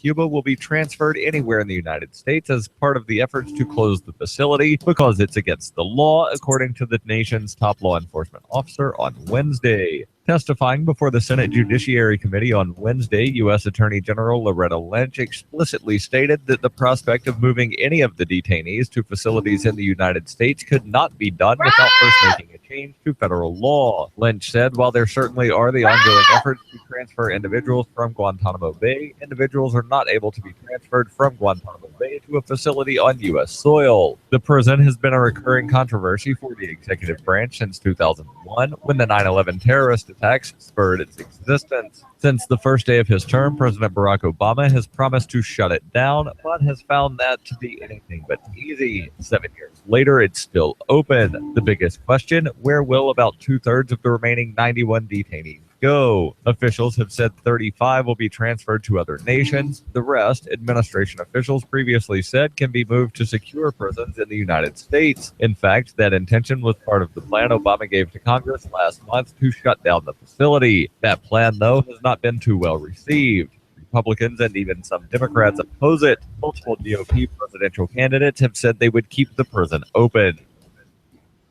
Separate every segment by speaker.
Speaker 1: Cuba will be transferred anywhere in the United States as part of the efforts to close the facility because it's against the law, according to the nation's top law enforcement officer on Wednesday. Testifying before the Senate Judiciary Committee on Wednesday, U.S. Attorney General Loretta Lynch explicitly stated that the prospect of moving any of the detainees to facilities in the United States could not be done without first making a change to federal law. Lynch said, while there certainly are the ongoing efforts to transfer individuals from Guantanamo Bay, individuals are not able to be transferred from Guantanamo Bay to a facility on U.S. soil. The prison has been a recurring controversy for the executive branch since 2001, when the 9/11 terrorist attacks spurred its existence. Since the first day of his term, President Barack Obama has promised to shut it down, but has found that to be anything but easy. 7 years later, it's still open. The biggest question, where will about 2/3 of the remaining 91 detainees go? Officials have said 35 will be transferred to other nations. The rest, administration officials previously said, can be moved to secure prisons in the United States. In fact, that intention was part of the plan Obama gave to Congress last month to shut down the facility. That plan, though, has not been too well received. Republicans and even some Democrats oppose it. Multiple GOP presidential candidates have said they would keep the prison open.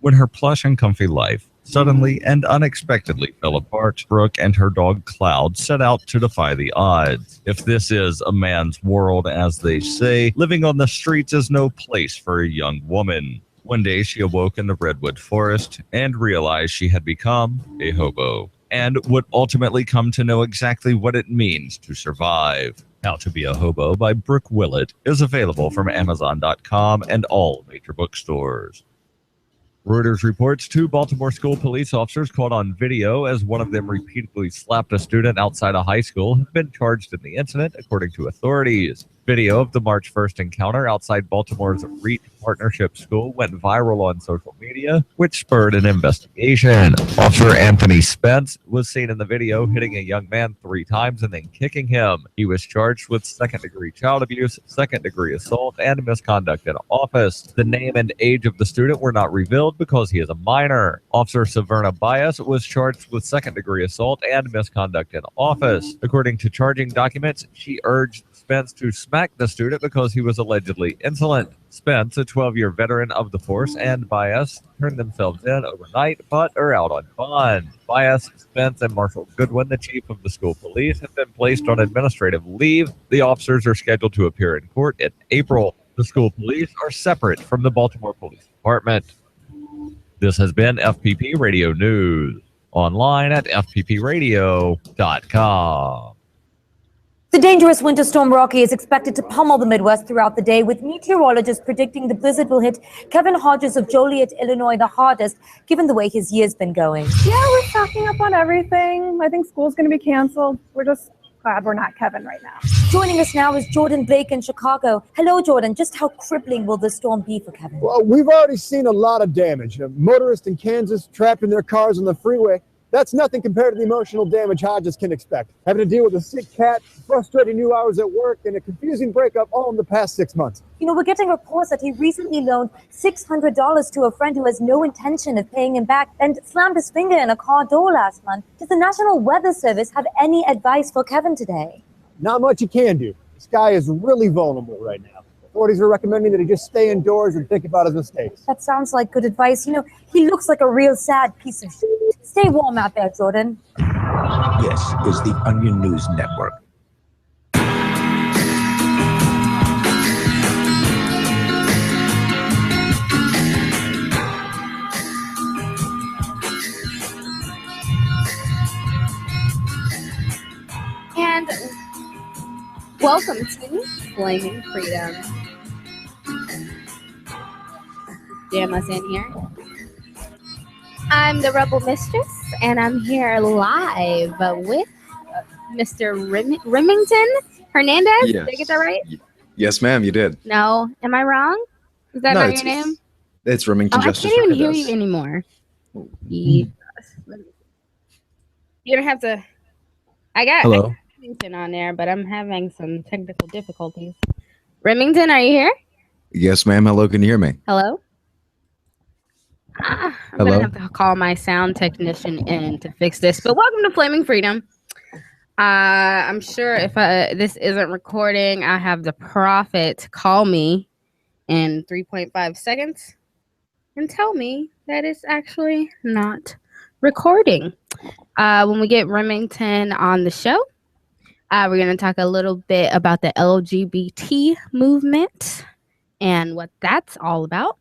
Speaker 1: When her plush and comfy life suddenly and unexpectedly fell apart, Brooke and her dog Cloud set out to defy the odds. If this is a man's world, as they say, living on the streets is no place for a young woman. One day she awoke in the redwood forest and realized she had become a hobo, and would ultimately come to know exactly what it means to survive. How to Be a Hobo by Brooke Willett is available from Amazon.com and all major bookstores. Reuters reports 2 Baltimore school police officers caught on video as one of them repeatedly slapped a student outside a high school have been charged in the incident, according to authorities. Video of the March 1st encounter outside Baltimore's REAT Partnership School went viral on social media, which spurred an investigation. Officer Anthony Spence was seen in the video hitting a young man 3 times and then kicking him. He was charged with second-degree child abuse, second-degree assault, and misconduct in office. The name and age of the student were not revealed because he is a minor. Officer Severna Bias was charged with second-degree assault and misconduct in office. According to charging documents, she urged Spence to smack the student because he was allegedly insolent. Spence, a 12-year veteran of the force, and Bias turned themselves in overnight but are out on bond. Bias, Spence, and Marshall Goodwin, the chief of the school police, have been placed on administrative leave. The officers are scheduled to appear in court in April. The school police are separate from the Baltimore Police Department. This has been FPP Radio News, online at fppradio.com.
Speaker 2: The dangerous winter storm Rocky is expected to pummel the Midwest throughout the day, with meteorologists predicting the blizzard will hit Kevin Hodges of Joliet, Illinois, the hardest, given the way his year's been going.
Speaker 3: Yeah, we're stocking up on everything. I think school's going to be canceled. We're just glad we're not Kevin right now.
Speaker 2: Joining us now is Jordan Blake in Chicago. Hello, Jordan. Just how crippling will the storm be for Kevin?
Speaker 4: Well, we've already seen a lot of damage. Motorists in Kansas trapped in their cars on the freeway. That's nothing compared to the emotional damage Hodges can expect. Having to deal with a sick cat, frustrating new hours at work, and a confusing breakup all in the past 6 months.
Speaker 2: You know, we're getting reports that he recently loaned $600 to a friend who has no intention of paying him back and slammed his finger in a car door last month. Does the National Weather Service have any advice for Kevin today?
Speaker 4: Not much you can do. This guy is really vulnerable right now. Authorities are recommending that he just stay indoors and think about his mistakes.
Speaker 2: That sounds like good advice. You know, he looks like a real sad piece of shit. Stay warm out there, Jordan.
Speaker 5: This is the Onion News Network.
Speaker 6: And welcome to Flaming Freedom. Jam us in here. I'm the Rebel Mistress, and I'm here live with Mr. Remington Hernandez.
Speaker 7: Yes.
Speaker 6: Did I get that right?
Speaker 7: Yes, ma'am, you did.
Speaker 6: No. Am I wrong? Is that not your name?
Speaker 7: It's Remington Justice.
Speaker 6: I can't even hear you anymore. You don't have to. I got Remington on there, but I'm having some technical difficulties. Remington, are you here?
Speaker 7: Yes, ma'am. Hello, can you hear me?
Speaker 6: Hello? I'm going to have to call my sound technician in to fix this. But welcome to Flaming Freedom. I'm sure if this isn't recording, I have the prophet call me in 3.5 seconds and tell me that it's actually not recording. When we get Remington on the show, we're going to talk a little bit about the LGBT movement and what that's all about.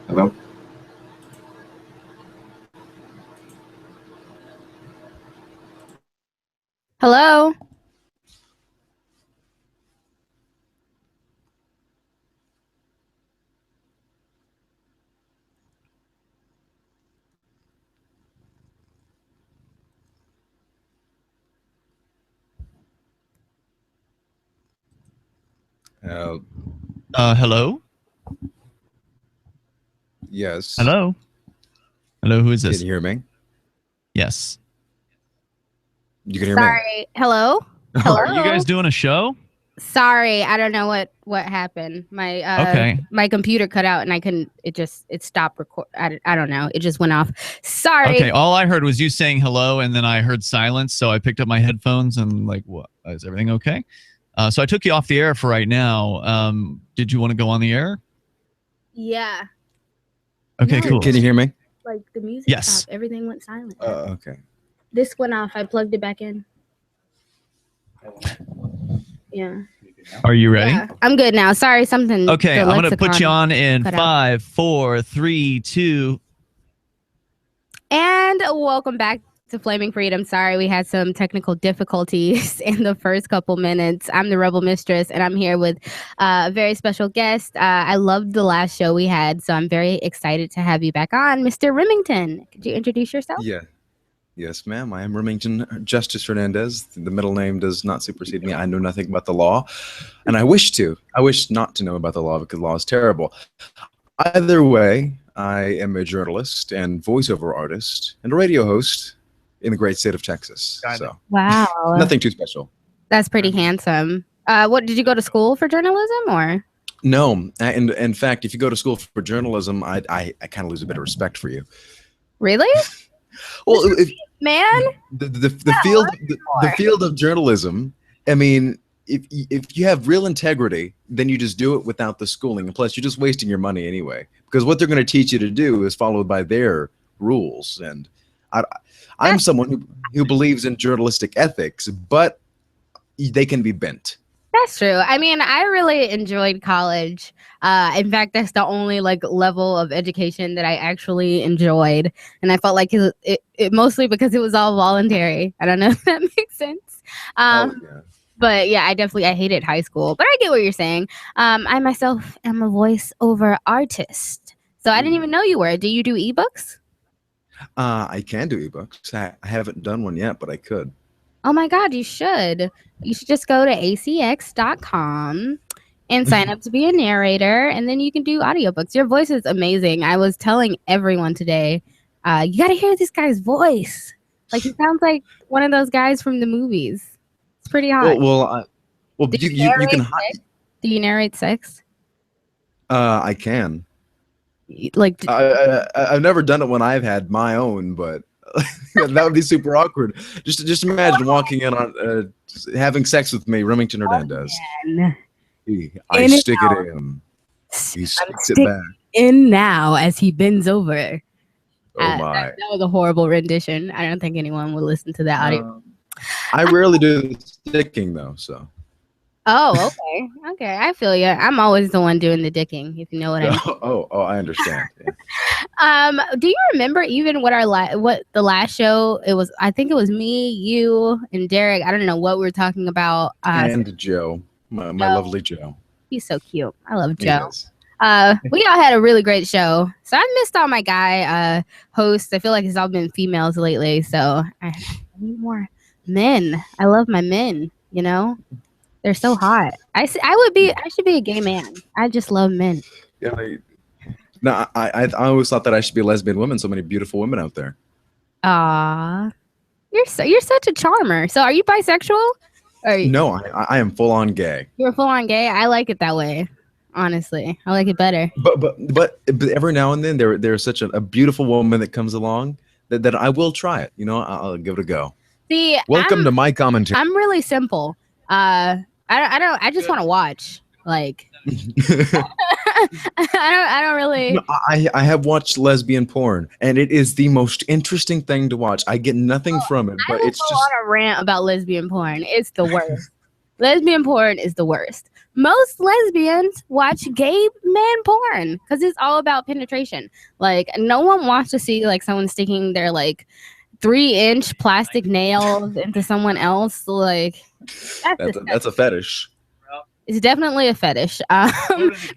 Speaker 7: Hello?
Speaker 6: Hello?
Speaker 1: Hello?
Speaker 7: Yes.
Speaker 1: Hello? Hello, who is
Speaker 7: Can
Speaker 1: this?
Speaker 7: you hear me?
Speaker 1: Yes.
Speaker 7: You can hear me?
Speaker 6: Sorry. Hello? Hello?
Speaker 1: Are you guys doing a show?
Speaker 6: Sorry, I don't know what happened. My my computer cut out and I couldn't. It stopped record. I don't know. It just went off. Sorry.
Speaker 1: Okay, all I heard was you saying hello, and then I heard silence, so I picked up my headphones and like, what? Is everything okay? So I took you off the air for right now. Did you want to go on the air?
Speaker 6: Yeah.
Speaker 1: Okay,
Speaker 6: No.
Speaker 1: cool.
Speaker 7: Can you hear me?
Speaker 6: Like the music
Speaker 1: Yes.
Speaker 6: stopped. Everything went silent.
Speaker 7: Okay.
Speaker 6: This went off. I plugged it back in. Yeah.
Speaker 1: Are you ready?
Speaker 6: Yeah, I'm good now. Sorry, something.
Speaker 1: Okay,
Speaker 6: the
Speaker 1: I'm going to put
Speaker 6: lexicon
Speaker 1: you on in
Speaker 6: cut out.
Speaker 1: 5, 4, 3, 2.
Speaker 6: And welcome back to Flaming Freedom. Sorry, we had some technical difficulties in the first couple minutes. I'm the Rebel Mistress, and I'm here with a very special guest. I loved the last show we had, so I'm very excited to have you back on, Mr. Remington. Could you introduce yourself?
Speaker 7: Yeah. Yes, ma'am. I am Remington Justice Fernandez. The middle name does not supersede me. I know nothing about the law, and I wish to. I wish not to know about the law because the law is terrible. Either way, I am a journalist and voiceover artist and a radio host in the great state of Texas. So
Speaker 6: Wow,
Speaker 7: nothing too special.
Speaker 6: that's pretty handsome. What did you go to school for journalism or?
Speaker 7: No, and in fact, if you go to school for journalism, I kind of lose a bit of respect for you.
Speaker 6: Really,
Speaker 7: Well, if,
Speaker 6: man?
Speaker 7: the field of journalism. I mean, if you have real integrity, then you just do it without the schooling. And plus, you're just wasting your money anyway, because what they're going to teach you to do is followed by their rules. And I'm someone who believes in journalistic ethics, but they can be bent.
Speaker 6: That's true. I mean, I really enjoyed college. In fact, that's the only like level of education that I actually enjoyed, and I felt like it mostly because it was all voluntary. I don't know if that makes sense.
Speaker 7: Yeah.
Speaker 6: But yeah, I hated high school, but I get what you're saying. I myself am a voiceover artist, so I didn't even know you were. Do you do ebooks?
Speaker 7: I can do ebooks. I haven't done one yet, but I could.
Speaker 6: Oh my God, you should. You should just go to acx.com and sign up to be a narrator, and then you can do audiobooks. Your voice is amazing. I was telling everyone today, you got to hear this guy's voice. Like, he sounds like one of those guys from the movies. It's pretty hot.
Speaker 7: Well,
Speaker 6: Do
Speaker 7: you
Speaker 6: narrate
Speaker 7: can.
Speaker 6: sex? Do you narrate sex?
Speaker 7: I can.
Speaker 6: Like,
Speaker 7: I've never done it when I've had my own, but that would be super awkward. Just imagine walking in on having sex with me, Remington Hernandez.
Speaker 6: man.
Speaker 7: I
Speaker 6: In and
Speaker 7: stick
Speaker 6: out.
Speaker 7: it in. You sit
Speaker 6: stick-
Speaker 7: back.
Speaker 6: In now as he bends over.
Speaker 7: Oh my!
Speaker 6: That was a horrible rendition. I don't think anyone would listen to that audio.
Speaker 7: I rarely do the sticking though, so.
Speaker 6: Oh, okay. Okay, I feel you. I'm always the one doing the dicking, if you know what I mean.
Speaker 7: Oh, I understand. Yeah.
Speaker 6: Do you remember even what what the last show it was? I think it was me, you, and Derek. I don't know what we were talking about.
Speaker 7: And Joe, my lovely Joe.
Speaker 6: He's so cute. I love
Speaker 7: He
Speaker 6: Joe.
Speaker 7: is.
Speaker 6: We all had a really great show. So I missed all my guy hosts. I feel like it's all been females lately. So I need more men. I love my men, you know? They're so hot. I should be a gay man. I just love men.
Speaker 7: Yeah. No, I always thought that I should be a lesbian woman. So many beautiful women out there.
Speaker 6: Ah, you're such a charmer. So are you bisexual? Or
Speaker 7: No, I am full on gay.
Speaker 6: you're full on gay? I like it that way. Honestly, I like it better.
Speaker 7: But every now and then there's such a beautiful woman that comes along that I will try it. You know, I'll give it a go.
Speaker 6: See,
Speaker 8: Welcome to my commentary.
Speaker 6: I'm really simple. I just want to watch. Like, I don't really.
Speaker 7: No, I have watched lesbian porn, and it is the most interesting thing to watch. I get nothing from it,
Speaker 6: I
Speaker 7: but
Speaker 6: will
Speaker 7: it's
Speaker 6: go
Speaker 7: just
Speaker 6: on a rant about lesbian porn. It's the worst. Lesbian porn is the worst. Most lesbians watch gay man porn because it's all about penetration. Like, no one wants to see like someone sticking their like 3-inch plastic nails into someone else. Like,
Speaker 7: that's a fetish.
Speaker 6: it's definitely a fetish. But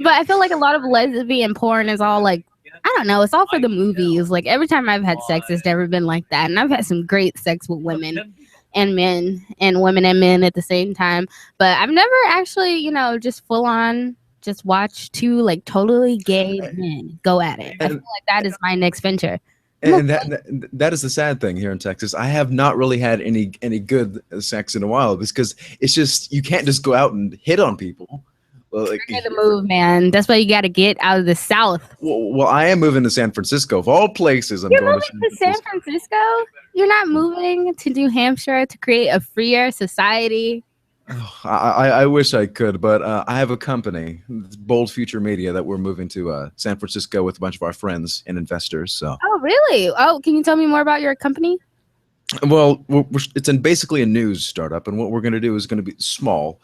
Speaker 6: I feel like a lot of lesbian porn is all like, I don't know, it's all for the movies. Like, every time I've had sex, it's never been like that. And I've had some great sex with women and men, and women and men at the same time. But I've never actually, you know, just full on just watch two like totally gay men go at it. I feel like that is my next venture.
Speaker 7: And that is the sad thing here in Texas. I have not really had any good sex in a while because it's just you can't just go out and hit on people. Well, like,
Speaker 6: The move, man. That's why you got to get out of the South.
Speaker 7: well, I am moving to San Francisco. Of all places, I'm
Speaker 6: You're
Speaker 7: going
Speaker 6: moving to San Francisco? You're not moving to New Hampshire to create a freer society?
Speaker 7: I wish I could, but I have a company, Bold Future Media, that we're moving to San Francisco with a bunch of our friends and investors. So,
Speaker 6: Oh, really? Oh, can you tell me more about your company?
Speaker 7: well, it's basically a news startup, and what we're going to do is going to be small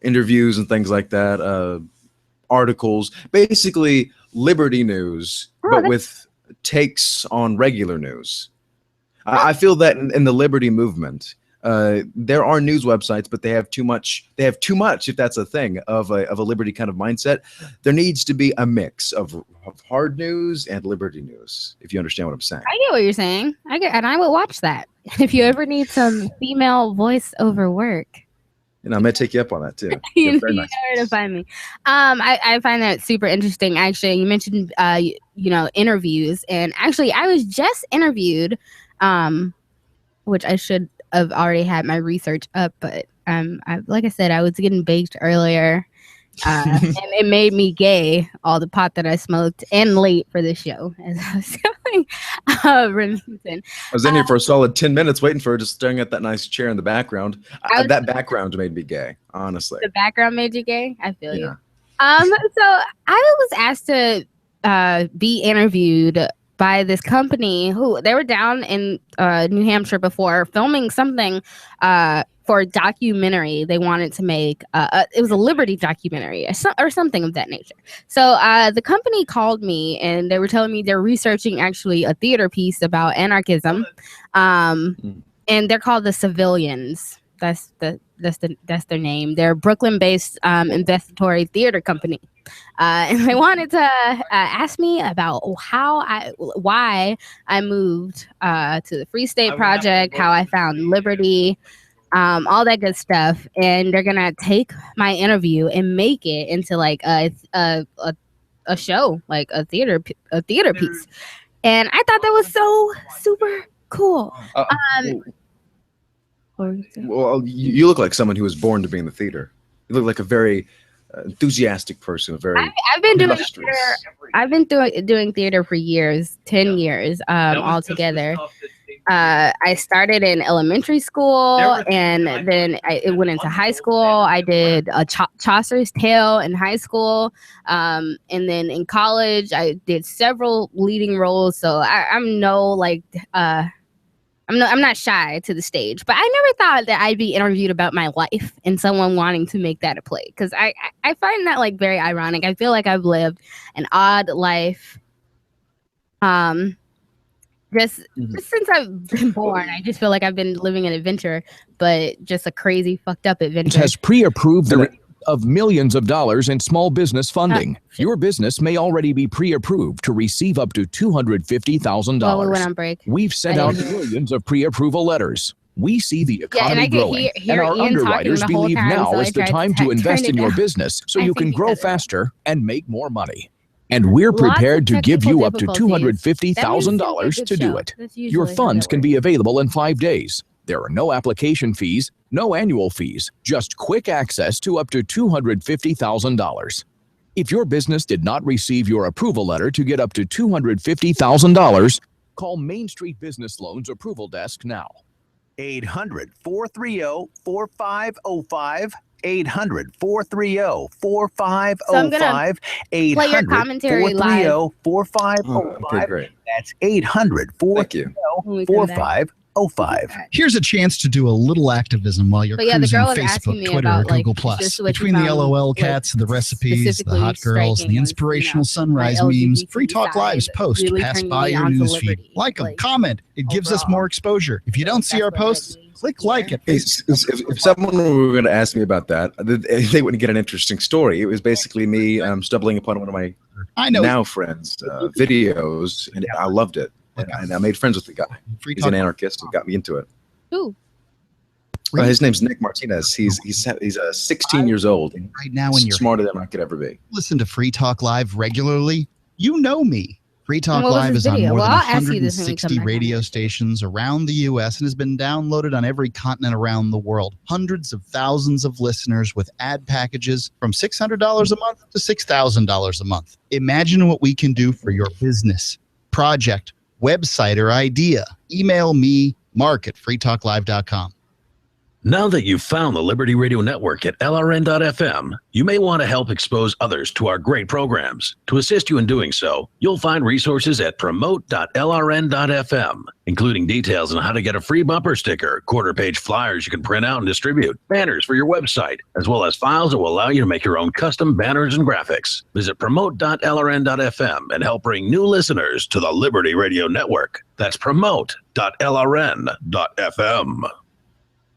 Speaker 7: interviews and things like that, articles, basically Liberty News,
Speaker 6: Oh,
Speaker 7: but
Speaker 6: that's-
Speaker 7: with takes on regular news. I feel that in the Liberty movement, there are news websites, but they have too much. They have too much, if that's a thing, of a Liberty kind of mindset. There needs to be a mix of hard news and Liberty news, if you understand what I'm saying.
Speaker 6: I get what you're saying. And I would watch that. If you ever need some female voice-over work,
Speaker 7: And I may take you up on that too.
Speaker 6: you
Speaker 7: Yeah, very
Speaker 6: know
Speaker 7: nice.
Speaker 6: where to find me. I find that super interesting. Actually, you mentioned you know, interviews, and actually, I was just interviewed, which I should have already had my research up, but like I said, I was getting baked earlier, and it made me gay. All the pot that I smoked, and late for this show, as I was telling Remington.
Speaker 7: I was in here for a solid 10 minutes waiting for her, just staring at that nice chair in the background. That background made me gay, honestly.
Speaker 6: The background made you gay. I feel
Speaker 7: Yeah.
Speaker 6: you. So I was asked to be interviewed by this company who they were down in New Hampshire before filming something for a documentary they wanted to make. It was a Liberty documentary or something of that nature. So the company called me and they were telling me they're researching actually a theater piece about anarchism, and they're called The Civilians. That's their name. They're a Brooklyn-based investigatory theater company, and they wanted to ask me about why I moved to the Free State Project, how I found Liberty, all that good stuff. And they're gonna take my interview and make it into like a show, like a theater piece. And I thought that was so super cool.
Speaker 7: Well, you look like someone who was born to be in the theater. You look like a very enthusiastic person.
Speaker 6: I've been doing
Speaker 7: illustrious.
Speaker 6: theater. I've been doing theater for years, 10 years altogether. I started in elementary school, and then it went into high school. I did a Chaucer's Tale in high school, and then in college, I did several leading roles. So I'm not shy to the stage, but I never thought that I'd be interviewed about my life and someone wanting to make that a play. Because I find that like very ironic. I feel like I've lived an odd life. Just since I've been born, I just feel like I've been living an adventure, but just a crazy, fucked up adventure.
Speaker 8: Has pre-approved of millions of dollars in small business funding. Your business may already be pre-approved to receive up to $250,000.
Speaker 6: Well, we went on break.
Speaker 8: We've sent out millions of pre-approval letters. We see the
Speaker 6: Yeah, and I
Speaker 8: economy
Speaker 6: could
Speaker 8: growing,
Speaker 6: hear
Speaker 8: and our
Speaker 6: Ian talking
Speaker 8: underwriters
Speaker 6: the whole
Speaker 8: believe
Speaker 6: time,
Speaker 8: now
Speaker 6: so
Speaker 8: is
Speaker 6: I
Speaker 8: the
Speaker 6: tried
Speaker 8: time
Speaker 6: to
Speaker 8: to invest
Speaker 6: turn
Speaker 8: in
Speaker 6: it
Speaker 8: your
Speaker 6: down.
Speaker 8: business so
Speaker 6: I
Speaker 8: you
Speaker 6: think
Speaker 8: can
Speaker 6: he
Speaker 8: grow
Speaker 6: said it.
Speaker 8: faster and make more money. And we're
Speaker 6: Lots of
Speaker 8: prepared to give
Speaker 6: technical
Speaker 8: you up to
Speaker 6: difficulties.
Speaker 8: $250,000 to do it. Your funds can be available in 5 days. There are no application fees, no annual fees, just quick access to up to $250,000. If your business did not receive your approval letter to get up to $250,000, call Main Street Business Loans Approval Desk now.
Speaker 9: 800-430-4505. 800-430-4505.
Speaker 6: So I'm gonna play your commentary live.
Speaker 9: 800-430-4505.
Speaker 7: Okay, great.
Speaker 9: That's 800-430-4505.
Speaker 10: Here's a chance to do a little activism while you're
Speaker 6: But yeah, the
Speaker 10: cruising
Speaker 6: girl was asking
Speaker 10: Facebook,
Speaker 6: me
Speaker 10: Twitter,
Speaker 6: about,
Speaker 10: or
Speaker 6: like,
Speaker 10: Google
Speaker 6: is
Speaker 10: Plus.
Speaker 6: this what you
Speaker 10: Between the
Speaker 6: found,
Speaker 10: LOL
Speaker 6: like,
Speaker 10: cats, the recipes, the
Speaker 6: specifically
Speaker 10: hot girls,
Speaker 6: striking
Speaker 10: the
Speaker 6: was,
Speaker 10: inspirational sunrise
Speaker 6: my
Speaker 10: memes,
Speaker 6: LGBT
Speaker 10: Free Talk
Speaker 6: side
Speaker 10: Live's post
Speaker 6: really
Speaker 10: pass
Speaker 6: turning
Speaker 10: by
Speaker 6: me
Speaker 10: your
Speaker 6: on to
Speaker 10: newsfeed.
Speaker 6: liberty,
Speaker 10: Like them,
Speaker 6: like,
Speaker 10: comment. It gives us
Speaker 6: overall.
Speaker 10: more exposure. If you don't see
Speaker 6: That's
Speaker 10: our
Speaker 6: what led
Speaker 10: posts,
Speaker 6: me
Speaker 10: click
Speaker 6: here.
Speaker 10: like it.
Speaker 7: If someone were going to ask me about that, they wouldn't get an interesting story. It was basically me stumbling upon one of my now friends' videos, and I loved it. And I made friends with the guy. He's an anarchist who got me into it.
Speaker 6: Who?
Speaker 7: His name's Nick Martinez. He's 16 years old.
Speaker 10: Right now in your
Speaker 7: smarter than I could ever be.
Speaker 10: Listen to Free Talk Live regularly. You know me. Free Talk
Speaker 6: What was
Speaker 10: Live
Speaker 6: his
Speaker 10: is on
Speaker 6: video?
Speaker 10: more
Speaker 6: Well,
Speaker 10: than
Speaker 6: I'll ask you this when we come
Speaker 10: 160
Speaker 6: back on
Speaker 10: radio stations around the U.S. and has been downloaded on every continent around the world. Hundreds of thousands of listeners with ad packages from $600 a month to $6,000 a month. Imagine what we can do for your business, project, website, or idea. Email me, mark@freetalklive.com.
Speaker 11: Now that you've found the Liberty Radio Network at LRN.FM, you may want to help expose others to our great programs. To assist you in doing so, you'll find resources at promote.lrn.fm, including details on how to get a free bumper sticker, quarter-page flyers you can print out and distribute, banners for your website, as well as files that will allow you to make your own custom banners and graphics. Visit promote.lrn.fm and help bring new listeners to the Liberty Radio Network. That's promote.lrn.fm.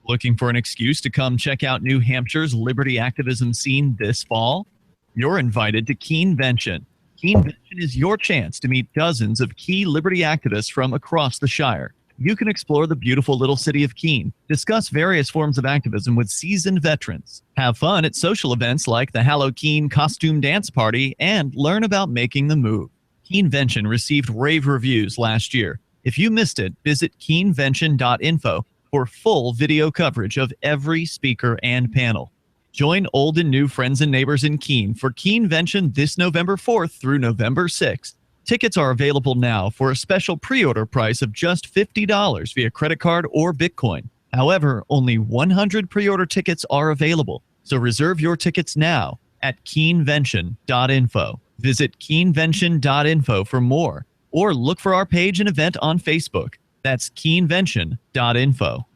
Speaker 12: Looking for an excuse to come check out New Hampshire's liberty activism scene this fall? You're invited to Keenvention. Keenvention is your chance to meet dozens of key liberty activists from across the Shire. You can explore the beautiful little city of Keene, discuss various forms of activism with seasoned veterans, have fun at social events like the Hallow Keene Costume Dance Party, and learn about making the move. Keenvention received rave reviews last year. If you missed it, visit keenvention.info for full video coverage of every speaker and panel. Join old and new friends and neighbors in Keene for Keenvention this November 4th through November 6th. Tickets are available now for a special pre-order price of just $50 via credit card or Bitcoin. However, only 100 pre-order tickets are available, so reserve your tickets now at keenvention.info. Visit keenvention.info for more, or look for our page and event on Facebook. That's keenvention.info.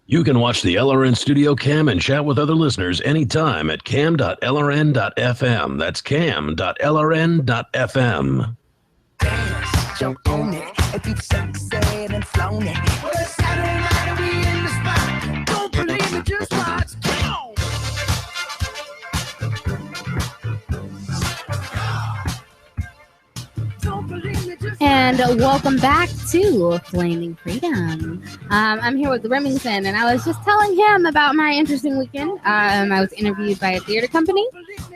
Speaker 11: You can watch the LRN Studio Cam and chat with other listeners anytime at cam.lrn.fm. That's cam.lrn.fm.
Speaker 13: Jump on it if you've succeeded and flown it. Well, it's Saturday night and we in the spot. Don't believe it, just watch. Come on.
Speaker 6: And welcome back to Flaming Freedom. I'm here with Remington, and I was just telling him about my interesting weekend. I was interviewed by a theater company,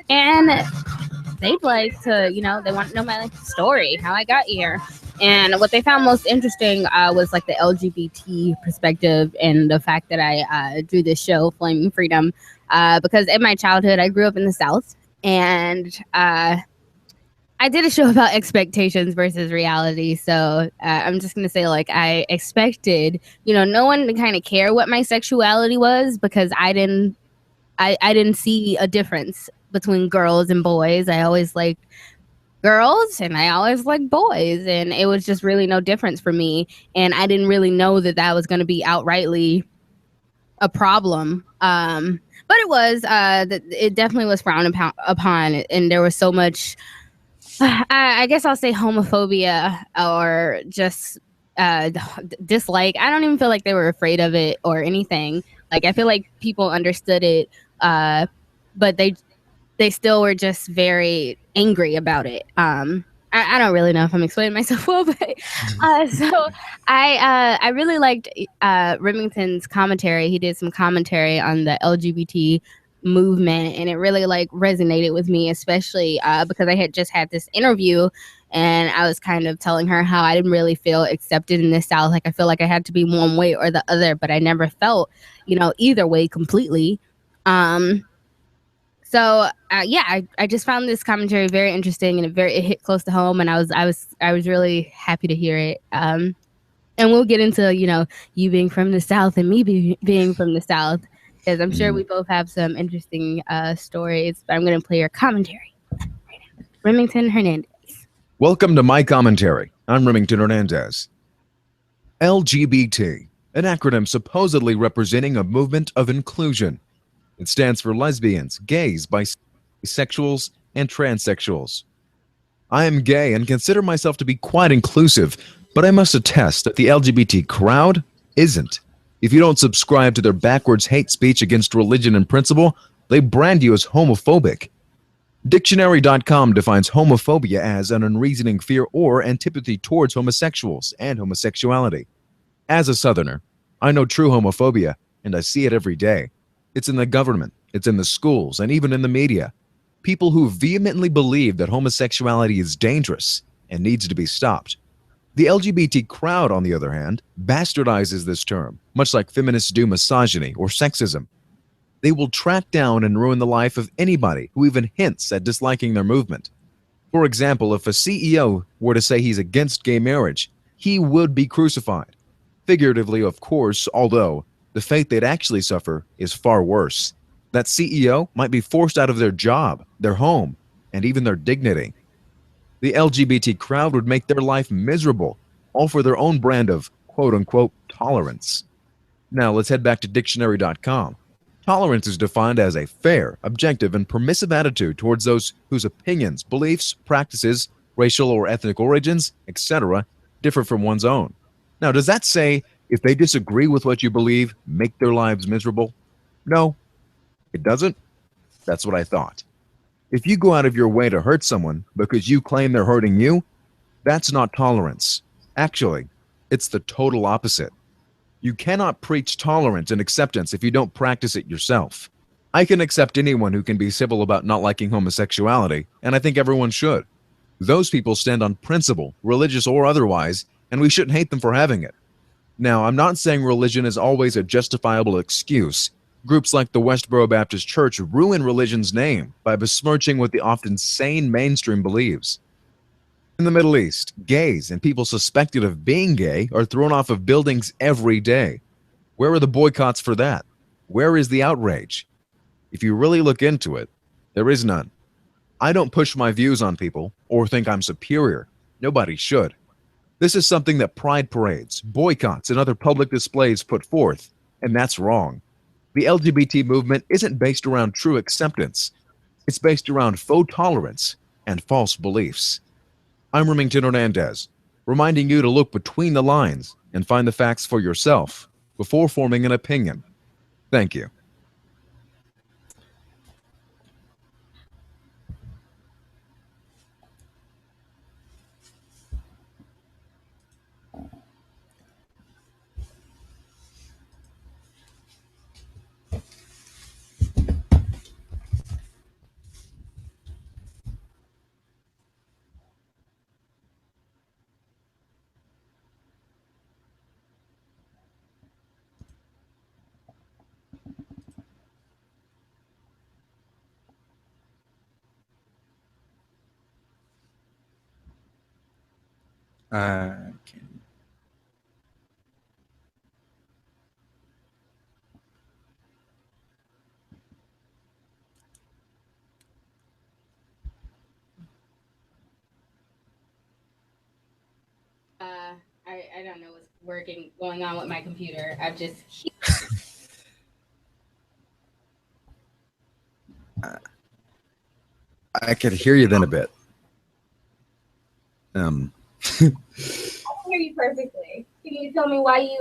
Speaker 6: and they'd like to, they want to know my story, how I got here. And what they found most interesting was like the LGBT perspective and the fact that I do this show, Flaming Freedom, because in my childhood, I grew up in the South, and I did a show about expectations versus reality. So I'm just going to say, like, I expected, no one to kind of care what my sexuality was, because I didn't see a difference between girls and boys. I always liked girls and I always liked boys, and it was just really no difference for me. And I didn't really know that was going to be outrightly a problem. But it was, it definitely was frowned upon, and there was so much, I guess I'll say homophobia or just dislike. I don't even feel like they were afraid of it or anything. Like, I feel like people understood it, but they still were just very angry about it. I don't really know if I'm explaining myself well, but so I really liked Remington's commentary. He did some commentary on the LGBT movement, and it really like resonated with me, especially because I had just had this interview and I was kind of telling her how I didn't really feel accepted in the South. Like I feel like I had to be one way or the other, but I never felt, either way completely. So I just found this commentary very interesting, and it hit close to home, and I was really happy to hear it. And we'll get into you being from the South and me being from the South, because I'm sure we both have some interesting stories. But I'm going to play your commentary right now. Remington Hernandez.
Speaker 7: Welcome to my commentary. I'm Remington Hernandez. LGBT, an acronym supposedly representing a movement of inclusion. It stands for lesbians, gays, bisexuals, and transsexuals. I am gay and consider myself to be quite inclusive, but I must attest that the LGBT crowd isn't. If you don't subscribe to their backwards hate speech against religion and principle, they brand you as homophobic. Dictionary.com defines homophobia as an unreasoning fear or antipathy towards homosexuals and homosexuality. As a Southerner, I know true homophobia, and I see it every day. It's in the government, it's in the schools, and even in the media. People who vehemently believe that homosexuality is dangerous and needs to be stopped. The LGBT crowd, on the other hand, bastardizes this term, much like feminists do misogyny or sexism. They will track down and ruin the life of anybody who even hints at disliking their movement. For example, if a CEO were to say he's against gay marriage, he would be crucified. Figuratively, of course, although the fate they'd actually suffer is far worse. That CEO might be forced out of their job, their home, and even their dignity. The LGBT crowd would make their life miserable, all for their own brand of quote-unquote tolerance. Now let's head back to dictionary.com. Tolerance is defined as a fair, objective, and permissive attitude towards those whose opinions, beliefs, practices, racial or ethnic origins, etc., differ from one's own. Now, does that say if they disagree with what you believe, make their lives miserable? No, it doesn't. That's what I thought. If you go out of your way to hurt someone because you claim they're hurting you, that's not tolerance. Actually, it's the total opposite. You cannot preach tolerance and acceptance if you don't practice it yourself. I can accept anyone who can be civil about not liking homosexuality, and I think everyone should. Those people stand on principle, religious or otherwise, and we shouldn't hate them for having it. Now, I'm not saying religion is always a justifiable excuse. Groups like the Westboro Baptist Church ruin religion's name by besmirching what the often sane mainstream believes. In the Middle East, gays and people suspected of being gay are thrown off of buildings every day. Where are the boycotts for that? Where is the outrage? If you really look into it, there is none. I don't push my views on people or think I'm superior. Nobody should. This is something that pride parades, boycotts, and other public displays put forth, and that's wrong. The LGBT movement isn't based around true acceptance. It's based around faux tolerance and false beliefs. I'm Remington Hernandez, reminding you to look between the lines and find the facts for yourself before forming an opinion. Thank you.
Speaker 6: I don't know what's going on with my computer. I've just
Speaker 7: I could hear you then a bit.
Speaker 6: I can hear you perfectly. Can you tell me why you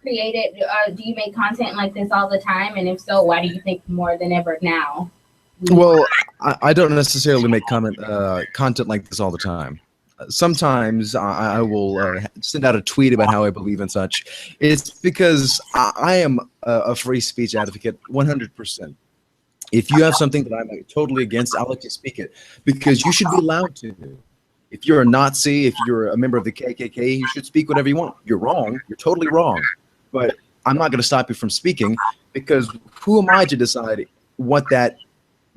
Speaker 6: created? Do you make content like this all the time? And if so, why do you think more than ever now?
Speaker 7: Well, I don't necessarily make content like this all the time. Sometimes I will send out a tweet about how I believe and such. It's because I am a free speech advocate 100%. If you have something that I'm totally against, I'll let you speak it, because you should be allowed to. If you're a Nazi, if you're a member of the KKK, you should speak whatever you want. You're wrong. You're totally wrong. But I'm not going to stop you from speaking, because who am I to decide what that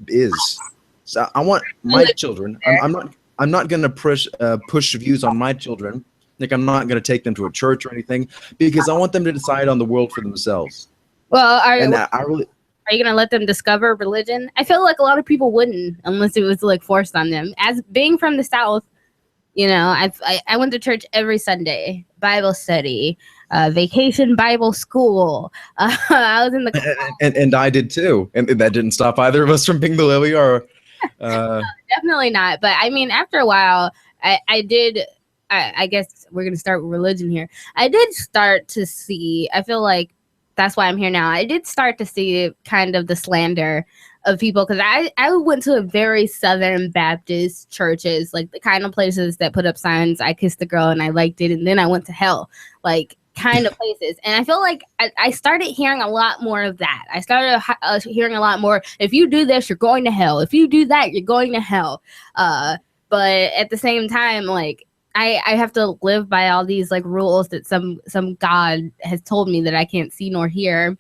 Speaker 7: is? So I want my children. I'm not going to push views on my children. Like, I'm not going to take them to a church or anything, because I want them to decide on the world for themselves.
Speaker 6: Well, are you
Speaker 7: Are
Speaker 6: going to let them discover religion? I feel like a lot of people wouldn't unless it was like forced on them. As being from the South, you know, I went to church every Sunday, Bible study, vacation Bible school. I was in the
Speaker 7: and I did too, and that didn't stop either of us from being the way we are.
Speaker 6: Definitely not. But I mean, after a while, I did. I guess we're gonna start with religion here. I did start to see. I feel like that's why I'm here now. I did start to see kind of the slander of people, because I went to a very Southern Baptist churches, like the kind of places that put up signs, I kissed the girl and I liked it, and then I went to hell, like kind of places. And I feel like I started hearing a lot more of that. I started hearing a lot more, if you do this, you're going to hell. If you do that, you're going to hell. But at the same time, like, I have to live by all these like rules that some God has told me that I can't see nor hear.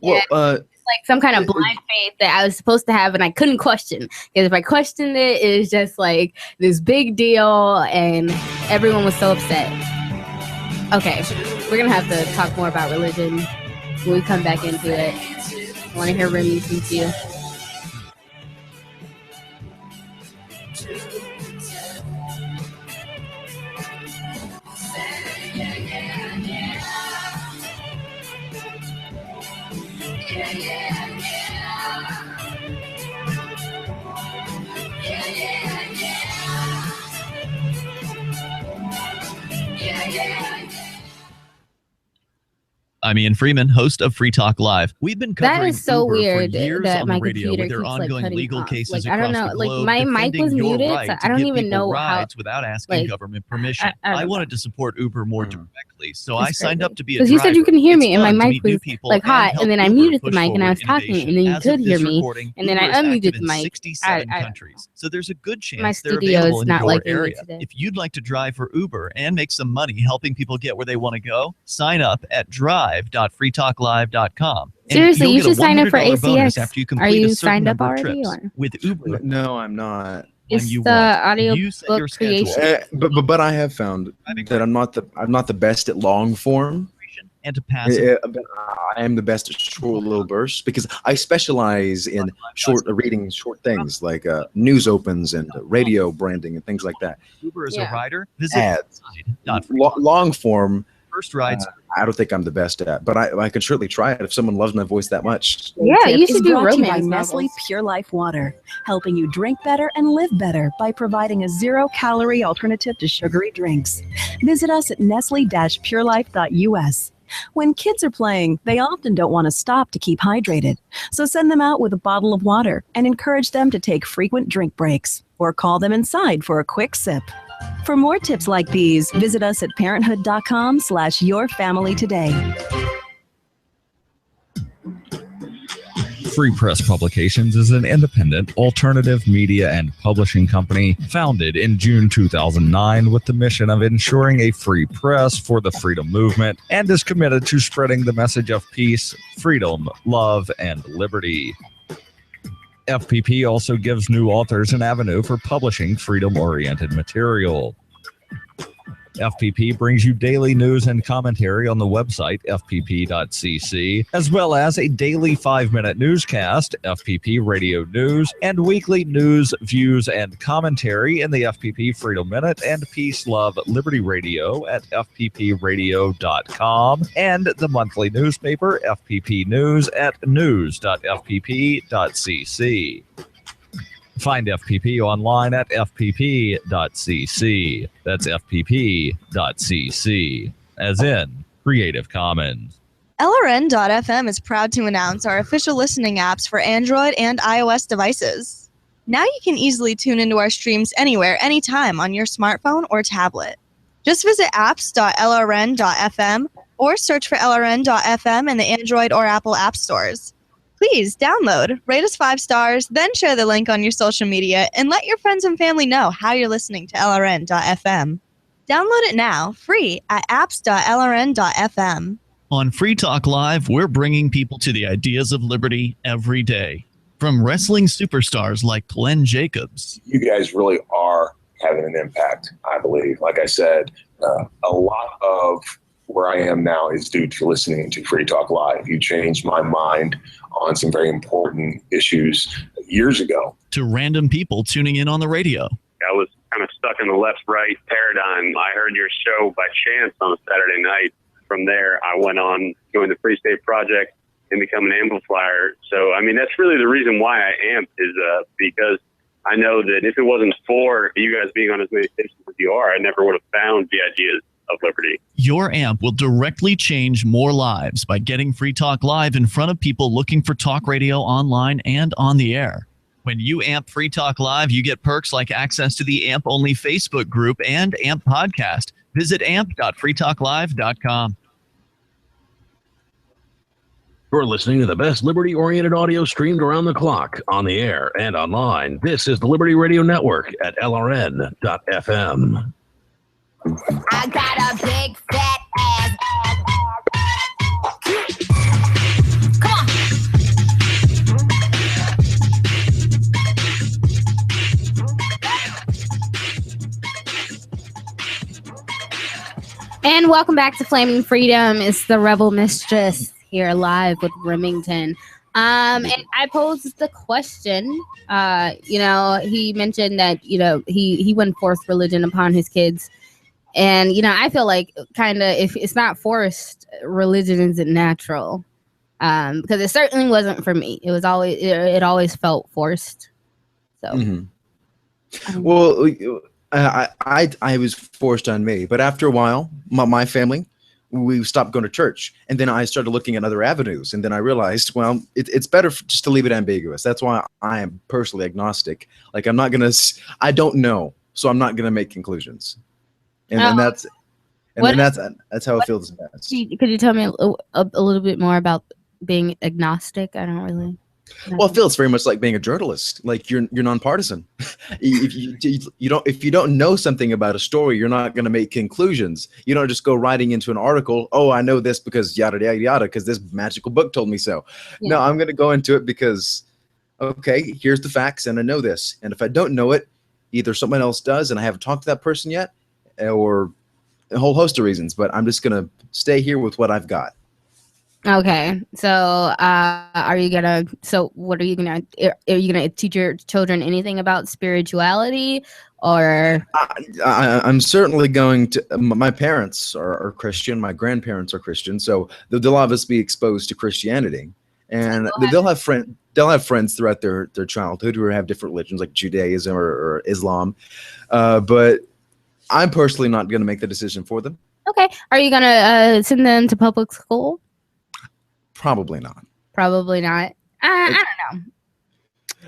Speaker 7: Well,
Speaker 6: it's like some kind of blind faith that I was supposed to have and I couldn't question. Because if I questioned it, it was just like this big deal and everyone was so upset. Okay, we're going to have to talk more about religion when we come back into it. I want to hear Remy since you.
Speaker 12: I'm Ian Freeman, host of Free Talk Live. We've been covering
Speaker 6: that is so
Speaker 12: Uber
Speaker 6: weird
Speaker 12: for years
Speaker 6: that
Speaker 12: on
Speaker 6: my
Speaker 12: the radio
Speaker 6: computer
Speaker 12: with their
Speaker 6: keeps,
Speaker 12: ongoing
Speaker 6: like,
Speaker 12: legal
Speaker 6: off.
Speaker 12: cases
Speaker 6: Like, I
Speaker 12: across
Speaker 6: don't know,
Speaker 12: the
Speaker 6: like,
Speaker 12: globe,
Speaker 6: my mic
Speaker 12: defending
Speaker 6: was
Speaker 12: your
Speaker 6: muted,
Speaker 12: right
Speaker 6: so
Speaker 12: to
Speaker 6: I don't
Speaker 12: give
Speaker 6: even
Speaker 12: people
Speaker 6: know how-
Speaker 12: rides without asking
Speaker 6: like,
Speaker 12: government permission.
Speaker 6: I
Speaker 12: I
Speaker 6: don't
Speaker 12: wanted to support Uber more directly, so I
Speaker 6: It's
Speaker 12: signed up
Speaker 6: crazy.
Speaker 12: to be a
Speaker 6: Because
Speaker 12: driver.
Speaker 6: you said you couldn't hear me,
Speaker 12: It's
Speaker 6: and my
Speaker 12: fun to
Speaker 6: mic
Speaker 12: meet new
Speaker 6: was
Speaker 12: people
Speaker 6: like hot,
Speaker 12: help
Speaker 6: and then I
Speaker 12: Uber
Speaker 6: muted the
Speaker 12: push
Speaker 6: mic and I was
Speaker 12: forward
Speaker 6: talking,
Speaker 12: innovation.
Speaker 6: and then you
Speaker 12: As
Speaker 6: could
Speaker 12: of
Speaker 6: hear
Speaker 12: this
Speaker 6: me,
Speaker 12: recording,
Speaker 6: and then
Speaker 12: Uber
Speaker 6: I
Speaker 12: is
Speaker 6: unmuted
Speaker 12: active
Speaker 6: the
Speaker 12: in
Speaker 6: mic.
Speaker 12: 67 countries, so there's a good chance
Speaker 6: My
Speaker 12: they're
Speaker 6: studio
Speaker 12: available
Speaker 6: is
Speaker 12: in
Speaker 6: not
Speaker 12: your
Speaker 6: liking me
Speaker 12: area.
Speaker 6: today.
Speaker 12: If you'd like to drive for Uber and make some money helping people get where they want to go, sign up at drive.freetalklive.com. And
Speaker 6: Seriously,
Speaker 12: you'll
Speaker 6: you
Speaker 12: get a
Speaker 6: should sign up for
Speaker 12: $100 bonus
Speaker 6: ACX.
Speaker 12: after you
Speaker 6: Are
Speaker 12: complete
Speaker 6: you
Speaker 12: a certain
Speaker 6: signed up
Speaker 12: number of
Speaker 6: already?
Speaker 12: trips.
Speaker 6: Or?
Speaker 12: With Uber,
Speaker 7: No, I'm not.
Speaker 6: It's
Speaker 12: you
Speaker 6: the
Speaker 12: want.
Speaker 6: audio
Speaker 12: You set
Speaker 6: book
Speaker 12: your schedule.
Speaker 6: creation.
Speaker 7: But I have found that I'm not the best at long form.
Speaker 12: And to passive.
Speaker 7: But I am the best at short little bursts, because I specialize in reading short things like news opens and radio branding and things like that.
Speaker 12: Uber is a rider. Visit
Speaker 7: Ads. Long form.
Speaker 12: First rides.
Speaker 7: I don't think I'm the best at, but I can certainly try it if someone loves my voice that much.
Speaker 6: Yeah, you should
Speaker 14: is
Speaker 6: do
Speaker 14: brought to you by
Speaker 6: romance
Speaker 14: Nestle
Speaker 6: novels.
Speaker 14: Pure Life Water, helping you drink better and live better by providing a zero-calorie alternative to sugary drinks. Visit us at nestle-purelife.us. When kids are playing, they often don't want to stop to keep hydrated. So send them out with a bottle of water and encourage them to take frequent drink breaks, or call them inside for a quick sip. For more tips like these, visit us at parenthood.com/yourfamilytoday.
Speaker 1: Free Press Publications is an independent, alternative media and publishing company founded in June 2009 with the mission of ensuring a free press for the freedom movement, and is committed to spreading the message of peace, freedom, love, and liberty. FPP also gives new authors an avenue for publishing freedom-oriented material. FPP brings you daily news and commentary on the website fpp.cc, as well as a daily 5-minute newscast, FPP Radio News, and weekly news, views, and commentary in the FPP Freedom Minute and Peace, Love, Liberty Radio at fppradio.com, and the monthly newspaper FPP News at news.fpp.cc. Find FPP online at fpp.cc. That's fpp.cc, as in Creative Commons.
Speaker 15: LRN.FM is proud to announce our official listening apps for Android and iOS devices. Now you can easily tune into our streams anywhere, anytime on your smartphone or tablet. Just visit apps.lrn.fm or search for LRN.FM in the Android or Apple app stores. Please download, rate us 5 stars, then share the link on your social media, and let your friends and family know how you're listening to LRN.FM. Download it now, free at apps.lrn.fm.
Speaker 12: On Free Talk Live, we're bringing people to the ideas of liberty every day. From wrestling superstars like Glenn Jacobs.
Speaker 16: You guys really are having an impact, I believe. Like I said, a lot of where I am now is due to listening to Free Talk Live. You changed my mind on some very important issues years ago.
Speaker 12: To random people tuning in on the radio.
Speaker 17: I was kind of stuck in the left-right paradigm. I heard your show by chance on a Saturday night. From there, I went on, joined the Free State Project, and become an amplifier. So, I mean, that's really the reason why I amped is because I know that if it wasn't for you guys being on as many stations as you are, I never would have found the ideas of liberty.
Speaker 12: Your amp will directly change more lives by getting Free Talk Live in front of people looking for talk radio online and on the air. When you amp Free Talk Live, you get perks like access to the AMP-only Facebook group and AMP podcast. Visit amp.freetalklive.com.
Speaker 11: You're listening to the best liberty-oriented audio streamed around the clock, on the air and online. This is the Liberty Radio Network at LRN.FM.
Speaker 13: I got a big fat ass. Come on.
Speaker 6: And welcome back to Flaming Freedom. It's the Rebel Mistress here live with Remington. And I posed the question, he mentioned that, he wouldn't force religion upon his kids. And, I feel like kind of if it's not forced, religion isn't natural. Because it certainly wasn't for me. It was always, it always felt forced. So.
Speaker 7: Well, I was forced on me, but after a while, my family, we stopped going to church, and then I started looking at other avenues, and then I realized, well, it's better just to leave it ambiguous. That's why I am personally agnostic. Like I don't know, so I'm not gonna make conclusions, and that's how it feels best.
Speaker 6: Could you tell me a little bit more about being agnostic? I don't really.
Speaker 7: Well, it feels very much like being a journalist. Like you're nonpartisan. If you don't know something about a story, you're not going to make conclusions. You don't just go writing into an article. Oh, I know this because yada yada yada because this magical book told me so. Yeah. No, I'm going to go into it because, okay, here's the facts and I know this. And if I don't know it, either someone else does and I haven't talked to that person yet, or a whole host of reasons. But I'm just going to stay here with what I've got.
Speaker 6: Okay, so are you gonna teach your children anything about spirituality, or?
Speaker 7: I'm certainly going to. My parents are Christian. My grandparents are Christian, so they'll obviously be exposed to Christianity, and they'll have friends throughout their childhood who have different religions like Judaism or Islam, but I'm personally not going to make the decision for them.
Speaker 6: Okay, are you gonna send them to public school?
Speaker 7: Probably not.
Speaker 6: Probably not. I don't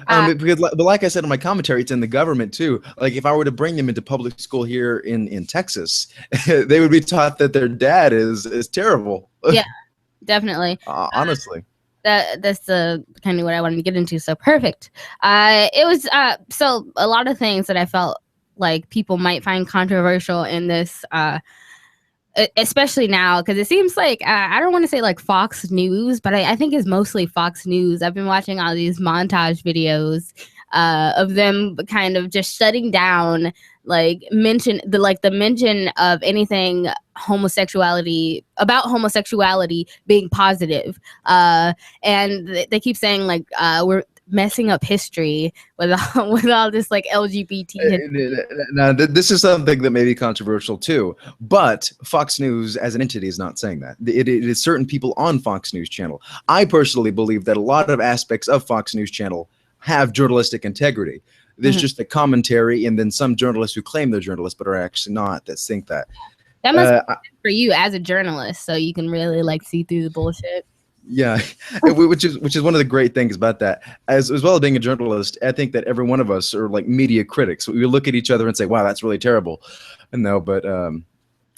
Speaker 6: know.
Speaker 7: But like I said in my commentary, it's in the government too. Like if I were to bring them into public school here in Texas, they would be taught that their dad is terrible.
Speaker 6: Yeah, definitely.
Speaker 7: Honestly.
Speaker 6: That's the kind of what I wanted to get into. So perfect. It was so a lot of things that I felt like people might find controversial in this especially now, because it seems like I don't want to say like Fox News, but I think it's mostly Fox News. I've been watching all these montage videos of them kind of just shutting down the mention of anything homosexuality being positive, and they keep saying like we're messing up history with all this like LGBT.
Speaker 7: Now, this is something that may be controversial too, but Fox News as an entity is not saying that. It is certain people on Fox News Channel. I personally believe that a lot of aspects of Fox News Channel have journalistic integrity. There's just a commentary, and then some journalists who claim they're journalists but are actually not, that think that.
Speaker 6: That must be for you as a journalist, so you can really like see through the bullshit.
Speaker 7: Yeah, which is one of the great things about that. As well as being a journalist, I think that every one of us are like media critics. We look at each other and say, "Wow, that's really terrible." No, but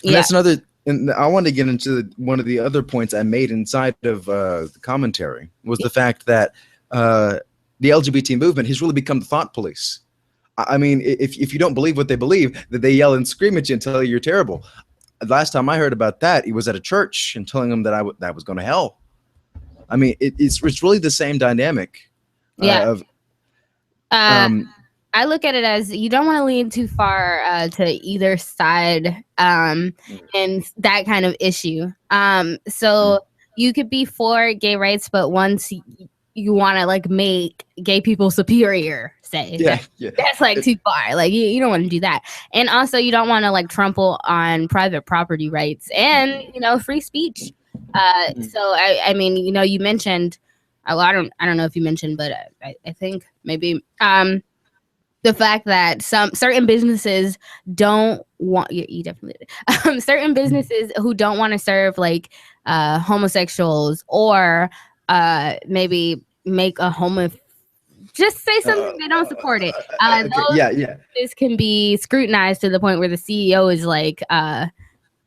Speaker 7: that's And I want to get into one of the other points I made inside of the commentary was the fact that the LGBT movement has really become the thought police. I mean, if you don't believe what they believe, that they yell and scream at you and tell you you're terrible. Last time I heard about that, he was at a church and telling them that I was going to hell. I mean, it's really the same dynamic.
Speaker 6: Yeah. I look at it as you don't want to lean too far to either side in that kind of issue. So you could be for gay rights, but once you want to like make gay people superior, say, that's like too far. Like you don't want to do that. And also you don't want to like trample on private property rights and, free speech. So I mean, you mentioned, well, I don't know if you mentioned, but I think maybe the fact that certain businesses don't want you definitely did. Certain businesses who don't want to serve like homosexuals or maybe make a just say something they don't support it. This can be scrutinized to the point where the CEO is like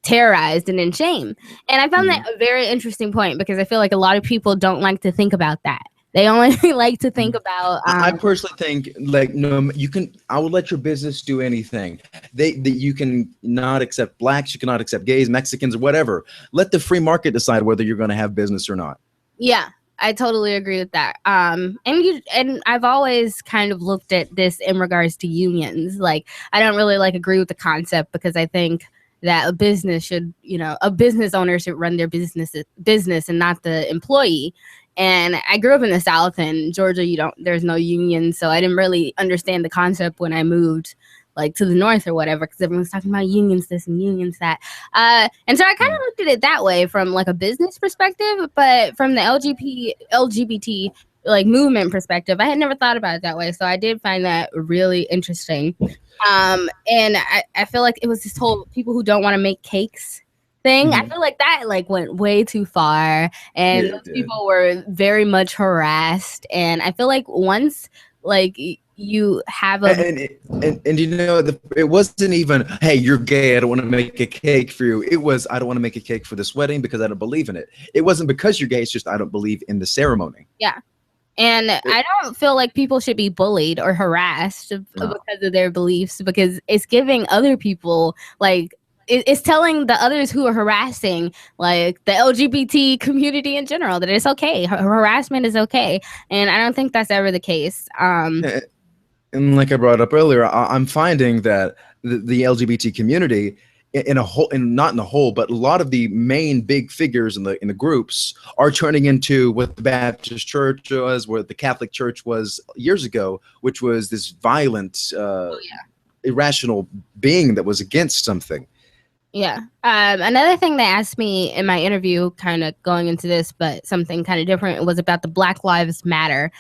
Speaker 6: terrorized and in shame. And I found that a very interesting point because I feel like a lot of people don't like to think about that. They only like to think about.
Speaker 7: I personally think like I would let your business do anything. You can not accept blacks, you cannot accept gays, Mexicans, or whatever. Let the free market decide whether you're going to have business or not.
Speaker 6: Yeah, I totally agree with that. And I've always kind of looked at this in regards to unions. Like I don't really agree with the concept because I think that a business should, a business owner should run their business and not the employee. And I grew up in the South, and Georgia, there's no union, so I didn't really understand the concept when I moved like to the North or whatever, because everyone's talking about unions this and unions that. And so I kind of looked at it that way from like a business perspective, but from the LGBT like movement perspective, I had never thought about it that way. So I did find that really interesting. And I feel like it was this whole people who don't want to make cakes thing. I feel like that went way too far, and those people were very much harassed. And I feel like once you have
Speaker 7: it wasn't even, hey, you're gay, I don't want to make a cake for you. It was, I don't want to make a cake for this wedding because I don't believe in it. It wasn't because you're gay, it's just I don't believe in the ceremony.
Speaker 6: Yeah. And I don't feel like people should be bullied or harassed because of their beliefs, because it's giving other people it's telling the others who are harassing like the LGBT community in general that it's okay. Harassment is okay. And I don't think that's ever the case.
Speaker 7: And like I brought up earlier, I'm finding that the LGBT community not in the whole, but a lot of the main big figures in the groups are turning into what the Baptist Church was, what the Catholic Church was years ago, which was this violent, irrational being that was against something.
Speaker 6: Yeah. Another thing they asked me in my interview, kind of going into this, but something kind of different, was about the Black Lives Matter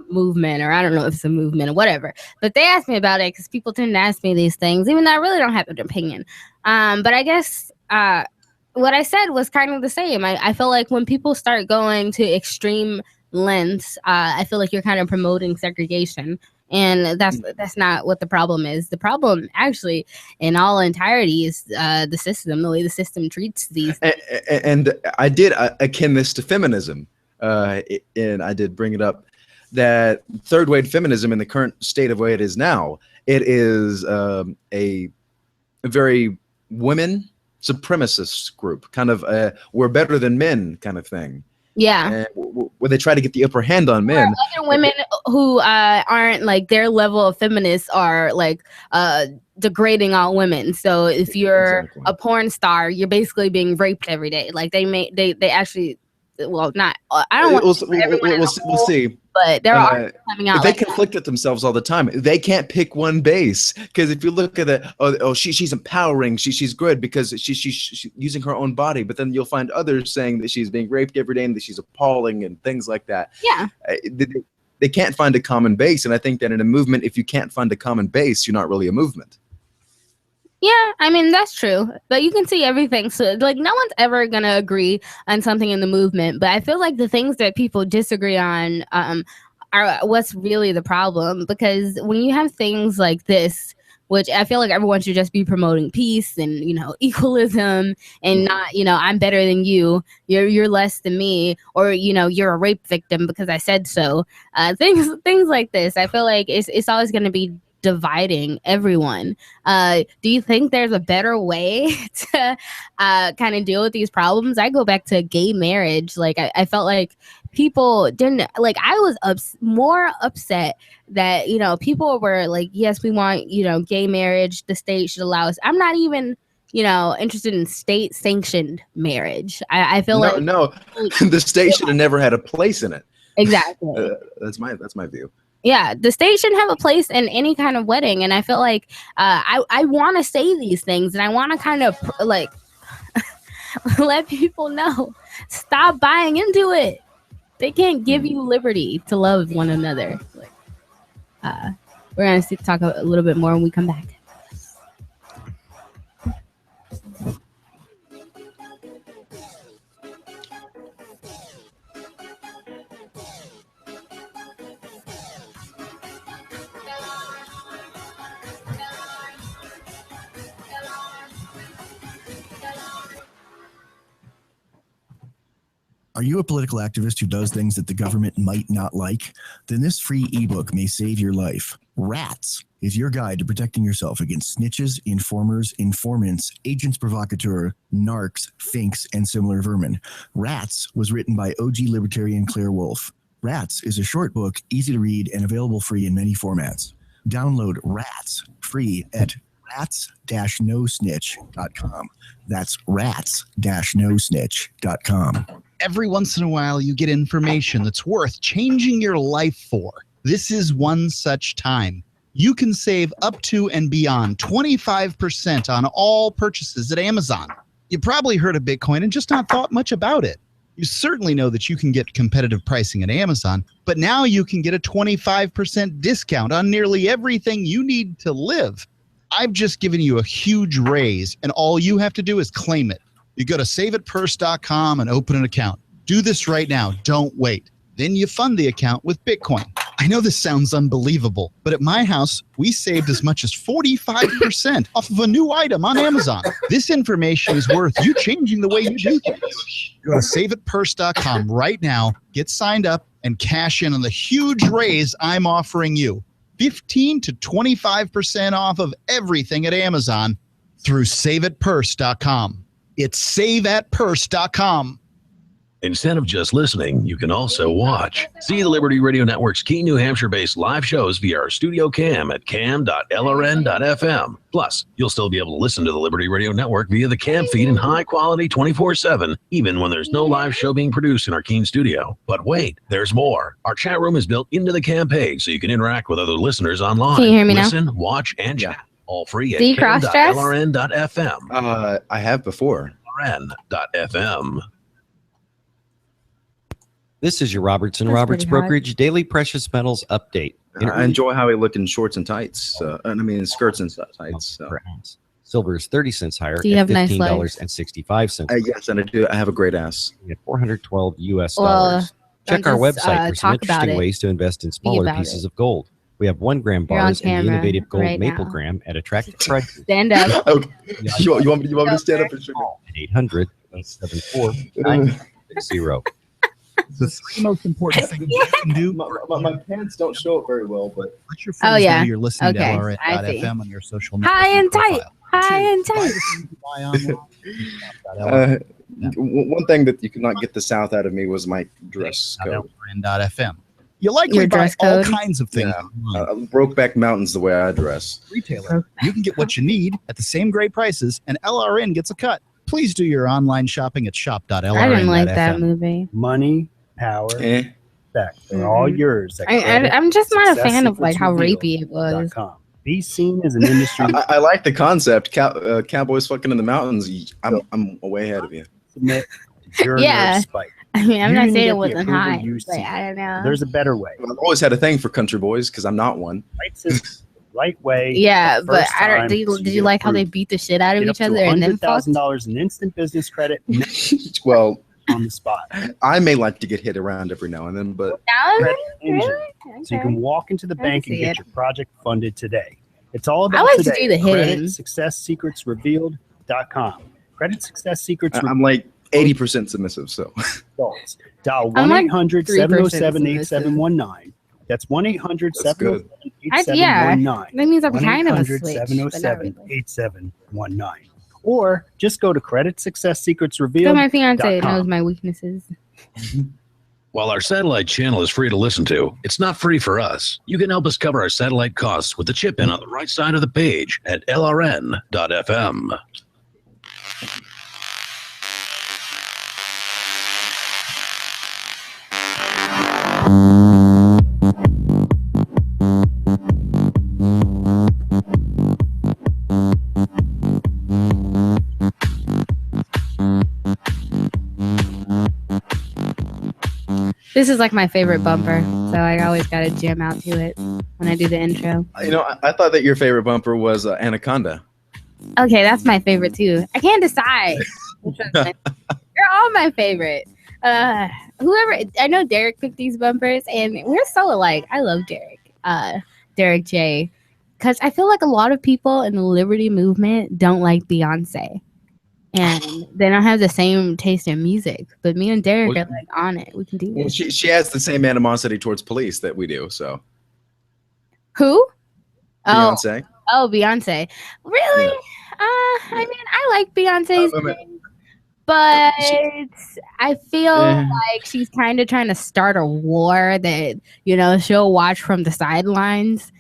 Speaker 6: movement, or I don't know if it's a movement or whatever. But they asked me about it because people tend to ask me these things, even though I really don't have an opinion. But I guess what I said was kind of the same. I feel like when people start going to extreme lengths, I feel like you're kind of promoting segregation. And that's not what the problem is. The problem, actually, in all entirety, is the system, the way the system treats these.
Speaker 7: And I did akin this to feminism, and I did bring it up that third wave feminism in the current state of way it is now, it is a very women supremacist group, kind of we're better than men kind of thing.
Speaker 6: Yeah.
Speaker 7: Where they try to get the upper hand on men.
Speaker 6: Other women who aren't like their level of feminists are degrading all women. So if you're a porn star, you're basically being raped every day. Like they actually, well, not. I don't want.
Speaker 7: We'll see.
Speaker 6: But there are coming out.
Speaker 7: They conflict with themselves all the time. They can't pick one base, because if you look at it, she's empowering, she's good because she's using her own body. But then you'll find others saying that she's being raped every day and that she's appalling and things like that.
Speaker 6: Yeah.
Speaker 7: They can't find a common base, and I think that in a movement, if you can't find a common base, you're not really a movement.
Speaker 6: Yeah, I mean, that's true. But you can see everything. So, no one's ever going to agree on something in the movement. But I feel like the things that people disagree on are what's really the problem. Because when you have things like this, which I feel like everyone should just be promoting peace and, equalism and not, I'm better than you, you're less than me, or, you're a rape victim because I said so. Things like this. I feel like it's always going to be dividing everyone. Do you think there's a better way to kind of deal with these problems? I go back to gay marriage. Like I felt like people didn't like. I was more upset that people were like, yes, we want gay marriage. The state should allow us. I'm not even interested in state sanctioned marriage. I feel
Speaker 7: no, the state should have never had a place in it.
Speaker 6: Exactly.
Speaker 7: That's my view.
Speaker 6: Yeah, the state shouldn't have a place in any kind of wedding. And I feel like I want to say these things, and I want to kind of like let people know, stop buying into it. They can't give you liberty to love one another. We're going to talk a little bit more when we come back.
Speaker 18: Are you a political activist who does things that the government might not like? Then this free ebook may save your life. Rats is your guide to protecting yourself against snitches, informers, informants, agents provocateur, narcs, finks, and similar vermin. Rats was written by OG libertarian Claire Wolfe. Rats is a short book, easy to read, and available free in many formats. Download Rats free at rats-nosnitch.com. That's rats-nosnitch.com.
Speaker 10: Every once in a while, you get information that's worth changing your life for. This is one such time. You can save up to and beyond 25% on all purchases at Amazon. You probably heard of Bitcoin and just not thought much about it. You certainly know that you can get competitive pricing at Amazon, but now you can get a 25% discount on nearly everything you need to live. I've just given you a huge raise, and all you have to do is claim it. You go to saveitpurse.com and open an account. Do this right now. Don't wait. Then you fund the account with Bitcoin. I know this sounds unbelievable, but at my house, we saved as much as 45% off of a new item on Amazon. This information is worth you changing the way you do things. Go to saveitpurse.com right now, get signed up, and cash in on the huge raise I'm offering you. 15 to 25% off of everything at Amazon through saveitpurse.com. It's saveatpurse.com.
Speaker 11: Instead of just listening, you can also watch. See the Liberty Radio Network's key New Hampshire-based live shows via our studio cam at cam.lrn.fm. Plus, you'll still be able to listen to the Liberty Radio Network via the cam feed in high quality 24/7, even when there's no live show being produced in our Keene studio. But wait, there's more. Our chat room is built into the cam page so you can interact with other listeners online.
Speaker 6: Can you hear me now?
Speaker 11: Listen, watch, and chat. All free at
Speaker 6: Do you cross-dress?
Speaker 11: cam.lrn.fm.
Speaker 7: I have before.
Speaker 11: LRN.fm.
Speaker 19: This is your Robertson Roberts Brokerage Daily Precious Metals Update.
Speaker 7: I enjoy how he look in shorts and tights. Skirts and tights. So.
Speaker 19: Silver is 30 cents higher
Speaker 6: Do you
Speaker 19: at
Speaker 6: have nice legs?
Speaker 19: $15.65.
Speaker 7: Yes, and I do. I have a great ass.
Speaker 19: At $412 US
Speaker 6: Well,
Speaker 19: dollars. Check our
Speaker 6: don't just,
Speaker 19: website for some
Speaker 6: talk about
Speaker 19: interesting
Speaker 6: it.
Speaker 19: ways to invest in smaller
Speaker 6: about
Speaker 19: pieces
Speaker 6: it.
Speaker 19: of gold. We have 1 gram
Speaker 6: You're on
Speaker 19: bars and the
Speaker 6: camera
Speaker 19: innovative gold
Speaker 6: right
Speaker 19: maple
Speaker 6: now.
Speaker 19: gram at attractive prices.
Speaker 6: Stand up.
Speaker 7: Okay. You want me to stand up and show you?
Speaker 19: 800-874-9660.
Speaker 10: The 3 most important things you can do.
Speaker 7: My pants don't show it very well, but
Speaker 10: let your friends
Speaker 6: yeah.
Speaker 10: know you're listening
Speaker 6: Okay,
Speaker 10: to
Speaker 6: I see.
Speaker 10: LRN.FM on your social
Speaker 6: High
Speaker 10: networking
Speaker 6: and tight.
Speaker 10: profile.
Speaker 6: High and tight.
Speaker 10: Buy online.
Speaker 7: One thing that you could not get the South out of me was my dress code.
Speaker 10: LRN.FM. You likely
Speaker 6: Your
Speaker 10: buy
Speaker 6: dress
Speaker 10: all
Speaker 6: code?
Speaker 10: kinds of things.
Speaker 7: Brokeback Mountain's the way I dress.
Speaker 10: Retailer, you can get what you need at the same great prices, and LRN gets a cut. Please do your online shopping at shop.lrn.fm.
Speaker 6: I didn't like that movie.
Speaker 20: Money, power, respect. They're all yours. at
Speaker 6: I'm just not a fan of like how
Speaker 20: credit
Speaker 6: rapey it was.
Speaker 20: successandfreedeal.com. Be seen as an industry.
Speaker 7: I like the concept. Cowboys fucking in the mountains. I'm way ahead of you.
Speaker 20: Submit to your
Speaker 6: Yeah.
Speaker 20: nerve spike.
Speaker 6: I mean, I'm
Speaker 20: You
Speaker 6: not
Speaker 20: didn't
Speaker 6: saying
Speaker 20: get
Speaker 6: it
Speaker 20: the
Speaker 6: wasn't
Speaker 20: approval
Speaker 6: high,
Speaker 20: you
Speaker 6: but
Speaker 20: seek.
Speaker 6: I don't know.
Speaker 20: There's a better way.
Speaker 7: I've always had a thing for country boys because I'm not one.
Speaker 20: Right system, right way.
Speaker 6: Yeah,
Speaker 20: the
Speaker 6: but
Speaker 20: first
Speaker 6: I don't.
Speaker 20: time
Speaker 6: Did you like how they beat the shit out of
Speaker 20: get
Speaker 6: each
Speaker 20: up to
Speaker 6: other and then fucked?
Speaker 20: $100,000 in instant business credit
Speaker 7: Well,
Speaker 20: on the spot.
Speaker 7: I may like to get hit around every now and then, but
Speaker 6: Now and then?
Speaker 20: Credit engine.
Speaker 6: Really?
Speaker 20: So you
Speaker 6: Okay.
Speaker 20: can walk into the
Speaker 6: I
Speaker 20: bank
Speaker 6: can
Speaker 20: and
Speaker 6: see
Speaker 20: get
Speaker 6: it.
Speaker 20: your project funded today. It's all about
Speaker 6: I like to
Speaker 20: today.
Speaker 6: do the hidden.
Speaker 20: CreditSuccessSecretsRevealed.com. Credit Success Secrets.
Speaker 7: I'm like 80% submissive, so.
Speaker 20: Revealed. Dial
Speaker 6: I'm like
Speaker 20: 1-800-707-8719. That's 1-800-707-8719.
Speaker 6: Yeah, that means I'm kind of a switch. but not really.
Speaker 20: 1-800-707-8719. Or just go to Credit Success Secrets
Speaker 6: So
Speaker 20: Revealed.
Speaker 6: my fiance knows my weaknesses.
Speaker 11: While our satellite channel is free to listen to, it's not free for us. You can help us cover our satellite costs with the chip in on the right side of the page at lrn.fm.
Speaker 6: This is like my favorite bumper, so I always gotta jam out to it when I do the intro.
Speaker 7: You know, I thought that your favorite bumper was Anaconda.
Speaker 6: Okay, that's my favorite too. I can't decide. Which one's my- They're all my favorite. Whoever, I know Derek picked these bumpers, and we're so alike. I love Derek. Derek J. Because I feel like a lot of people in the Liberty movement don't like Beyonce. And they don't have the same taste in music. But me and Derek are like on it. We can do
Speaker 7: Well,
Speaker 6: this.
Speaker 7: she has the same animosity towards police that we do, so.
Speaker 6: Who?
Speaker 7: Beyonce.
Speaker 6: Oh, Beyonce. Really? I mean, I like Beyonce's thing, but I feel like she's kind of trying to start a war that, you know, she'll watch from the sidelines.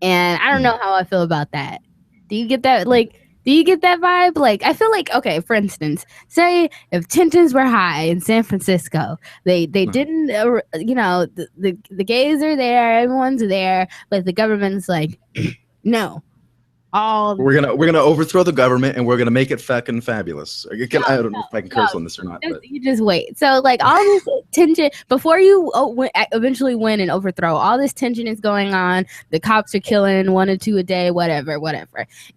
Speaker 6: And I don't know how I feel about that. Do you get that? Like, do you get that vibe? Like, I feel like, okay, for instance, say if tensions were high in San Francisco, they didn't, you know, the gays are there, everyone's there, but the government's like, no.
Speaker 7: We're gonna overthrow the government and we're gonna make it fucking fabulous. I don't know if I can curse on this or not. But.
Speaker 6: You just wait. So like all this tension before you eventually win and overthrow, all this tension is going on. The cops are killing 1 or 2 a day, whatever.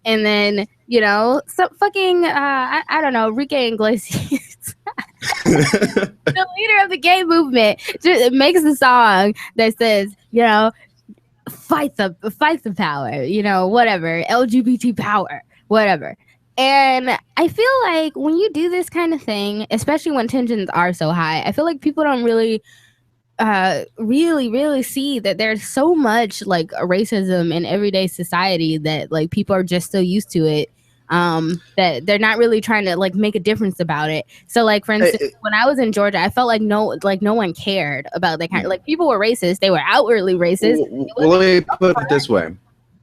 Speaker 6: And then, you know, some fucking I don't know, Enrique Iglesias, the leader of the gay movement, just makes a song that says, you know, fight the power, you know, whatever, LGBT power, whatever. And I feel like when you do this kind of thing, especially when tensions are so high, I feel like people don't really see that there's so much like racism in everyday society that like people are just so used to it that they're not really trying to like make a difference about it. So like for instance, when I was in Georgia, I felt like no one cared about that kind of like people were racist. They were outwardly racist.
Speaker 7: Well, let me put it this way.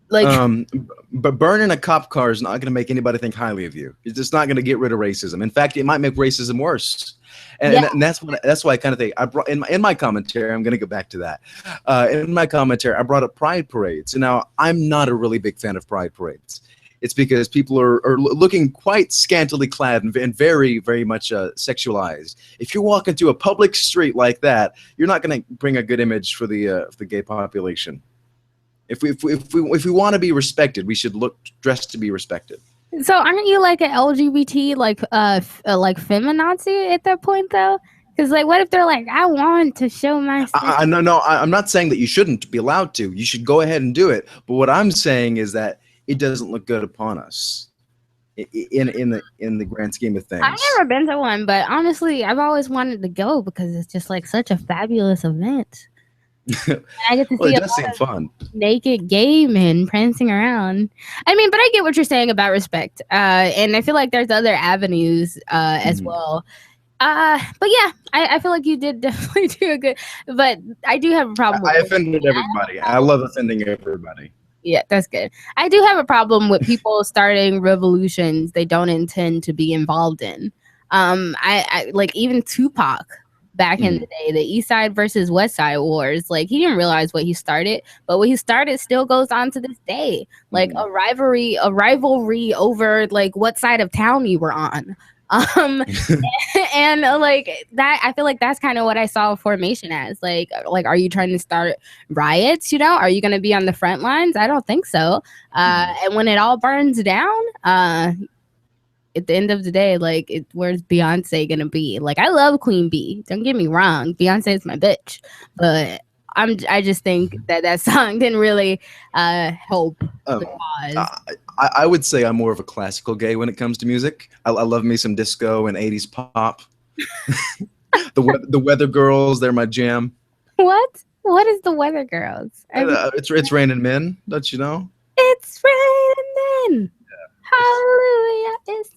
Speaker 6: Like,
Speaker 7: but burning a cop car is not going to make anybody think highly of you. It's just not going to get rid of racism. In fact, it might make racism worse. And that's why I kind of think I brought in my commentary. I'm going to go back to that. In my commentary, I brought up pride parades. And now I'm not a really big fan of pride parades. It's because people are looking quite scantily clad and very, very much sexualized. If you walk into a public street like that, you're not going to bring a good image for the gay population. If we want to be respected, we should look dressed to be respected.
Speaker 6: So aren't you like an LGBT like feminazi at that point though? Because like, what if they're like, I want to show my.
Speaker 7: No, I'm not saying that you shouldn't be allowed to. You should go ahead and do it. But what I'm saying is that it doesn't look good upon us in the grand scheme of things.
Speaker 6: I've never been to one, but honestly, I've always wanted to go because it's just like such a fabulous event. I get to see
Speaker 7: it does seem fun.
Speaker 6: Naked gay men prancing around. I mean, but I get what you're saying about respect, and I feel like there's other avenues as well. But yeah, I feel like you did definitely do a good. But I do have a problem.
Speaker 7: I offended everybody. I love offending everybody.
Speaker 6: Yeah, that's good. I do have a problem with people starting revolutions they don't intend to be involved in. I like even Tupac back in the day, the East Side versus West Side wars. Like he didn't realize what he started, but what he started still goes on to this day. Like a rivalry over like what side of town you were on. And like that, I feel like that's kind of what I saw formation as. Like, are you trying to start riots? You know, are you going to be on the front lines? I don't think so. And when it all burns down, at the end of the day, like, where's Beyonce gonna be? Like, I love Queen Bee. Don't get me wrong, Beyonce is my bitch, but I just think that song didn't really help the cause.
Speaker 7: I would say I'm more of a classical gay when it comes to music. I love me some disco and 80s pop. The Weather Girls, they're my jam.
Speaker 6: What? What is the Weather Girls?
Speaker 7: It's Raining Men, don't you know?
Speaker 6: It's raining men. Hallelujah.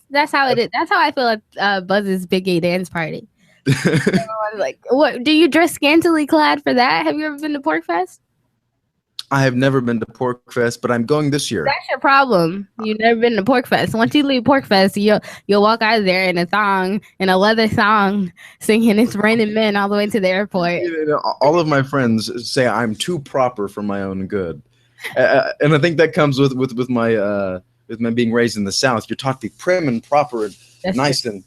Speaker 6: That's how it is. That's how I feel at Buzz's Big Gay Dance Party. Like, what? Do you dress scantily clad for that? Have you ever been to Pork Fest?
Speaker 7: I have never been to Pork Fest, but I'm going this year.
Speaker 6: That's your problem. You've never been to Pork Fest. Once you leave Pork Fest, you'll walk out of there in a thong, in a leather thong, singing "It's Raining Men" all the way to the airport.
Speaker 7: All of my friends say I'm too proper for my own good, and I think that comes with my being raised in the South. You're taught to be prim and proper and nice and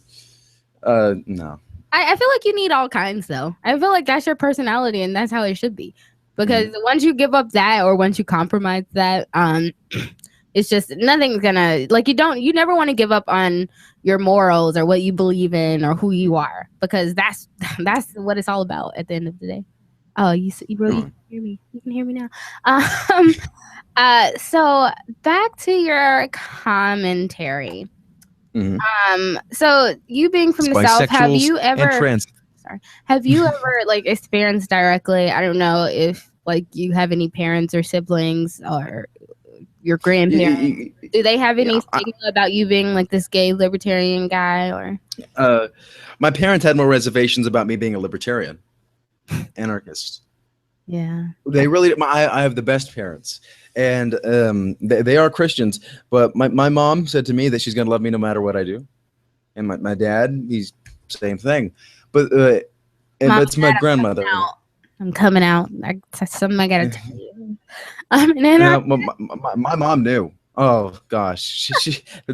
Speaker 7: no.
Speaker 6: I feel like you need all kinds, though. I feel like that's your personality, and that's how it should be. Because once you give up that, or once you compromise that, it's just nothing's gonna you never want to give up on your morals or what you believe in or who you are, because that's what it's all about at the end of the day. Oh, you really can hear me. You can hear me now. So back to your commentary. So you being from the South, have you ever have you ever experienced directly, I don't know if you have any parents or siblings or your grandparents, do they have any stigma about you being this gay libertarian guy? Or
Speaker 7: my parents had more reservations about me being a libertarian anarchist.
Speaker 6: Yeah,
Speaker 7: they really I have the best parents, and they are Christians, but my mom said to me that she's gonna love me no matter what I do, and my dad, he's same thing. But it's my grandmother.
Speaker 6: I'm coming out. That's something I gotta tell you.
Speaker 7: My mom knew. Oh gosh,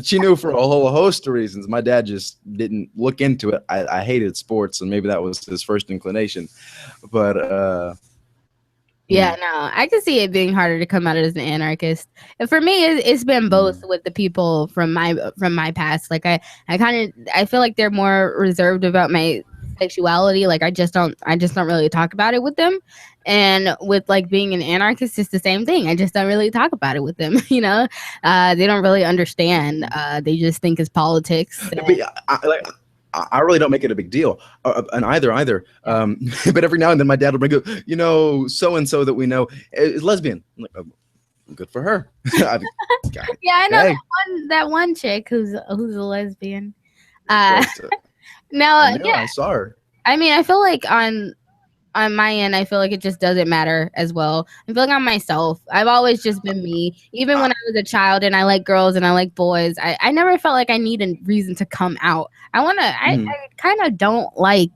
Speaker 7: she knew for a whole host of reasons. My dad just didn't look into it. I hated sports, and maybe that was his first inclination. But
Speaker 6: yeah, no, I can see it being harder to come out as an anarchist. And for me, it's been both with the people from my past. I feel like they're more reserved about my sexuality. I just don't really talk about it with them. And with being an anarchist, it's the same thing. I just don't really talk about it with them. They don't really understand. They just think it's politics.
Speaker 7: I really don't make it a big deal, and either. But every now and then, my dad will bring up, so and so that we know is lesbian. I'm like, oh, good for her.
Speaker 6: Yeah, I know that one chick who's a lesbian. Now,
Speaker 7: I saw her.
Speaker 6: I mean, I feel like on my end, I feel like it just doesn't matter as well. I feel like on myself, I've always just been me. Even when I was a child and I like girls and I like boys, I never felt like I need a reason to come out. I kind of don't like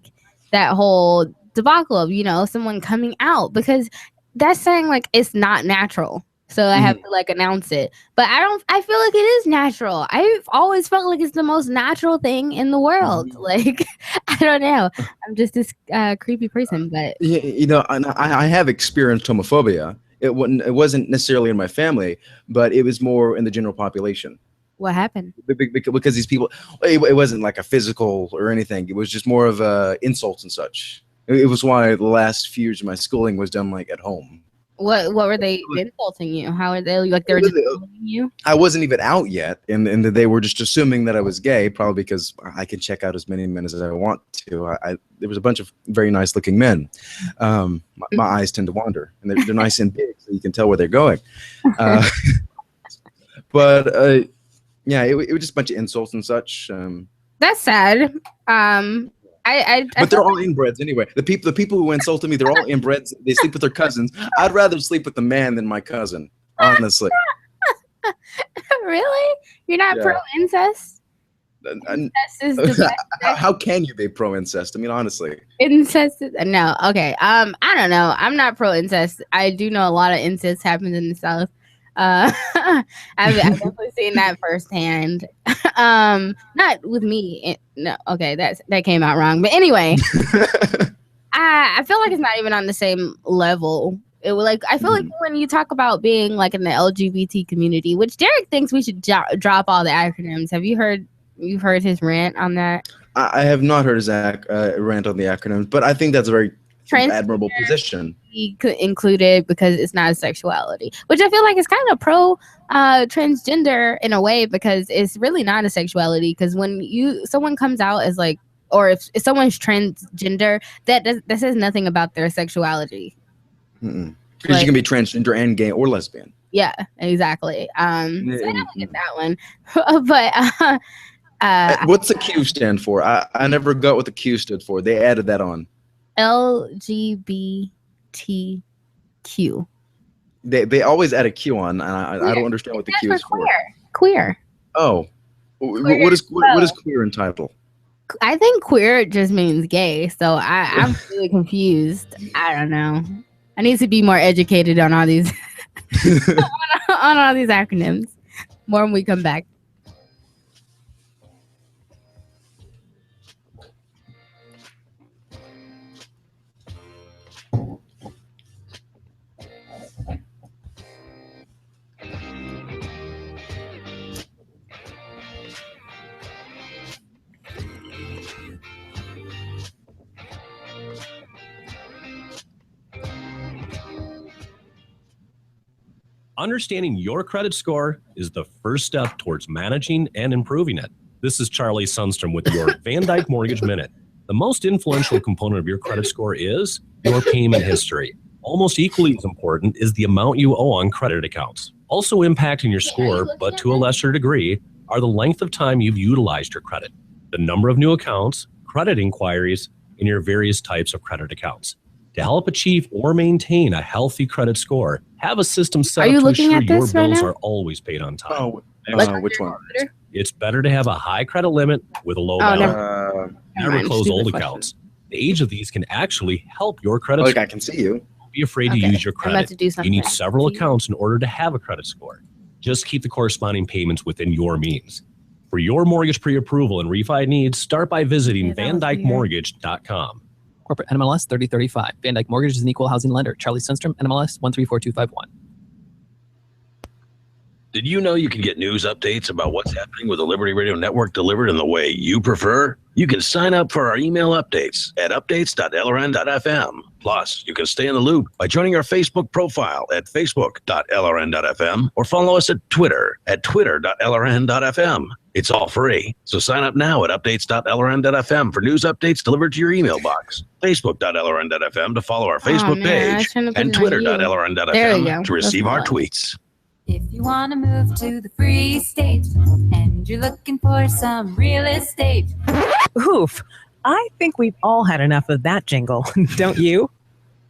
Speaker 6: that whole debacle of, someone coming out, because that's saying it's not natural. So I have to announce it. But I feel like it is natural. I've always felt like it's the most natural thing in the world. I don't know. I'm just this creepy person, but
Speaker 7: I have experienced homophobia. It wasn't necessarily in my family, but it was more in the general population.
Speaker 6: What happened?
Speaker 7: Because these people, it wasn't like a physical or anything. It was just more of insults and such. It was why the last few years of my schooling was done at home.
Speaker 6: What were they insulting you? How are they they were just bullying you?
Speaker 7: I wasn't even out yet, and they were just assuming that I was gay, probably because I can check out as many men as I want to. There was a bunch of very nice looking men. My eyes tend to wander, and they're nice and big, so you can tell where they're going. But yeah, it was just a bunch of insults and such.
Speaker 6: That's sad.
Speaker 7: But they're all inbreds anyway. The people who insulted me, they're all inbreds. They sleep with their cousins. I'd rather sleep with the man than my cousin, honestly.
Speaker 6: Really? You're not pro incest? Incest is the best.
Speaker 7: How can you be pro incest? I mean, honestly.
Speaker 6: Incest? No. Okay. I don't know. I'm not pro incest. I do know a lot of incest happens in the South. I've definitely seen that firsthand. Not with me. No, okay, that came out wrong. But anyway, I feel like it's not even on the same level. I feel like when you talk about being in the LGBT community, which Derek thinks we should drop all the acronyms. Have you heard? You've heard his rant on that?
Speaker 7: I have not heard his rant on the acronyms, but I think that's a very admirable position.
Speaker 6: He could include it because it's not a sexuality, which I feel like is kind of pro transgender in a way, because it's really not a sexuality. Because when someone comes out as like, or if someone's transgender, that says nothing about their sexuality.
Speaker 7: Because you can be transgender and gay or lesbian.
Speaker 6: Yeah, exactly. So I don't get that one, but
Speaker 7: What's the Q stand for? I never got what the Q stood for. They added that on.
Speaker 6: LGBTQ.
Speaker 7: They always add a Q on, and I don't understand what the Q is for.
Speaker 6: Queer.
Speaker 7: Oh, what is queer in title?
Speaker 6: I think queer just means gay, so I'm really confused. I don't know. I need to be more educated on all these on all these acronyms more when we come back.
Speaker 21: Understanding your credit score is the first step towards managing and improving it. This is Charlie Sundstrom with your Van Dyke Mortgage Minute. The most influential component of your credit score is your payment history. Almost equally as important is the amount you owe on credit accounts. Also impacting your score, but to a lesser degree, are the length of time you've utilized your credit, the number of new accounts, credit inquiries, and your various types of credit accounts. To help achieve or maintain a healthy credit score, have a system set up to ensure your bills are always paid on time.
Speaker 7: Which one?
Speaker 21: It's better to have a high credit limit with a low balance. Never close old accounts. The age of these can actually help your credit score.
Speaker 7: I can see you.
Speaker 21: Don't be afraid to use your
Speaker 6: I'm about
Speaker 21: credit.
Speaker 6: to do
Speaker 21: You
Speaker 6: something.
Speaker 21: need several accounts in order to have a credit score. Just keep the corresponding payments within your means. For your mortgage pre-approval and refi needs, start by visiting VanDykeMortgage.com.
Speaker 22: Corporate NMLS 3035. Van Dyke Mortgage is an equal housing lender. Charlie Sundstrom, NMLS 134251.
Speaker 11: Did you know you can get news updates about what's happening with the Liberty Radio Network delivered in the way you prefer? You can sign up for our email updates at updates.lrn.fm. Plus, you can stay in the loop by joining our Facebook profile at facebook.lrn.fm or follow us at Twitter at twitter.lrn.fm. It's all free, so sign up now at updates.lrn.fm for news updates delivered to your email box. Facebook.lrn.fm to follow our Facebook page and twitter.lrn.fm to receive our tweets.
Speaker 23: If you want to move to the free state and you're looking for some real estate.
Speaker 24: Oof. I think we've all had enough of that jingle, don't you?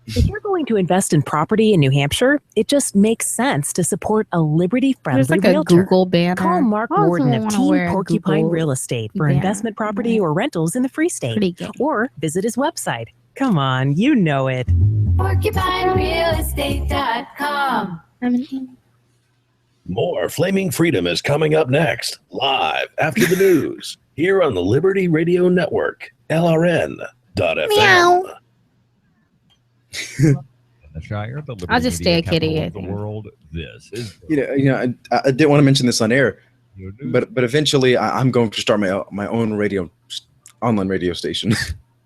Speaker 24: If you're going to invest in property in New Hampshire, it just makes sense to support a Liberty-friendly
Speaker 6: There's like a
Speaker 24: realtor.
Speaker 6: Google banner.
Speaker 24: Call Mark
Speaker 6: I also
Speaker 24: Warden of
Speaker 6: wanna
Speaker 24: Team
Speaker 6: wear a
Speaker 24: Porcupine
Speaker 6: Google
Speaker 24: Real Estate for
Speaker 6: banner.
Speaker 24: investment property or rentals in the Free State. Or visit his website. Come on, you know it.
Speaker 23: PorcupineRealestate.com.
Speaker 11: More Flaming Freedom is coming up next, live after the news, here on the Liberty Radio Network, LRN.FM.
Speaker 6: Meow.
Speaker 1: The Shire, the
Speaker 6: I'll just stay a kitty.
Speaker 1: capital of the world. This is
Speaker 7: I didn't want to mention this on air, but eventually I'm going to start my own online radio station.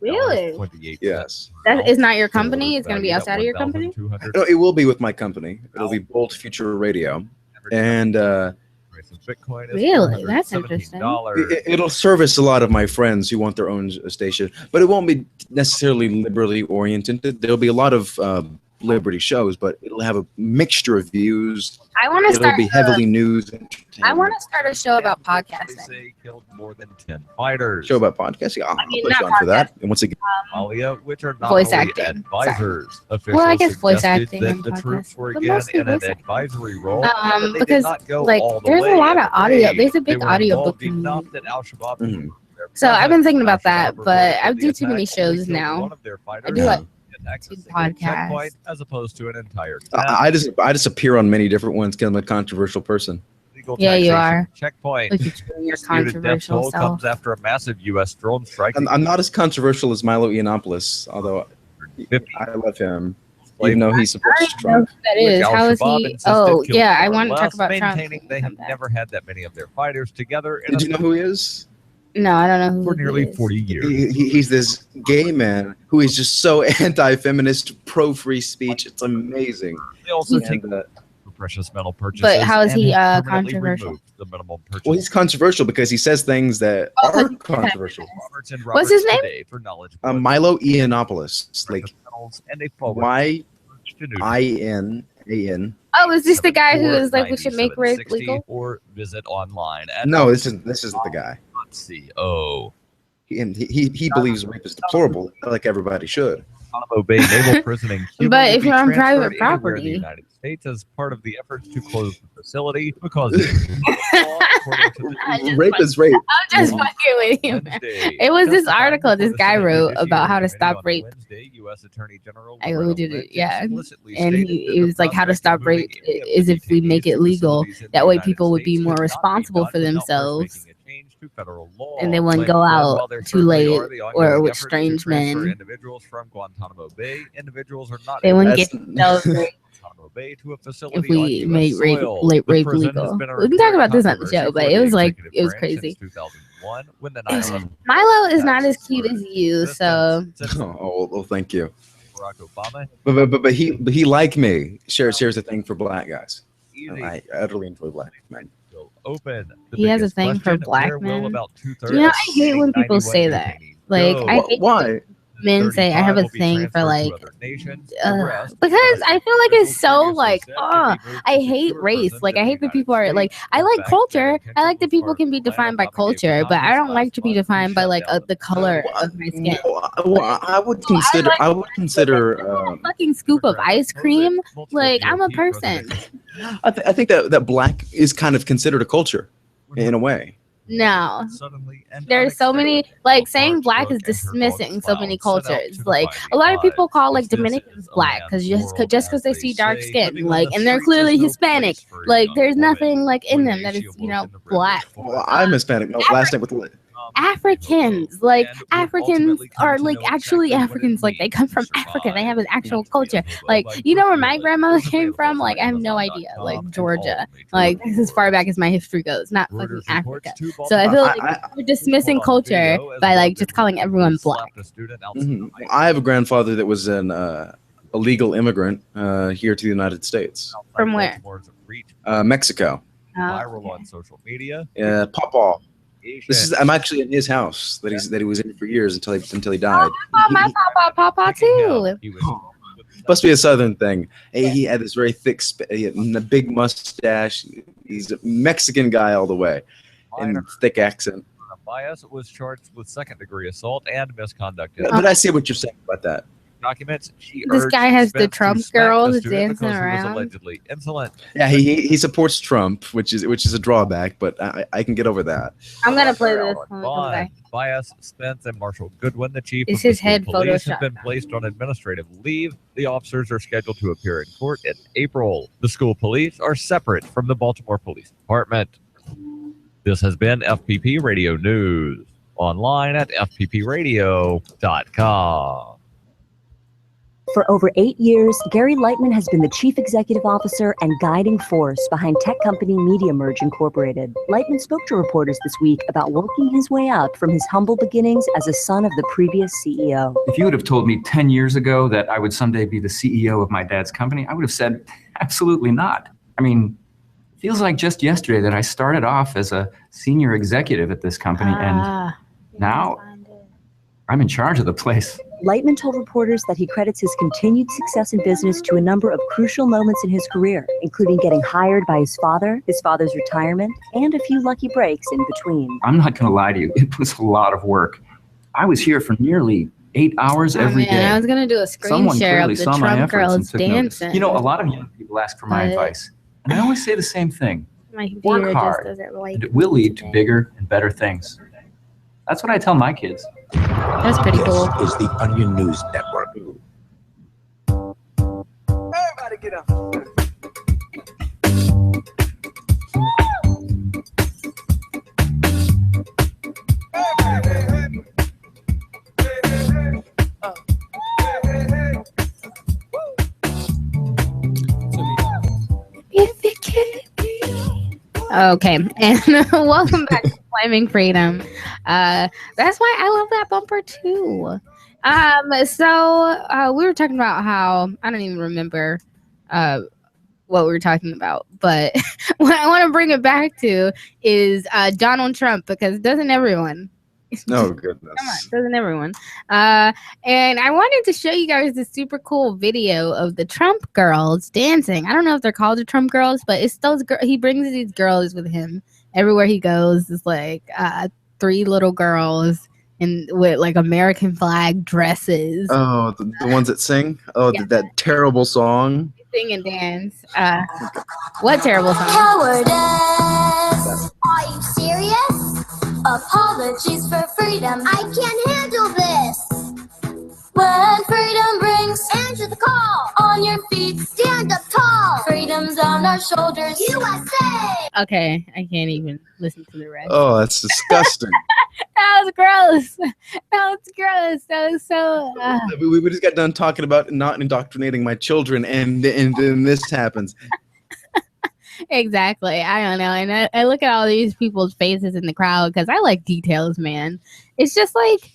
Speaker 6: Really?
Speaker 7: Yes.
Speaker 6: That is not your company? It's going to be outside of your company?
Speaker 7: No, it will be with my company. It'll be Bolt Future Radio, and
Speaker 6: Really? That's interesting.
Speaker 7: it'll service a lot of my friends who want their own station, but it won't be necessarily liberally oriented. There'll be a lot of Liberty shows, but it'll have a mixture of views.
Speaker 6: I want to
Speaker 7: It'll
Speaker 6: start.
Speaker 7: be heavily news.
Speaker 6: I want to start a show about podcasting.
Speaker 1: Killed more than 10 fighters.
Speaker 7: Show about podcasting. I'll
Speaker 6: mean,
Speaker 7: push
Speaker 6: not
Speaker 7: on for that. And once again,
Speaker 1: which are not
Speaker 6: Voice
Speaker 1: only
Speaker 6: acting.
Speaker 1: advisors.
Speaker 6: Well, I guess voice
Speaker 1: Officials
Speaker 6: acting
Speaker 1: suggested
Speaker 6: and
Speaker 1: that the troops were
Speaker 6: podcasting, but
Speaker 1: again
Speaker 6: mostly
Speaker 1: in an
Speaker 6: voice acting.
Speaker 1: advisory role. but they did
Speaker 6: Because
Speaker 1: not go
Speaker 6: like
Speaker 1: all the
Speaker 6: there's
Speaker 1: way
Speaker 6: a lot
Speaker 1: in
Speaker 6: of
Speaker 1: the
Speaker 6: audio.
Speaker 1: raid.
Speaker 6: There's a
Speaker 1: They
Speaker 6: big
Speaker 1: were
Speaker 6: audio
Speaker 1: involved
Speaker 6: book.
Speaker 1: enough that Al-Shabaab
Speaker 6: So I've been thinking about that, but I do too many shows now. I do like podcasts.
Speaker 1: as opposed to an entire
Speaker 7: I just appear on many different ones because I'm a controversial person.
Speaker 6: Yeah, you are.
Speaker 1: Checkpoint.
Speaker 6: Look at you and your
Speaker 1: Disputed death
Speaker 6: controversial
Speaker 1: toll
Speaker 6: self.
Speaker 1: comes after a massive U.S. drone strike.
Speaker 7: I'm not as controversial as Milo Yiannopoulos, although I love him, even though he supports
Speaker 6: I don't know
Speaker 7: Trump.
Speaker 6: who that is. How is he? Oh, yeah, I want to talk about Trump.
Speaker 1: Maintaining they have never had that many of their fighters together.
Speaker 7: Did you know who he is?
Speaker 6: No, I don't know who
Speaker 1: for
Speaker 6: he
Speaker 1: nearly
Speaker 6: is.
Speaker 1: 40 years.
Speaker 7: He's this gay man who is just so anti-feminist, pro-free speech. It's amazing.
Speaker 1: They also
Speaker 7: And,
Speaker 1: take for precious metal purchases.
Speaker 6: But how is
Speaker 1: and
Speaker 6: he
Speaker 1: have permanently
Speaker 6: controversial?
Speaker 1: removed the minimum purchase.
Speaker 7: well, he's controversial because he says things that are controversial.
Speaker 1: Roberts and
Speaker 6: What's his
Speaker 1: Roberts
Speaker 6: name?
Speaker 1: Today for knowledge.
Speaker 7: Milo Yiannopoulos, like
Speaker 1: and a forward
Speaker 7: YINAN.
Speaker 6: Oh, is this the guy who is like, we should make rape legal?
Speaker 1: Or visit online at
Speaker 7: No, this isn't the guy.
Speaker 1: .co.
Speaker 7: He believes rape is deplorable, like everybody should.
Speaker 1: Guantanamo Bay Naval Prison in Cuba
Speaker 6: But
Speaker 1: will
Speaker 6: if
Speaker 1: be
Speaker 6: you're on
Speaker 1: transferred
Speaker 6: private
Speaker 1: anywhere in the
Speaker 6: property.
Speaker 1: United States as part of the efforts to close the facility because it's
Speaker 7: Rape is rape.
Speaker 6: I'm just fucking with you, man. It was this article this guy wrote about how to stop rape.
Speaker 1: U.S. Attorney General
Speaker 6: I
Speaker 1: Loretta
Speaker 6: did it,
Speaker 1: Lynch
Speaker 6: yeah.
Speaker 1: explicitly
Speaker 6: And
Speaker 1: stated
Speaker 6: it was like how to stop rape is if we make it legal. That way people would be more responsible for themselves.
Speaker 1: to federal law.
Speaker 6: And they wouldn't
Speaker 1: Lynch
Speaker 6: go
Speaker 1: said,
Speaker 6: out
Speaker 1: "While there
Speaker 6: too
Speaker 1: certainly
Speaker 6: late
Speaker 1: are the
Speaker 6: or
Speaker 1: ongoing
Speaker 6: with
Speaker 1: efforts to
Speaker 6: strange
Speaker 1: transfer
Speaker 6: men.
Speaker 1: individuals from Guantanamo Bay, individuals are not
Speaker 6: They
Speaker 1: able
Speaker 6: wouldn't
Speaker 1: to
Speaker 6: get
Speaker 1: transfer
Speaker 6: those
Speaker 1: Guantanamo Bay to a facility
Speaker 6: if we
Speaker 1: on US
Speaker 6: made rape,
Speaker 1: soil. The
Speaker 6: rape
Speaker 1: prison has
Speaker 6: legal.
Speaker 1: been a
Speaker 6: We can talk about this on the
Speaker 1: controversy
Speaker 6: show, but
Speaker 1: for
Speaker 6: it
Speaker 1: the
Speaker 6: was like
Speaker 1: executive
Speaker 6: it was
Speaker 1: branch since
Speaker 6: crazy.
Speaker 1: 2001, when the 9/11
Speaker 6: Milo is not as cute as you, so
Speaker 7: Oh, well, thank you.
Speaker 1: Barack Obama
Speaker 7: But he like me shares a thing for black guys. I utterly enjoy black men.
Speaker 1: open. The
Speaker 6: he has a
Speaker 1: biggest
Speaker 6: thing for
Speaker 1: question,
Speaker 6: black
Speaker 1: where will
Speaker 6: men.
Speaker 1: about two-thirds
Speaker 6: You know,
Speaker 1: of
Speaker 6: I hate when people say that. Like, I hate when men say I have a thing for like, because I feel like it's so like, oh, I hate race. Like, I hate that people are like, I like culture. I like that people can be defined by culture, but I don't like to be defined by like the color of my skin.
Speaker 7: Well, I would consider.
Speaker 6: Fucking scoop of ice cream. Like, I'm a person.
Speaker 7: I think that black is kind of considered a culture, in a way.
Speaker 6: No, there's so many, like, saying black is dismissing so many cultures. Like, a lot of people call like Dominicans black because just they see dark skin, like, and they're clearly Hispanic. Like, there's nothing like in them that is, you know, black.
Speaker 7: Well, I'm Hispanic. No, last name with
Speaker 6: Africans, like, Africans are like actually Africans, like they come from Africa, they have an actual culture. Like, you know where my grandmother came from? Like, I have no idea. Like, Georgia. Like, this is as far back as my history goes, not fucking Africa. So I feel like we're dismissing culture by like just calling everyone black.
Speaker 7: I have a grandfather that was an illegal immigrant here to the United States.
Speaker 6: From where?
Speaker 7: Mexico.
Speaker 1: Viral on social media.
Speaker 7: Papa. I'm actually in his house that he was in for years until he died.
Speaker 6: Oh, my papa too.
Speaker 7: Must be a southern thing. He had this very thick, a big mustache. He's a Mexican guy all the way, and thick accent.
Speaker 1: Bias was charged with second-degree assault and misconduct.
Speaker 7: But I see what you're saying about that.
Speaker 1: Documents.
Speaker 6: This guy has the Trump girls dancing
Speaker 1: Was
Speaker 6: around.
Speaker 1: allegedly insolent.
Speaker 7: Yeah, he supports Trump, which is a drawback, but I can get over that.
Speaker 6: I'm gonna play this one. Okay.
Speaker 1: Bias, Spence, and Marshall Goodwin, the chief
Speaker 6: Is
Speaker 1: of the
Speaker 6: his
Speaker 1: school
Speaker 6: head
Speaker 1: police, have
Speaker 6: photoshopped?
Speaker 1: been placed on administrative leave. The officers are scheduled to appear in court in April. The school police are separate from the Baltimore Police Department. This has been FPP Radio News, online at fppradio.com.
Speaker 2: For over 8 years, Gary Lightman has been the chief executive officer and guiding force behind tech company MediaMerge Incorporated. Lightman spoke to reporters this week about working his way up from his humble beginnings as a son of the previous CEO.
Speaker 3: If you would have told me 10 years ago that I would someday be the CEO of my dad's company, I would have said, absolutely not. I mean, it feels like just yesterday that I started off as a senior executive at this company, and now I'm in charge of the place.
Speaker 2: Lightman told reporters that he credits his continued success in business to a number of crucial moments in his career, including getting hired by his father's retirement, and a few lucky breaks in between.
Speaker 3: I'm not going to lie to you. It was a lot of work. I was here for nearly 8 hours every day.
Speaker 6: I was gonna do a screen
Speaker 3: Someone
Speaker 6: share
Speaker 3: clearly
Speaker 6: of the
Speaker 3: saw my
Speaker 6: Trump
Speaker 3: efforts and
Speaker 6: girls
Speaker 3: took notice.
Speaker 6: dancing.
Speaker 3: You know, a lot of young people ask for my
Speaker 6: But-
Speaker 3: advice, and I always say the same thing.
Speaker 6: My computer
Speaker 3: Work
Speaker 6: just
Speaker 3: hard,
Speaker 6: doesn't like
Speaker 3: and it will lead to bigger and better things. That's what I tell my kids.
Speaker 6: That's pretty cool.
Speaker 4: This is the Onion News Network.
Speaker 9: Everybody get up.
Speaker 6: Okay, and welcome back to Flaming Freedom. That's why I love that bumper too. So we were talking about how I don't even remember what we were talking about, but what I want to bring it back to is Donald Trump, because doesn't everyone?
Speaker 7: Oh goodness!
Speaker 6: Come on, doesn't everyone? And I wanted to show you guys this super cool video of the Trump girls dancing. I don't know if they're called the Trump girls, but it's those. He brings these girls with him everywhere he goes. It's like 3 little girls in with like American flag dresses.
Speaker 7: Oh, the ones that sing. Oh,
Speaker 6: Yeah.
Speaker 7: that terrible song.
Speaker 6: Sing and dance. What terrible song?
Speaker 5: Cowardice. Are you serious? Apologies for freedom. I can't handle this. When freedom brings, answer the call. On your feet, stand up tall. Freedom's on our shoulders. USA.
Speaker 6: Okay, I can't even listen to the rest.
Speaker 7: Oh, that's disgusting.
Speaker 6: That was gross. That was gross. That was so.
Speaker 7: We just got done talking about not indoctrinating my children, and then this happens.
Speaker 6: Exactly. I don't know. And I look at all these people's faces in the crowd because I like details, man. It's just like,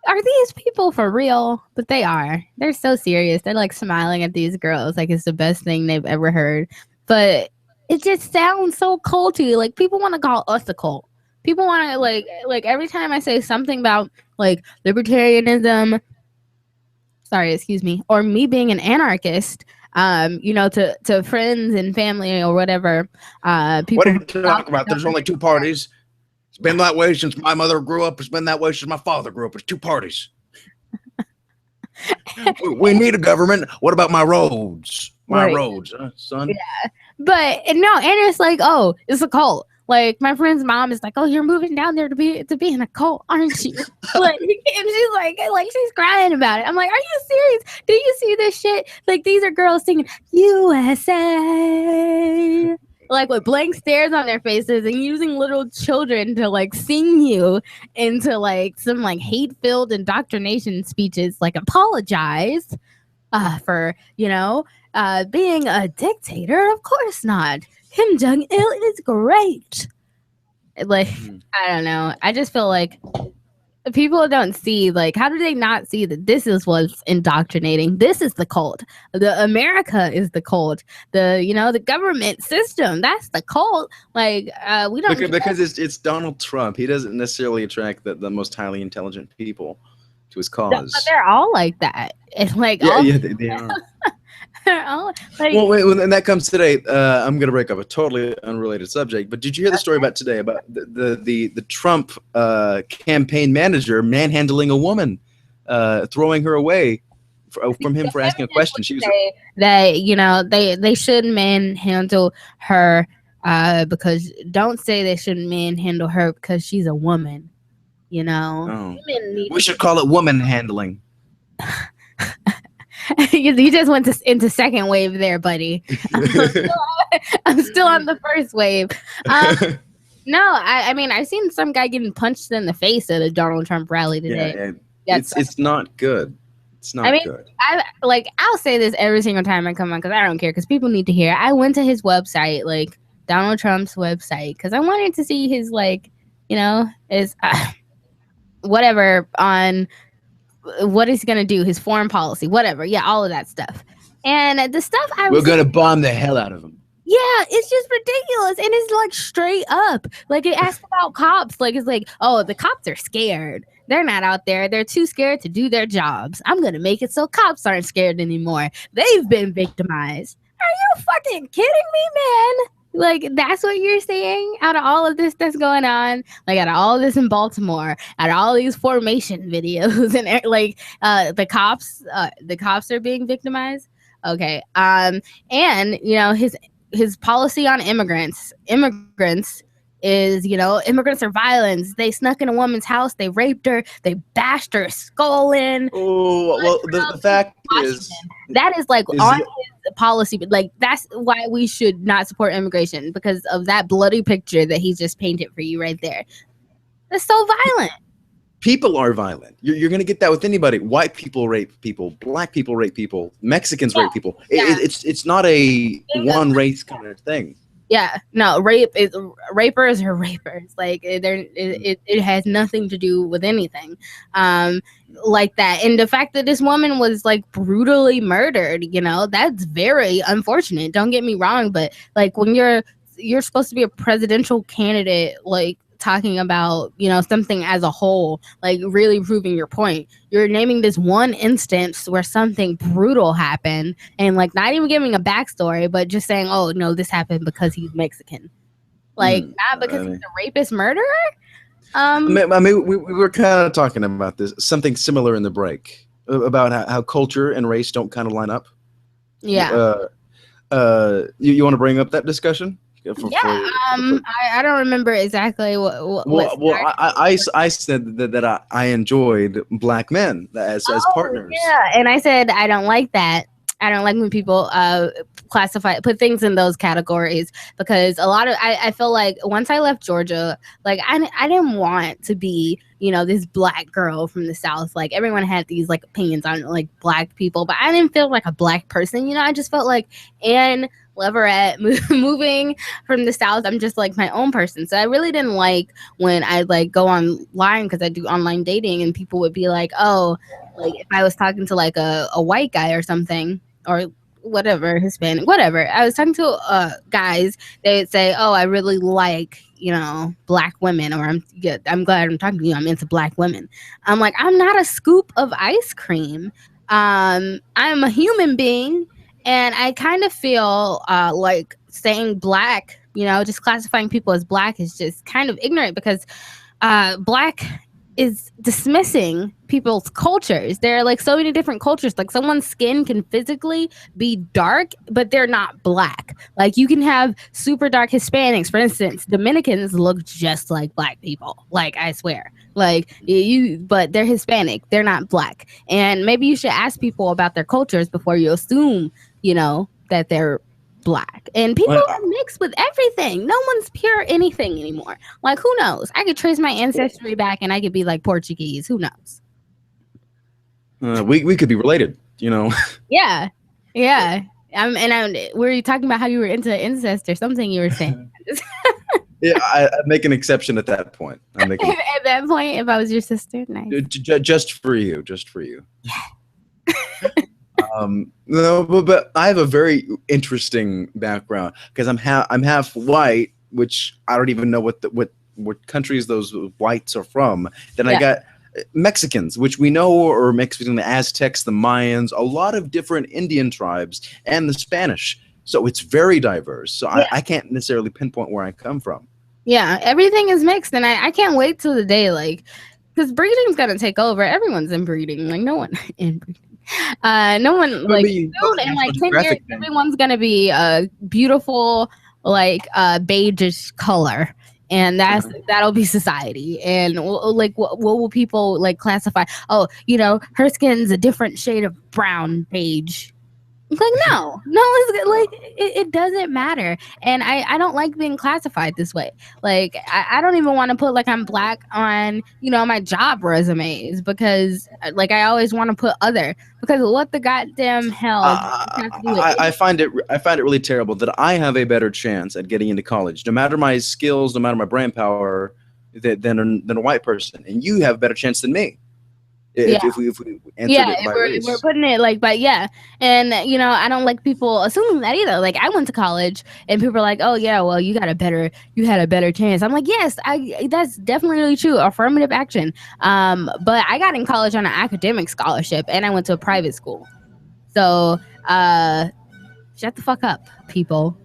Speaker 6: are these people for real? But they are. They're so serious. They're like smiling at these girls like it's the best thing they've ever heard. But it just sounds so culty. Like people want to call us a cult. People want to like every time I say something about like libertarianism, sorry, excuse me, or me being an anarchist, you know, to friends and family or whatever. People
Speaker 7: What are you talking about? There's only 2 parties. It's been that way since my mother grew up. It's been that way since my father grew up. It's 2 parties. we need a government. What about my roads? My
Speaker 6: Right.
Speaker 7: roads, son.
Speaker 6: Yeah. But no, and it's like, oh, it's a cult. Like my friend's mom is like, oh, you're moving down there to be in a cult, aren't you? Like, and she's like she's crying about it. I'm like, are you serious? Do you see this shit? Like these are girls singing USA, like with blank stares on their faces and using little children to like sing you into like some like hate-filled indoctrination speeches. Like apologize for being a dictator. Of course not. Kim Jong-il is great. Like, I don't know. I just feel like people don't see, like, how do they not see that this is what's indoctrinating? This is the cult. The America is the cult. The government system, that's the cult. Like, we don't
Speaker 7: Because it's Donald Trump. He doesn't necessarily attract the most highly intelligent people to his cause.
Speaker 6: But they're all like that. It's like
Speaker 7: they are.
Speaker 6: they're all like,
Speaker 7: Well, and that comes today. I'm going to break up a totally unrelated subject, but did you hear the story about today about the Trump campaign manager manhandling a woman, throwing her away from him for asking a question? She was
Speaker 6: that they should manhandle her because don't say they shouldn't manhandle her because she's a woman. Women need
Speaker 7: we should call it woman handling.
Speaker 6: you just went into second wave there, buddy. I'm still on the first wave. No, I mean I've seen some guy getting punched in the face at a Donald Trump rally today.
Speaker 7: Yeah, it's not good. It's not good.
Speaker 6: I'll say this every single time I come on because I don't care because people need to hear. I went to his website, like Donald Trump's website, because I wanted to see his his whatever on what he's gonna do, his foreign policy, whatever. Yeah, all of that stuff. And the stuff
Speaker 7: we're gonna bomb the hell out of him.
Speaker 6: Yeah, it's just ridiculous. And it's like straight up. Like it asks about cops. Like it's like, oh, the cops are scared. They're not out there. They're too scared to do their jobs. I'm gonna make it so cops aren't scared anymore. They've been victimized. Are you fucking kidding me, man? Like that's what you're saying out of all of this that's going on, like out of all of this in Baltimore, out of all these formation videos, and like the cops are being victimized. Okay, and his policy on immigrants is immigrants are violence. They snuck in a woman's house, they raped her, they bashed her skull in.
Speaker 7: Oh well, the fact is
Speaker 6: that is like on his policy, but like that's why we should not support immigration, because of that bloody picture that he's just painted for you right there. That's so violent.
Speaker 7: People are violent. You're going to get that with anybody. White people rape people. Black people rape people. Mexicans rape people. It's not a one race kind of thing.
Speaker 6: Yeah, no, rapers are rapers. Like it has nothing to do with anything, like that. And the fact that this woman was like brutally murdered, that's very unfortunate. Don't get me wrong, but like when you're supposed to be a presidential candidate, like talking about something as a whole, like really proving your point, you're naming this one instance where something brutal happened and like not even giving a backstory, but just saying, oh no, this happened because he's Mexican, like not because he's a rapist murderer.
Speaker 7: I mean, we were kind of talking about this, something similar in the break about how culture and race don't kind of line up.
Speaker 6: Yeah.
Speaker 7: You want to bring up that discussion?
Speaker 6: I don't remember exactly what.
Speaker 7: Well, I said that I enjoyed black men as partners.
Speaker 6: Yeah, and I said I don't like that. I don't like when people put things in those categories, because a lot of I feel like once I left Georgia, like I didn't want to be this black girl from the South. Like everyone had these like opinions on like black people, but I didn't feel like a black person. I just felt like Anne Leverett moving from the South. I'm just like my own person. So I really didn't like when I like go online, because I do online dating, and people would be like, oh, like if I was talking to like a white guy or something, or whatever, Hispanic, whatever, I was talking to guys, they would say, oh, I really like black women, or I'm glad I'm talking to you, I'm into black women. I'm like, I'm not a scoop of ice cream. I'm a human being. And I kind of feel like saying black, just classifying people as black is just kind of ignorant, because black is dismissing people's cultures. There are like so many different cultures. Like someone's skin can physically be dark, but they're not black. Like you can have super dark Hispanics, for instance. Dominicans look just like black people. Like I swear. Like but they're Hispanic. They're not black. And maybe you should ask people about their cultures before you assume, that they're black. And people are mixed with everything. No one's pure anything anymore. Like who knows? I could trace my ancestry back and I could be like Portuguese. Who knows?
Speaker 7: We could be related,
Speaker 6: Yeah. Were you talking about how you were into incest or something you were saying?
Speaker 7: Yeah, I make an exception at that point.
Speaker 6: At that point, if I was your sister, nice.
Speaker 7: Just for you. No, but I have a very interesting background, because I'm half white, which I don't even know what countries those whites are from. Then I got Mexicans, which we know are mixed between the Aztecs, the Mayans, a lot of different Indian tribes, and the Spanish. So it's very diverse. So I can't necessarily pinpoint where I come from.
Speaker 6: Yeah, everything is mixed, and I can't wait till the day, like, because breeding's gonna take over. Everyone's inbreeding. Like no one inbreeding. No one like soon in like 10 years, everyone's gonna be a beautiful like beige color, and that'll be society. And like what will people like classify? Oh, her skin's a different shade of brown, beige. It's like no one's like it doesn't matter. And I don't like being classified this way. Like I don't even want to put like I'm black on my job resumes, because like I always want to put other, because what the goddamn hell
Speaker 7: I find it really terrible that I have a better chance at getting into college, no matter my skills, no matter my brain power, than a white person, and you have a better chance than me. If we answered it by race.
Speaker 6: We're putting it like, but yeah. And, I don't like people assuming that either. Like I went to college and people are like, oh yeah, well you had a better chance. I'm like, yes, that's definitely really true. Affirmative action. But I got in college on an academic scholarship and I went to a private school. So, shut the fuck up, people.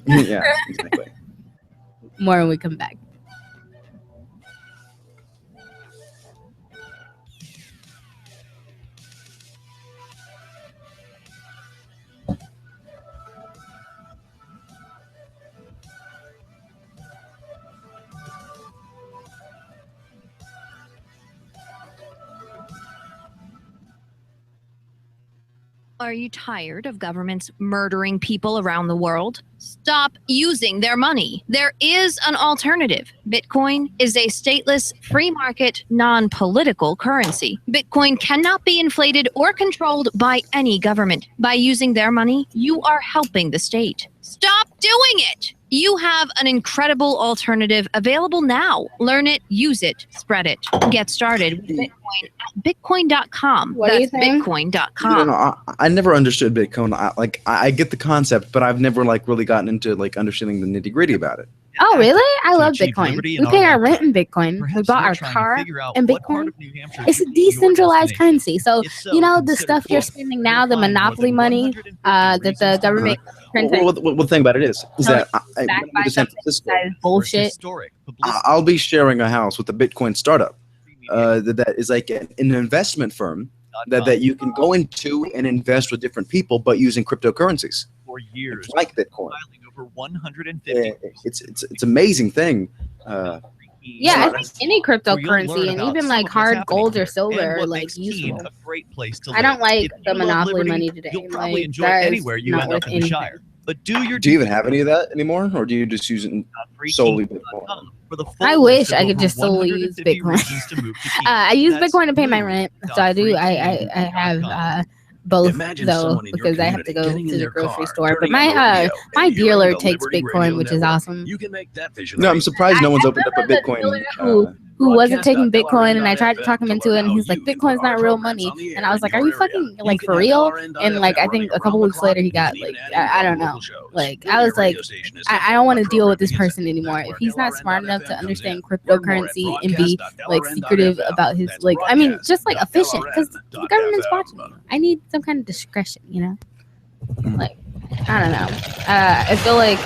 Speaker 7: Yeah, exactly.
Speaker 6: More when we come back.
Speaker 8: Are you tired of governments murdering people around the world? Stop using their money. There is an alternative. Bitcoin is a stateless, free market, non-political currency. Bitcoin cannot be inflated or controlled by any government. By using their money, you are helping the state. Stop doing it. You have an incredible alternative available now. Learn it, use it, spread it. Get started with Bitcoin at bitcoin.com.
Speaker 6: What are you
Speaker 8: That's
Speaker 6: saying?
Speaker 8: bitcoin.com.
Speaker 7: I never understood Bitcoin. I get the concept, but I've never really gotten into understanding the nitty gritty about it.
Speaker 6: Oh, really? I love
Speaker 12: achieve
Speaker 6: Bitcoin.
Speaker 12: liberty
Speaker 6: We
Speaker 12: in
Speaker 6: pay
Speaker 12: our
Speaker 6: our rent in Bitcoin. We bought our
Speaker 12: trying to
Speaker 6: car
Speaker 12: figure out
Speaker 6: in
Speaker 12: what part
Speaker 6: Bitcoin.
Speaker 12: of New Hampshire
Speaker 6: It's a
Speaker 12: should be your
Speaker 6: decentralized currency. So,
Speaker 12: so,
Speaker 6: you know, the
Speaker 12: consider
Speaker 6: stuff you're spending now, the monopoly money that the government printed,
Speaker 7: Well, the thing about it is that when I
Speaker 6: backed
Speaker 7: moved
Speaker 6: by
Speaker 7: to San
Speaker 6: something
Speaker 7: Francisco,
Speaker 6: that is bullshit.
Speaker 7: I'll be sharing a house with a Bitcoin startup that is like an investment firm that you can go into and invest with different people, but using cryptocurrencies.
Speaker 12: For years,
Speaker 7: like Bitcoin.
Speaker 12: Over 150.
Speaker 7: It's amazing thing.
Speaker 6: Yeah, I think any
Speaker 12: Where you'll
Speaker 6: cryptocurrency
Speaker 12: learn
Speaker 6: and
Speaker 12: about
Speaker 6: even
Speaker 12: some
Speaker 6: like
Speaker 12: of what's
Speaker 6: hard
Speaker 12: happening
Speaker 6: gold or
Speaker 12: here
Speaker 6: silver
Speaker 12: and
Speaker 6: are
Speaker 12: what
Speaker 6: like
Speaker 12: makes Keene
Speaker 6: useful.
Speaker 12: a great place to
Speaker 6: I don't
Speaker 12: live.
Speaker 6: like
Speaker 12: If
Speaker 6: the
Speaker 12: you love
Speaker 6: monopoly
Speaker 12: liberty,
Speaker 6: money today.
Speaker 12: You'll probably
Speaker 6: Like,
Speaker 12: enjoy
Speaker 6: that is
Speaker 12: anywhere you
Speaker 6: not
Speaker 12: end up
Speaker 6: worth
Speaker 12: in the
Speaker 6: anything.
Speaker 12: Shire. But do your
Speaker 7: Do you even have any of that anymore, or do you just use it solely Bitcoin?
Speaker 12: for the
Speaker 6: I wish I could just solely use Bitcoin. I use Bitcoin to pay my rent, so I do. I have both
Speaker 11: Imagine
Speaker 6: though
Speaker 11: someone in your
Speaker 6: because I have to go
Speaker 11: community getting
Speaker 6: to
Speaker 11: in
Speaker 6: the
Speaker 11: their
Speaker 6: grocery
Speaker 11: car,
Speaker 6: store. But
Speaker 11: turning on the
Speaker 6: my
Speaker 11: radio,
Speaker 6: my
Speaker 11: and hearing
Speaker 6: dealer
Speaker 11: the
Speaker 6: takes
Speaker 11: Liberty
Speaker 6: Bitcoin,
Speaker 11: Radio
Speaker 6: which is
Speaker 11: Network.
Speaker 6: awesome.
Speaker 11: You can make that vision
Speaker 7: No, I'm
Speaker 11: real.
Speaker 7: surprised no one's opened up a Bitcoin.
Speaker 6: Who wasn't taking Bitcoin, and I tried to talk him into it, and he's like, "Bitcoin's not real money," and I was like, "Are you fucking like for real?" And like I think a couple weeks later, he got like I don't know, like I was like, I don't want to deal with this person anymore. If he's not smart enough to understand cryptocurrency and be like secretive about his like, I mean, just like efficient because the government's watching you. I need some kind of discretion, you know? Like I don't know. I feel like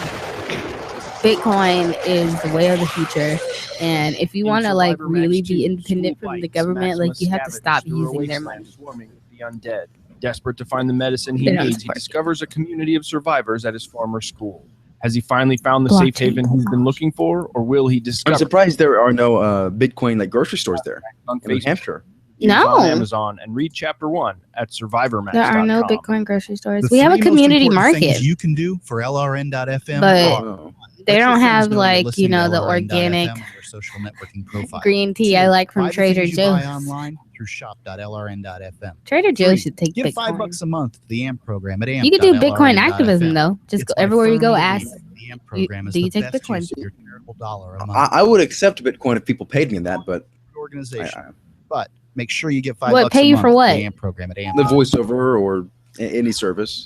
Speaker 6: Bitcoin is the way of the future, and if you want to like really be independent from the government, like you have to stop using their money.
Speaker 14: Swarming with the undead. Desperate to find the medicine he
Speaker 6: They don't
Speaker 14: needs, he
Speaker 6: support
Speaker 14: discovers a community of survivors at his former school. Has he finally found the safe haven he's been looking for, or will he discover?
Speaker 7: I'm surprised there are no Bitcoin like grocery stores there in New Hampshire.
Speaker 14: Use
Speaker 6: No.
Speaker 14: on Amazon and read chapter 1 at survivormax.com.
Speaker 6: There are no Bitcoin grocery stores.
Speaker 10: The
Speaker 6: We have a
Speaker 10: three most
Speaker 6: community
Speaker 10: important things
Speaker 6: market,
Speaker 10: you can do for LRN.FM.
Speaker 6: but they
Speaker 10: Let your
Speaker 6: don't
Speaker 10: friends
Speaker 6: have
Speaker 10: know you're
Speaker 6: like
Speaker 10: listening to
Speaker 6: the
Speaker 10: LRN.FM
Speaker 6: organic
Speaker 10: on your social networking profile.
Speaker 6: green tea I like from
Speaker 10: Buy the
Speaker 6: Trader
Speaker 10: things you buy
Speaker 6: Joe's.
Speaker 10: online through shop.lrn.fm.
Speaker 6: Trader Joe's
Speaker 10: 3,
Speaker 6: should take
Speaker 10: give
Speaker 6: Bitcoin.
Speaker 10: $5 a month to the AMP program at AMP.
Speaker 6: You can do Bitcoin activism though. Just go, everywhere you go, ask.
Speaker 10: The AMP program is
Speaker 6: Do you
Speaker 10: the
Speaker 6: take
Speaker 10: best
Speaker 6: Bitcoin?
Speaker 10: use of your charitable dollar a month.
Speaker 7: I would accept Bitcoin if people paid me in that, but
Speaker 10: organization. But make sure you get $5
Speaker 6: What, pay
Speaker 10: a
Speaker 6: you
Speaker 10: month
Speaker 6: for
Speaker 10: to
Speaker 6: what?
Speaker 10: the AMP program at AMP.
Speaker 7: the voiceover or any service.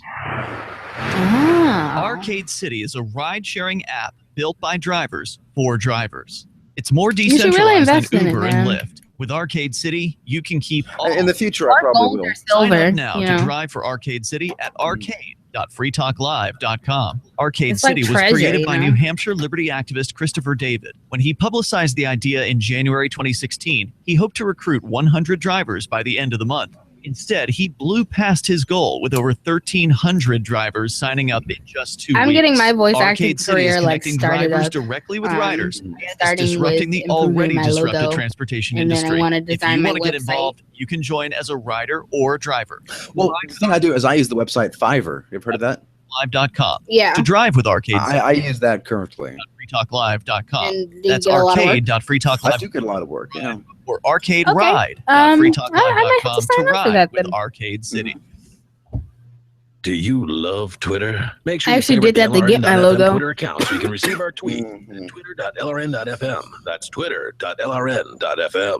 Speaker 12: Arcade City is a ride-sharing app built by drivers for drivers. It's more
Speaker 6: You should really
Speaker 12: decentralized
Speaker 6: invest
Speaker 12: than
Speaker 6: in it,
Speaker 12: Uber and
Speaker 6: man.
Speaker 12: Lyft. With Arcade City, you can keep all.
Speaker 7: In the future, I probably will.
Speaker 12: Sign
Speaker 6: silver,
Speaker 12: up now
Speaker 6: you
Speaker 12: to
Speaker 6: know.
Speaker 12: drive for Arcade City at arcade.freetalklive.com. Arcade
Speaker 6: It's like
Speaker 12: City was
Speaker 6: treasure,
Speaker 12: created
Speaker 6: you
Speaker 12: by
Speaker 6: know?
Speaker 12: New Hampshire liberty activist Christopher David. When he publicized the idea in January 2016, he hoped to recruit 100 drivers by the end of the month. Instead, he blew past his goal with over 1,300 drivers signing up in just 2
Speaker 6: I'm
Speaker 12: weeks.
Speaker 6: getting my voice acting
Speaker 12: Arcade City is
Speaker 6: career like
Speaker 12: connecting
Speaker 6: started
Speaker 12: drivers
Speaker 6: up.
Speaker 12: directly with riders. It's
Speaker 6: Starting
Speaker 12: disrupting
Speaker 6: with
Speaker 12: the already
Speaker 6: improving my
Speaker 12: disrupted
Speaker 6: logo,
Speaker 12: transportation
Speaker 6: and then I
Speaker 12: industry.
Speaker 6: wanna
Speaker 12: If
Speaker 6: design
Speaker 12: you
Speaker 6: my
Speaker 12: want to get
Speaker 6: website.
Speaker 12: involved, you can join as a rider or a driver.
Speaker 7: Well, the thing I do is I use the website Fiverr. You've heard of that?
Speaker 12: Live.com.
Speaker 6: Yeah.
Speaker 12: To drive with Arcade City.
Speaker 7: I use that currently.
Speaker 12: freetalklive.com.
Speaker 6: And do you
Speaker 12: That's
Speaker 6: get a lot of work?
Speaker 7: I
Speaker 12: arcade.freetalklive
Speaker 7: do get a lot of work. Yeah.
Speaker 12: or arcade
Speaker 6: Okay.
Speaker 12: ride.
Speaker 6: I might have to sign up for that
Speaker 12: with
Speaker 6: then.
Speaker 12: Arcade City.
Speaker 11: Do you love Twitter? Make sure
Speaker 6: I
Speaker 11: you
Speaker 6: actually
Speaker 11: favorite
Speaker 6: did that to get my
Speaker 11: LRN.FM
Speaker 6: logo.
Speaker 11: Twitter account so you can receive our tweet at twitter.lrn.fm. That's twitter.lrn.fm.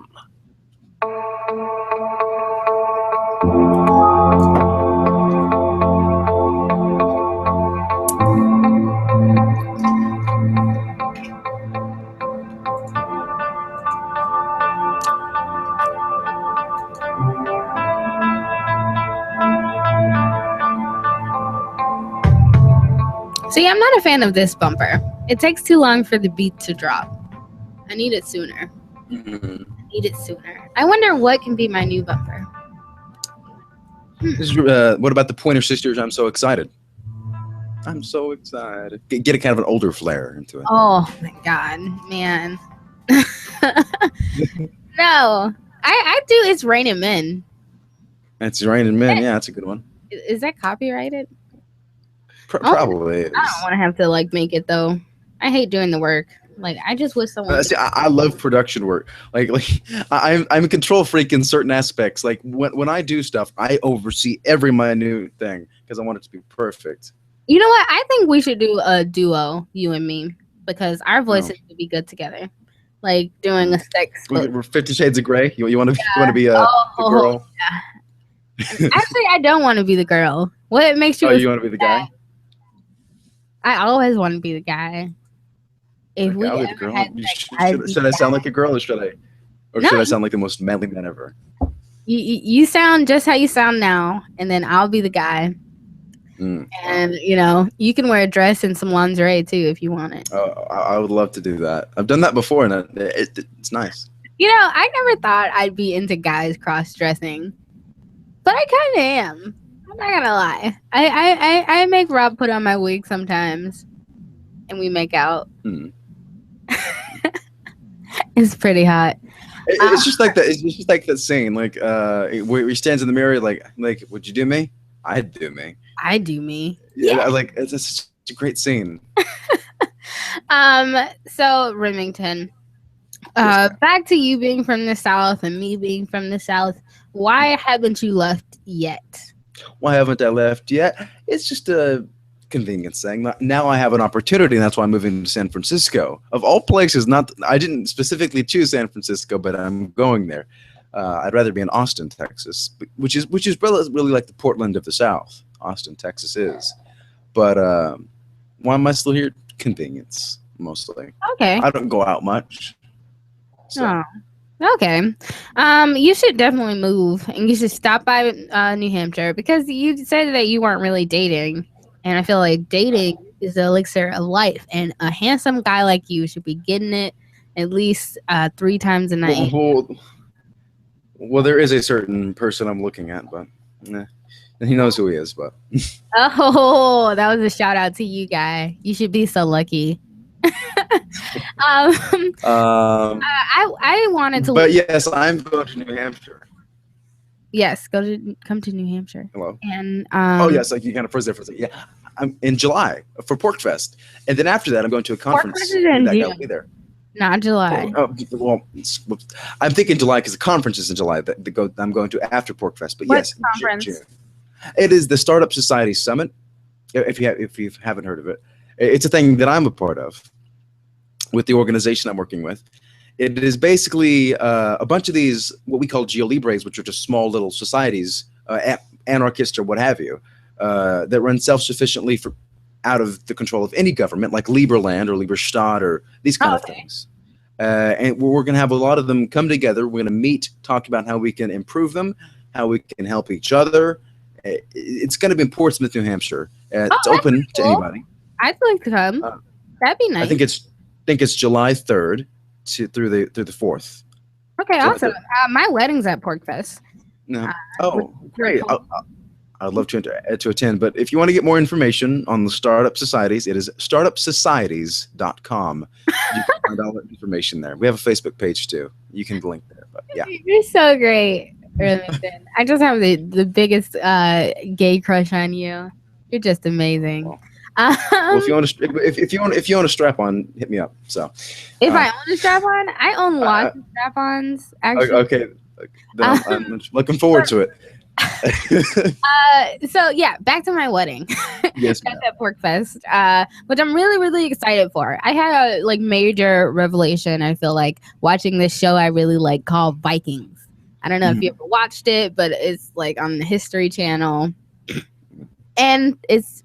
Speaker 6: See, I'm not a fan of this bumper. It takes too long for the beat to drop. I need it sooner. I wonder what can be my new bumper.
Speaker 7: This is, what about the Pointer Sisters? I'm so excited. I'm so excited. Get a kind of an older flair into it.
Speaker 6: Oh my god, man. No. I do It's Raining Men.
Speaker 7: That's Raining Men. Yeah, that's a good one.
Speaker 6: Is that copyrighted?
Speaker 7: Probably.
Speaker 6: I don't want to have to like make it though. I hate doing the work. Like I just wish someone.
Speaker 7: See, I love production work. Like I'm a control freak in certain aspects. Like when I do stuff, I oversee every minute thing because I want it to be perfect.
Speaker 6: You know what? I think we should do a duo, you and me, because our voices would be good together. Like doing a sex.
Speaker 7: We're 50 Shades of Grey. You want to be the girl?
Speaker 6: Yeah. Actually, I don't want to be the girl. What makes you?
Speaker 7: Oh, you want to be the guy?
Speaker 6: I always want to be the guy. If we
Speaker 7: I'll be the
Speaker 6: ever
Speaker 7: girl.
Speaker 6: had sex,
Speaker 7: Should I sound like a girl, or should I sound like the most manly man ever?
Speaker 6: You sound just how you sound now, and then I'll be the guy. And you can wear a dress and some lingerie too if you want it.
Speaker 7: I would love to do that. I've done that before, and it's nice.
Speaker 6: I never thought I'd be into guys cross-dressing, but I kind of am. I'm not gonna lie. I make Rob put on my wig sometimes, and we make out. It's pretty hot.
Speaker 7: It's just like that. It's just like that scene, like where he stands in the mirror, like, would you do me? I'd do me.
Speaker 6: I do me.
Speaker 7: Yeah, like it's such a great scene.
Speaker 6: So Remington, back to you being from the South and me being from the South. Why haven't you left yet?
Speaker 7: Why haven't I left yet? It's just a convenience thing. Now I have an opportunity, and that's why I'm moving to San Francisco. Of all places, I didn't specifically choose San Francisco, but I'm going there. I'd rather be in Austin, Texas, which is really like the Portland of the South. Austin, Texas is. But why am I still here? Convenience, mostly.
Speaker 6: Okay.
Speaker 7: I don't go out much. So.
Speaker 6: Oh, okay. You should definitely move, and you should stop by New Hampshire, because you said that you weren't really dating, and I feel like dating is the elixir of life, and a handsome guy like you should be getting it at least 3 times a night.
Speaker 7: Well, there is a certain person I'm looking at, but he knows who he is. But
Speaker 6: oh, that was a shout out to you, guy. You should be so lucky. I wanted to.
Speaker 7: But yes, I'm going to New Hampshire.
Speaker 6: Yes, come to New Hampshire.
Speaker 7: Hello.
Speaker 6: And
Speaker 7: oh yes, like you kind of froze there for a second. Yeah, I'm in July for PorkFest, and then after that, I'm going to a conference.
Speaker 6: PorkFest is in June.
Speaker 7: I'll be there.
Speaker 6: Not July.
Speaker 7: Well, I'm thinking July because the conference is in July. I'm going to after PorkFest, but
Speaker 6: What's
Speaker 7: yes,
Speaker 6: conference?
Speaker 7: June. It is the Startup Society Summit. If you haven't heard of it, it's a thing that I'm a part of with the organization I'm working with. It is basically a bunch of these what we call geolibres, which are just small little societies, anarchists or what have you, that run self-sufficiently out of the control of any government, like Liberland or Liberstadt or these kind of things. And we're going to have a lot of them come together. We're going to meet, talk about how we can improve them, how we can help each other. It's going to be in Portsmouth, New Hampshire. It's open to anybody.
Speaker 6: I'd like to come. That'd be nice.
Speaker 7: I think it's July 3rd through the 4th.
Speaker 6: Okay, awesome. My wedding's at PorkFest.
Speaker 7: No. Great. I'd love to attend, but if you want to get more information on the startup societies, it is startupsocieties.com. You can find all that information there. We have a Facebook page too. You can link there, but yeah.
Speaker 6: You're so great, Remington. I just have the biggest gay crush on you. You're just amazing.
Speaker 7: Well, if you want a strap on, hit me up. So
Speaker 6: if I own a strap on, I own lots of strap ons. Actually,
Speaker 7: okay. Then I'm looking forward to it.
Speaker 6: So yeah, back to my wedding.
Speaker 7: Yes,
Speaker 6: that's at PorkFest, which I'm really, really excited for. I had a major revelation. I feel like watching this show I really like called Vikings. I don't know if you ever watched it, but it's on the History Channel, and it's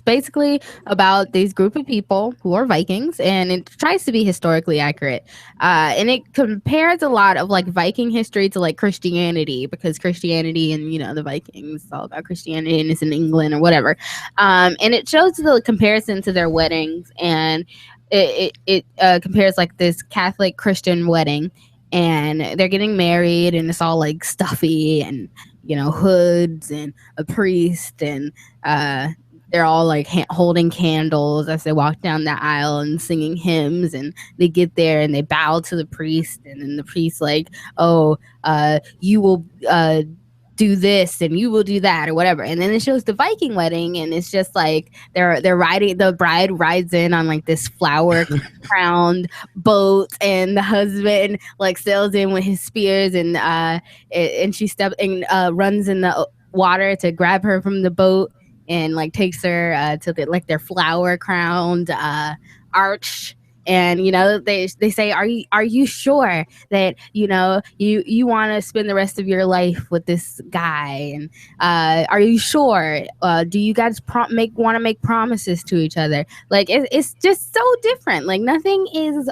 Speaker 6: basically about these group of people who are Vikings, and it tries to be historically accurate. And it compares a lot of Viking history to Christianity, because Christianity and the Vikings is all about Christianity, and it's in England or whatever. And it shows the comparison to their weddings, and it compares this Catholic Christian wedding, and they're getting married, and it's all stuffy and hoods and a priest, and they're all holding candles as they walk down the aisle and singing hymns, and they get there and they bow to the priest, and then the priest you will do this and you will do that or whatever. And then it shows the Viking wedding, and it's just they're riding, the bride rides in on this flower crowned boat, and the husband sails in with his spears, and she runs in the water to grab her from the boat. and like takes her to their flower crowned arch. And they say, are you sure that you want to spend the rest of your life with this guy? And are you sure? Do you guys want to make promises to each other? Like it's just so different. Like nothing is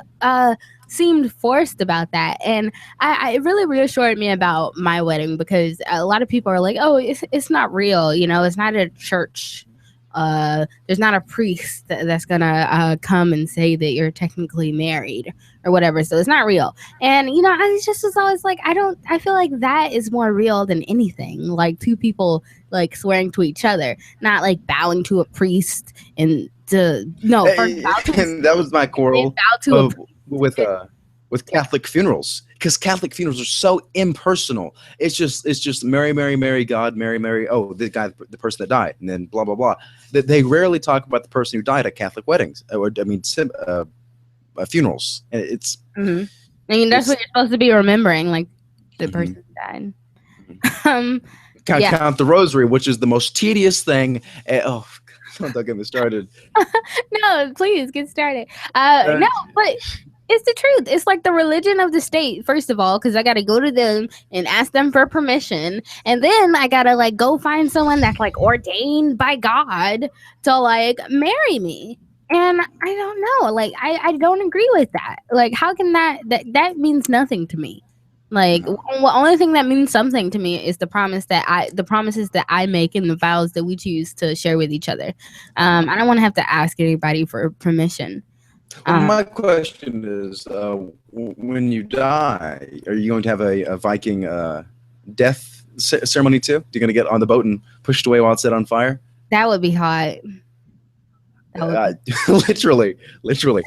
Speaker 6: seemed forced about that, and it really reassured me about my wedding, because a lot of people are like, oh, it's not real. It's not a church. There's not a priest that's gonna come and say that you're technically married or whatever, so it's not real. And I just was always like, I feel like that is more real than anything, like two people like swearing to each other, not like bowing to a priest and
Speaker 7: that was my quarrel with Catholic funerals, because Catholic funerals are so impersonal. It's just Mary, Mary, Mary, God, Mary, Mary. Oh, the person that died, and then blah blah blah. They rarely talk about the person who died at Catholic weddings, funerals. And it's.
Speaker 6: Mm-hmm. I mean, that's what you're supposed to be remembering, like the person who died.
Speaker 7: Count the rosary, which is the most tedious thing. Don't get me started.
Speaker 6: No, please get started. No, but. It's the truth. It's like the religion of the state, first of all, because I got to go to them and ask them for permission. And then I got to like go find someone that's like ordained by God to like marry me. And I don't know. Like, I don't agree with that. Like, how can that means nothing to me. Like, the only thing that means something to me is the promises that I make and the vows that we choose to share with each other. I don't want to have to ask anybody for permission.
Speaker 7: Well, my question is, when you die, are you going to have a Viking death ceremony too? Are you going to get on the boat and pushed away while it's set on fire?
Speaker 6: That would be hot.
Speaker 7: Literally. Literally,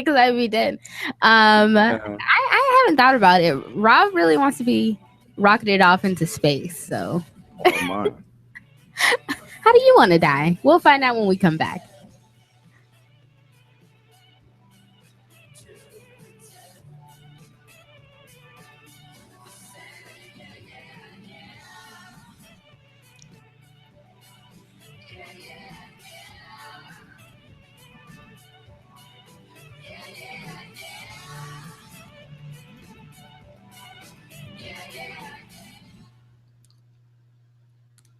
Speaker 6: because I'd be dead. I haven't thought about it. Rob really wants to be rocketed off into space, so.
Speaker 7: Oh my.
Speaker 6: How do you want to die? We'll find out when we come back.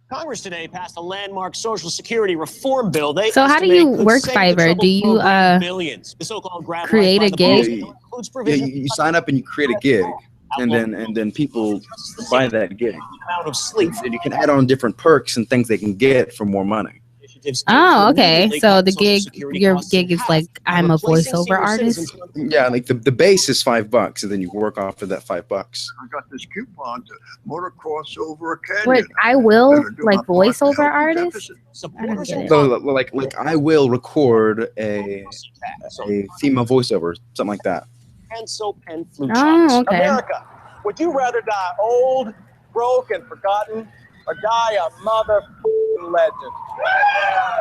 Speaker 13: Congress today passed a landmark Social Security reform bill.
Speaker 6: So how do you work Fiverr? Do you create a gig?
Speaker 7: Yeah, you sign up and you create a gig, and then people buy that gig. And you can add on different perks and things they can get for more money.
Speaker 6: Oh, okay. So your gig is like, I'm a voiceover artist.
Speaker 7: Yeah, like the base is $5, and then you work off of that $5.
Speaker 15: I got this coupon to motocross over a canyon.
Speaker 6: Wait, I will like voiceover artist?
Speaker 7: So, like I will record a female voiceover, something like that.
Speaker 13: And soap and flu
Speaker 6: Oh, okay.
Speaker 9: America, would you rather die old, broke, and forgotten, or die a mother-f***ing legend?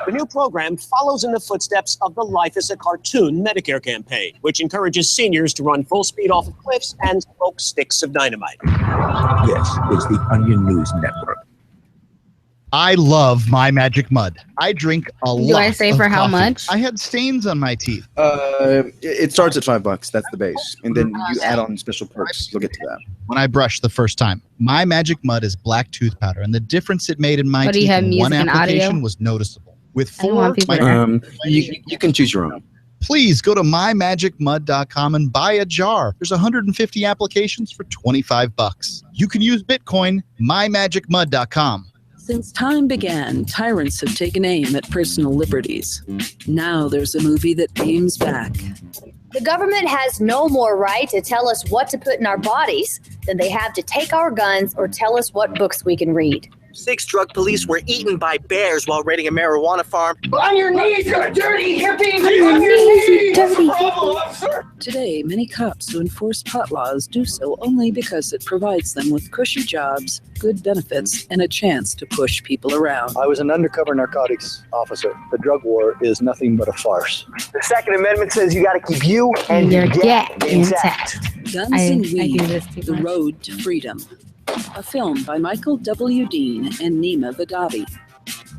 Speaker 13: The new program follows in the footsteps of the Life is a Cartoon Medicare campaign, which encourages seniors to run full speed off of cliffs and smoke sticks of dynamite.
Speaker 4: This is the Onion News Network.
Speaker 10: I love My Magic Mud. I drink a lot.
Speaker 6: Do I say for how
Speaker 10: coffee.
Speaker 6: much?
Speaker 10: I had stains on my teeth.
Speaker 7: It starts at $5. That's the base, and then you add on special perks. You'll get to that.
Speaker 10: When I brushed the first time, My Magic Mud is black tooth powder, and the difference it made in my teeth in one application was noticeable. With 4,
Speaker 7: you can choose your own.
Speaker 10: Please go to mymagicmud.com and buy a jar. There's 150 applications for $25. You can use Bitcoin. mymagicmud.com.
Speaker 16: Since time began, tyrants have taken aim at personal liberties. Now there's a movie that aims back.
Speaker 17: The government has no more right to tell us what to put in our bodies than they have to take our guns or tell us what books we can read.
Speaker 25: 6 drug police were eaten by bears while raiding a marijuana farm.
Speaker 9: On your knees, you dirty hippie!
Speaker 16: On
Speaker 9: your knees, dirty hippie!
Speaker 16: Today, many cops who enforce pot laws do so only because it provides them with cushy jobs, good benefits, and a chance to push people around.
Speaker 20: I was an undercover narcotics officer. The drug war is nothing but a farce.
Speaker 9: The Second Amendment says you got to keep you and your get intact.
Speaker 16: Guns and Weed, the road to freedom. A film by Michael W. Dean and Nima Vadavi.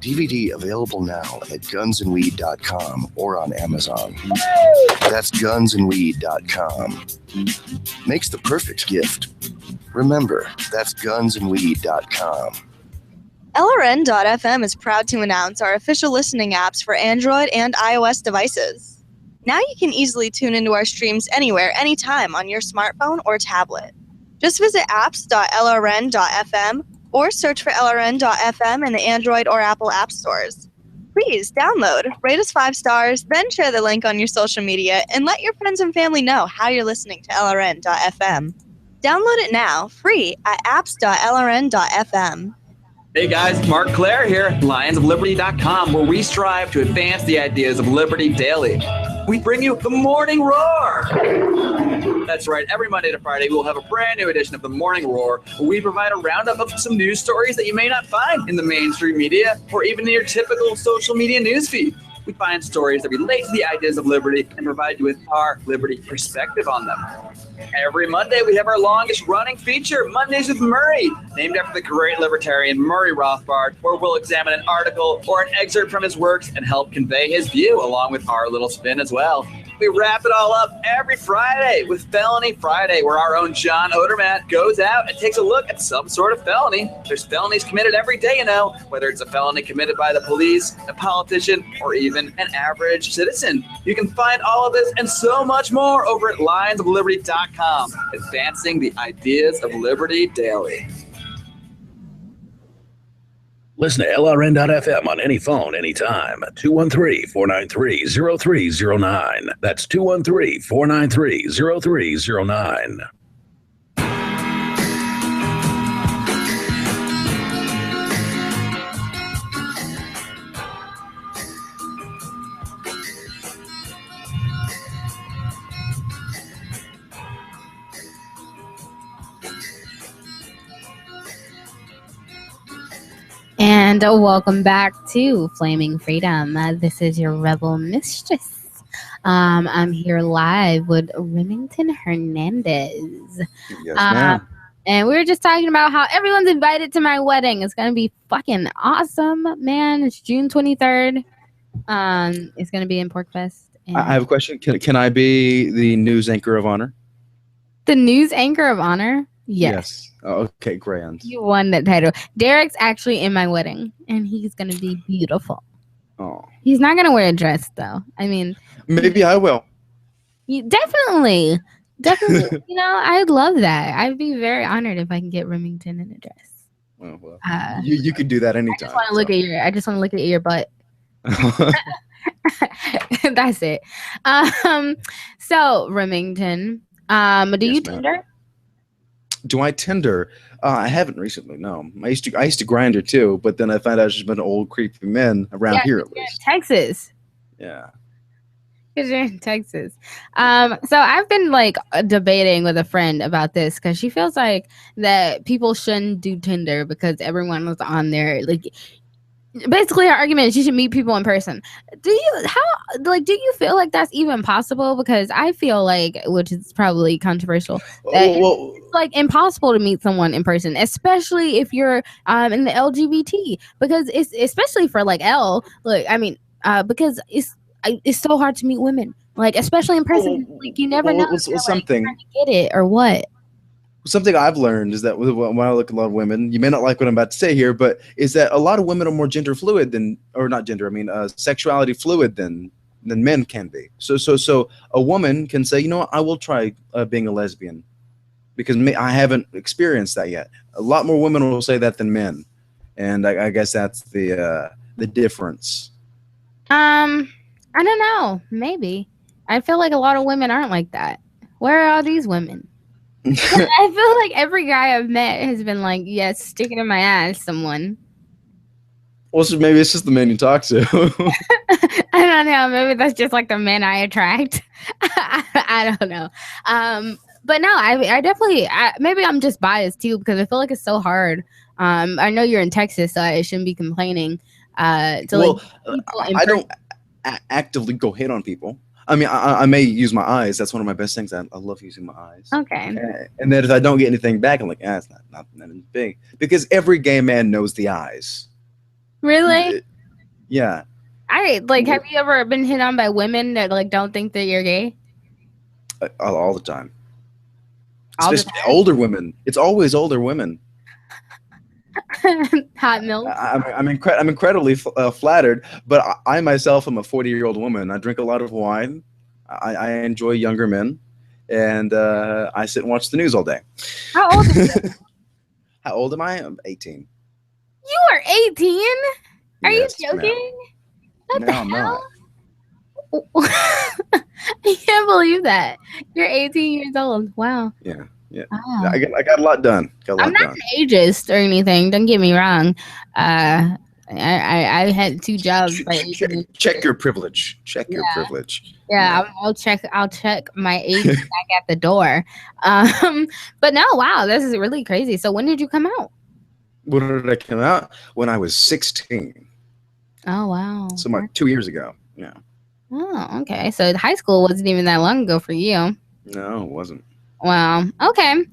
Speaker 18: DVD available now at gunsandweed.com or on Amazon. That's gunsandweed.com. Makes the perfect gift. Remember, that's gunsandweed.com.
Speaker 19: LRN.FM is proud to announce our official listening apps for Android and iOS devices. Now you can easily tune into our streams anywhere, anytime on your smartphone or tablet. Just visit apps.lrn.fm or search for LRN.FM in the Android or Apple app stores. Please download, rate us 5 stars, then share the link on your social media and let your friends and family know how you're listening to LRN.FM. Download it now, free at apps.lrn.fm.
Speaker 21: Hey guys, Mark Claire here, lionsofliberty.com, where we strive to advance the ideas of liberty daily. We bring you the Morning Roar. That's right, every Monday to Friday, we'll have a brand new edition of the Morning Roar, where we provide a roundup of some news stories that you may not find in the mainstream media or even in your typical social media newsfeed. We find stories that relate to the ideas of liberty and provide you with our liberty perspective on them. Every Monday, we have our longest running feature, Mondays with Murray, named after the great libertarian Murray Rothbard, where we'll examine an article or an excerpt from his works and help convey his view along with our little spin as well. We wrap it all up every Friday with Felony Friday, where our own John Odermatt goes out and takes a look at some sort of felony. There's felonies committed every day, whether it's a felony committed by the police, a politician, or even an average citizen. You can find all of this and so much more over at lionsofliberty.com, advancing the ideas of liberty daily.
Speaker 11: Listen to LRN.FM on any phone, anytime. 213-493-0309. That's 213-493-0309.
Speaker 6: And welcome back to Flaming Freedom. This is your rebel mistress. I'm here live with Remington Hernandez.
Speaker 7: Yes, ma'am.
Speaker 6: And we were just talking about how everyone's invited to my wedding. It's going to be fucking awesome, man. It's June 23rd. It's going to be in PorcFest.
Speaker 7: I have a question. Can I be the news anchor of honor?
Speaker 6: The news anchor of honor? Yes.
Speaker 7: Oh, okay, grand.
Speaker 6: You won that title. Derek's actually in my wedding, and he's going to be beautiful.
Speaker 7: Oh.
Speaker 6: He's not going to wear a dress, though. I mean,
Speaker 7: maybe I will.
Speaker 6: Definitely. I'd love that. I'd be very honored if I can get Remington in a dress.
Speaker 7: Oh, well, you could do that anytime.
Speaker 6: I just want to look at your butt. That's it. So Remington, do you Tinder?
Speaker 7: Do I Tinder? I haven't recently. No, I used to Grindr too, but then I found out it's just been old creepy men around here at least.
Speaker 6: Texas.
Speaker 7: Yeah.
Speaker 6: Because you're in Texas. So I've been debating with a friend about this because she feels like that people shouldn't do Tinder because everyone was on there. Basically, her argument is you should meet people in person. Do you feel like that's even possible? Because I feel like, which is probably controversial, that it's impossible to meet someone in person, especially if you're in the LGBT. Because it's especially for L. Because it's so hard to meet women, especially in person. You never know if you're trying to get it or what.
Speaker 7: Something I've learned is that when I look at a lot of women, you may not like what I'm about to say here, but is that a lot of women are more gender fluid sexuality fluid than men can be. So a woman can say, I will try being a lesbian because I haven't experienced that yet. A lot more women will say that than men, and I guess that's the difference.
Speaker 6: I don't know. Maybe I feel like a lot of women aren't like that. Where are all these women? I feel like every guy I've met has been yes, stick it in my ass, someone.
Speaker 7: Well, so maybe it's just the men you talk to.
Speaker 6: I don't know. Maybe that's just the men I attract. I don't know. But no, I definitely, maybe I'm just biased too because I feel like it's so hard. I know you're in Texas, so I shouldn't be complaining. I don't actively go hit on people.
Speaker 7: I mean, I may use my eyes. That's one of my best things. I love using my eyes.
Speaker 6: Okay.
Speaker 7: And then if I don't get anything back, I'm like, it's not big. Because every gay man knows the eyes.
Speaker 6: Really?
Speaker 7: Yeah.
Speaker 6: Have you ever been hit on by women that like don't think that you're gay?
Speaker 7: All the time.
Speaker 6: All the
Speaker 7: Especially older women. It's always older women.
Speaker 6: Hot milk.
Speaker 7: I'm incredibly flattered, but I myself am a 40-year-old woman. I drink a lot of wine. I enjoy younger men, and I sit and watch the news all day.
Speaker 6: How old are you?
Speaker 7: How old am I? I'm 18.
Speaker 6: You are 18? Are
Speaker 7: Yes,
Speaker 6: you joking? What
Speaker 7: No,
Speaker 6: the
Speaker 7: I'm
Speaker 6: hell? I can't believe that. You're 18 years old. Wow.
Speaker 7: Yeah.
Speaker 6: Wow.
Speaker 7: I got a lot done.
Speaker 6: I'm not an ageist or anything. Don't get me wrong. I had 2 jobs by 18.
Speaker 7: Check your privilege. Check your privilege.
Speaker 6: Yeah, I'll check my age back at the door. But no, wow, this is really crazy. So when did you come out?
Speaker 7: When did I come out? When I was 16.
Speaker 6: Oh wow.
Speaker 7: So 2 years ago. Yeah.
Speaker 6: Oh, okay. So high school wasn't even that long ago for you.
Speaker 7: No, it wasn't.
Speaker 6: Wow. Okay.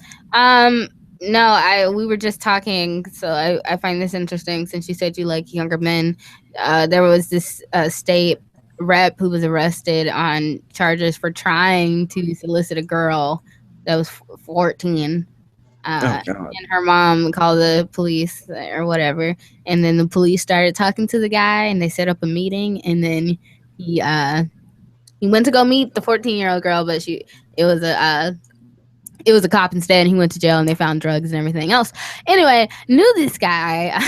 Speaker 6: No, we were just talking, so I find this interesting since you said you like younger men. There was this state rep who was arrested on charges for trying to solicit a girl that was 14. And her mom called the police or whatever, and then the police started talking to the guy, and they set up a meeting, and then he went to go meet the 14-year-old girl, but it was a cop instead, and he went to jail, and they found drugs and everything else. Anyway, knew this guy.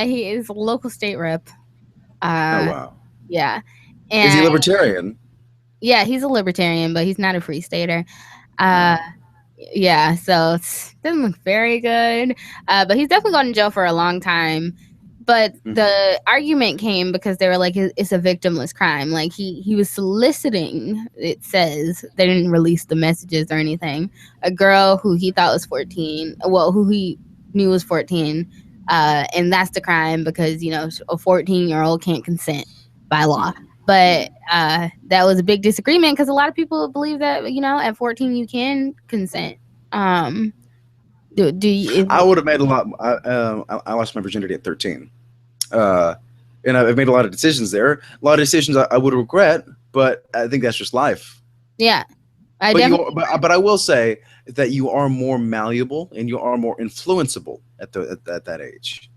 Speaker 6: He is a local state rep.
Speaker 7: Oh, wow.
Speaker 6: Yeah.
Speaker 7: Is he libertarian?
Speaker 6: Yeah, he's a libertarian, but he's not a free stater. Yeah, so it doesn't look very good. But he's definitely gone to jail for a long time. But the argument came because they were like, it's a victimless crime. Like he was soliciting, it says, they didn't release the messages or anything, a girl who he thought was 14, who he knew was 14. And that's the crime because, a 14-year-old can't consent by law. But that was a big disagreement because a lot of people believe that, at 14 you can consent. Do you?
Speaker 7: I would have made a lot. I lost my virginity at 13. And I've made a lot of decisions there. A lot of decisions I would regret, but I think that's just life.
Speaker 6: Yeah.
Speaker 7: But I will say that you are more malleable and you are more influenceable at that age.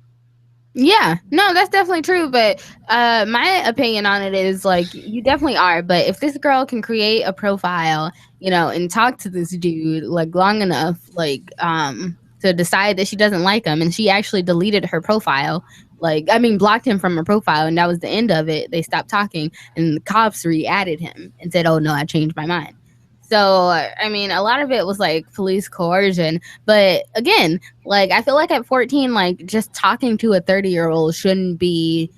Speaker 6: Yeah, no, that's definitely true. But my opinion on it is like you definitely are. But if this girl can create a profile, and talk to this dude like long enough, like to decide that she doesn't like him, and she actually deleted her profile. Blocked him from her profile, and that was the end of it. They stopped talking, and the cops re-added him and said, "Oh no, I changed my mind." So, a lot of it was like police coercion. But again, I feel like at 14, just talking to a 30-year-old shouldn't be,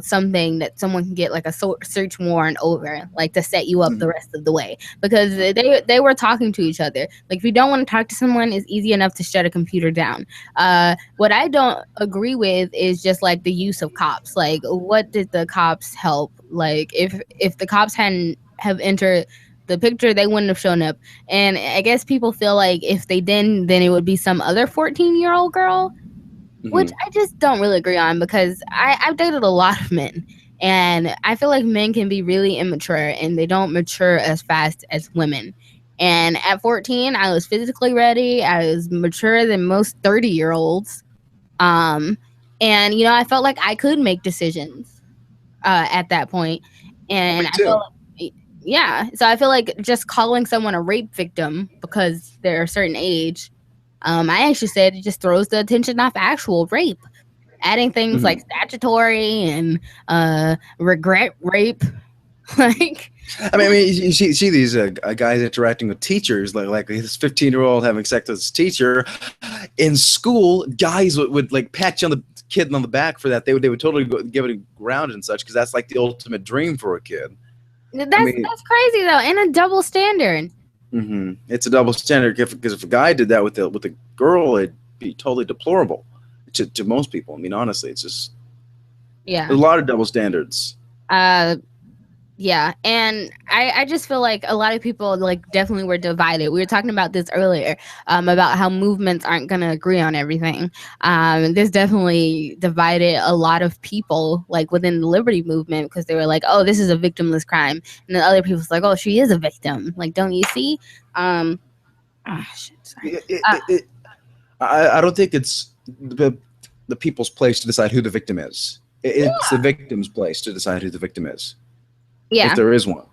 Speaker 6: something that someone can get like a search warrant over, to set you up the rest of the way. Because they were talking to each other. If you don't want to talk to someone, it's easy enough to shut a computer down. What I don't agree with is just the use of cops. What did the cops help? If the cops hadn't have entered the picture, they wouldn't have shown up. And I guess people feel like if they didn't, then it would be some other 14-year-old girl, which I just don't really agree on because I've dated a lot of men, and I feel like men can be really immature and they don't mature as fast as women. And at 14, I was physically ready. I was mature than most 30-year-olds. And, I felt like I could make decisions at that point. And I felt yeah. So I feel like just calling someone a rape victim because they're a certain age, I actually said it just throws the attention off actual rape. Adding things like statutory and regret rape.
Speaker 7: You see these guys interacting with teachers, like this 15-year-old having sex with his teacher. In school, guys would pat you on the kid on the back for that. They would totally give it a ground and such because that's like the ultimate dream for a kid.
Speaker 6: That's crazy though, and a double standard.
Speaker 7: It's a double standard because if a guy did that with a girl, it'd be totally deplorable to most people. Honestly, it's just there's a lot of double standards.
Speaker 6: Yeah, Yeah, and I just feel like a lot of people like definitely were divided. We were talking about this earlier about how movements aren't going to agree on everything. This definitely divided a lot of people like within the liberty movement because they were like, oh, this is a victimless crime. And then other people's like, oh, she is a victim. Like, don't you see? Shit, sorry.
Speaker 7: I don't think it's the people's place to decide who the victim is. It's the victim's place to decide who the victim is.
Speaker 6: Yeah.
Speaker 7: If there is one.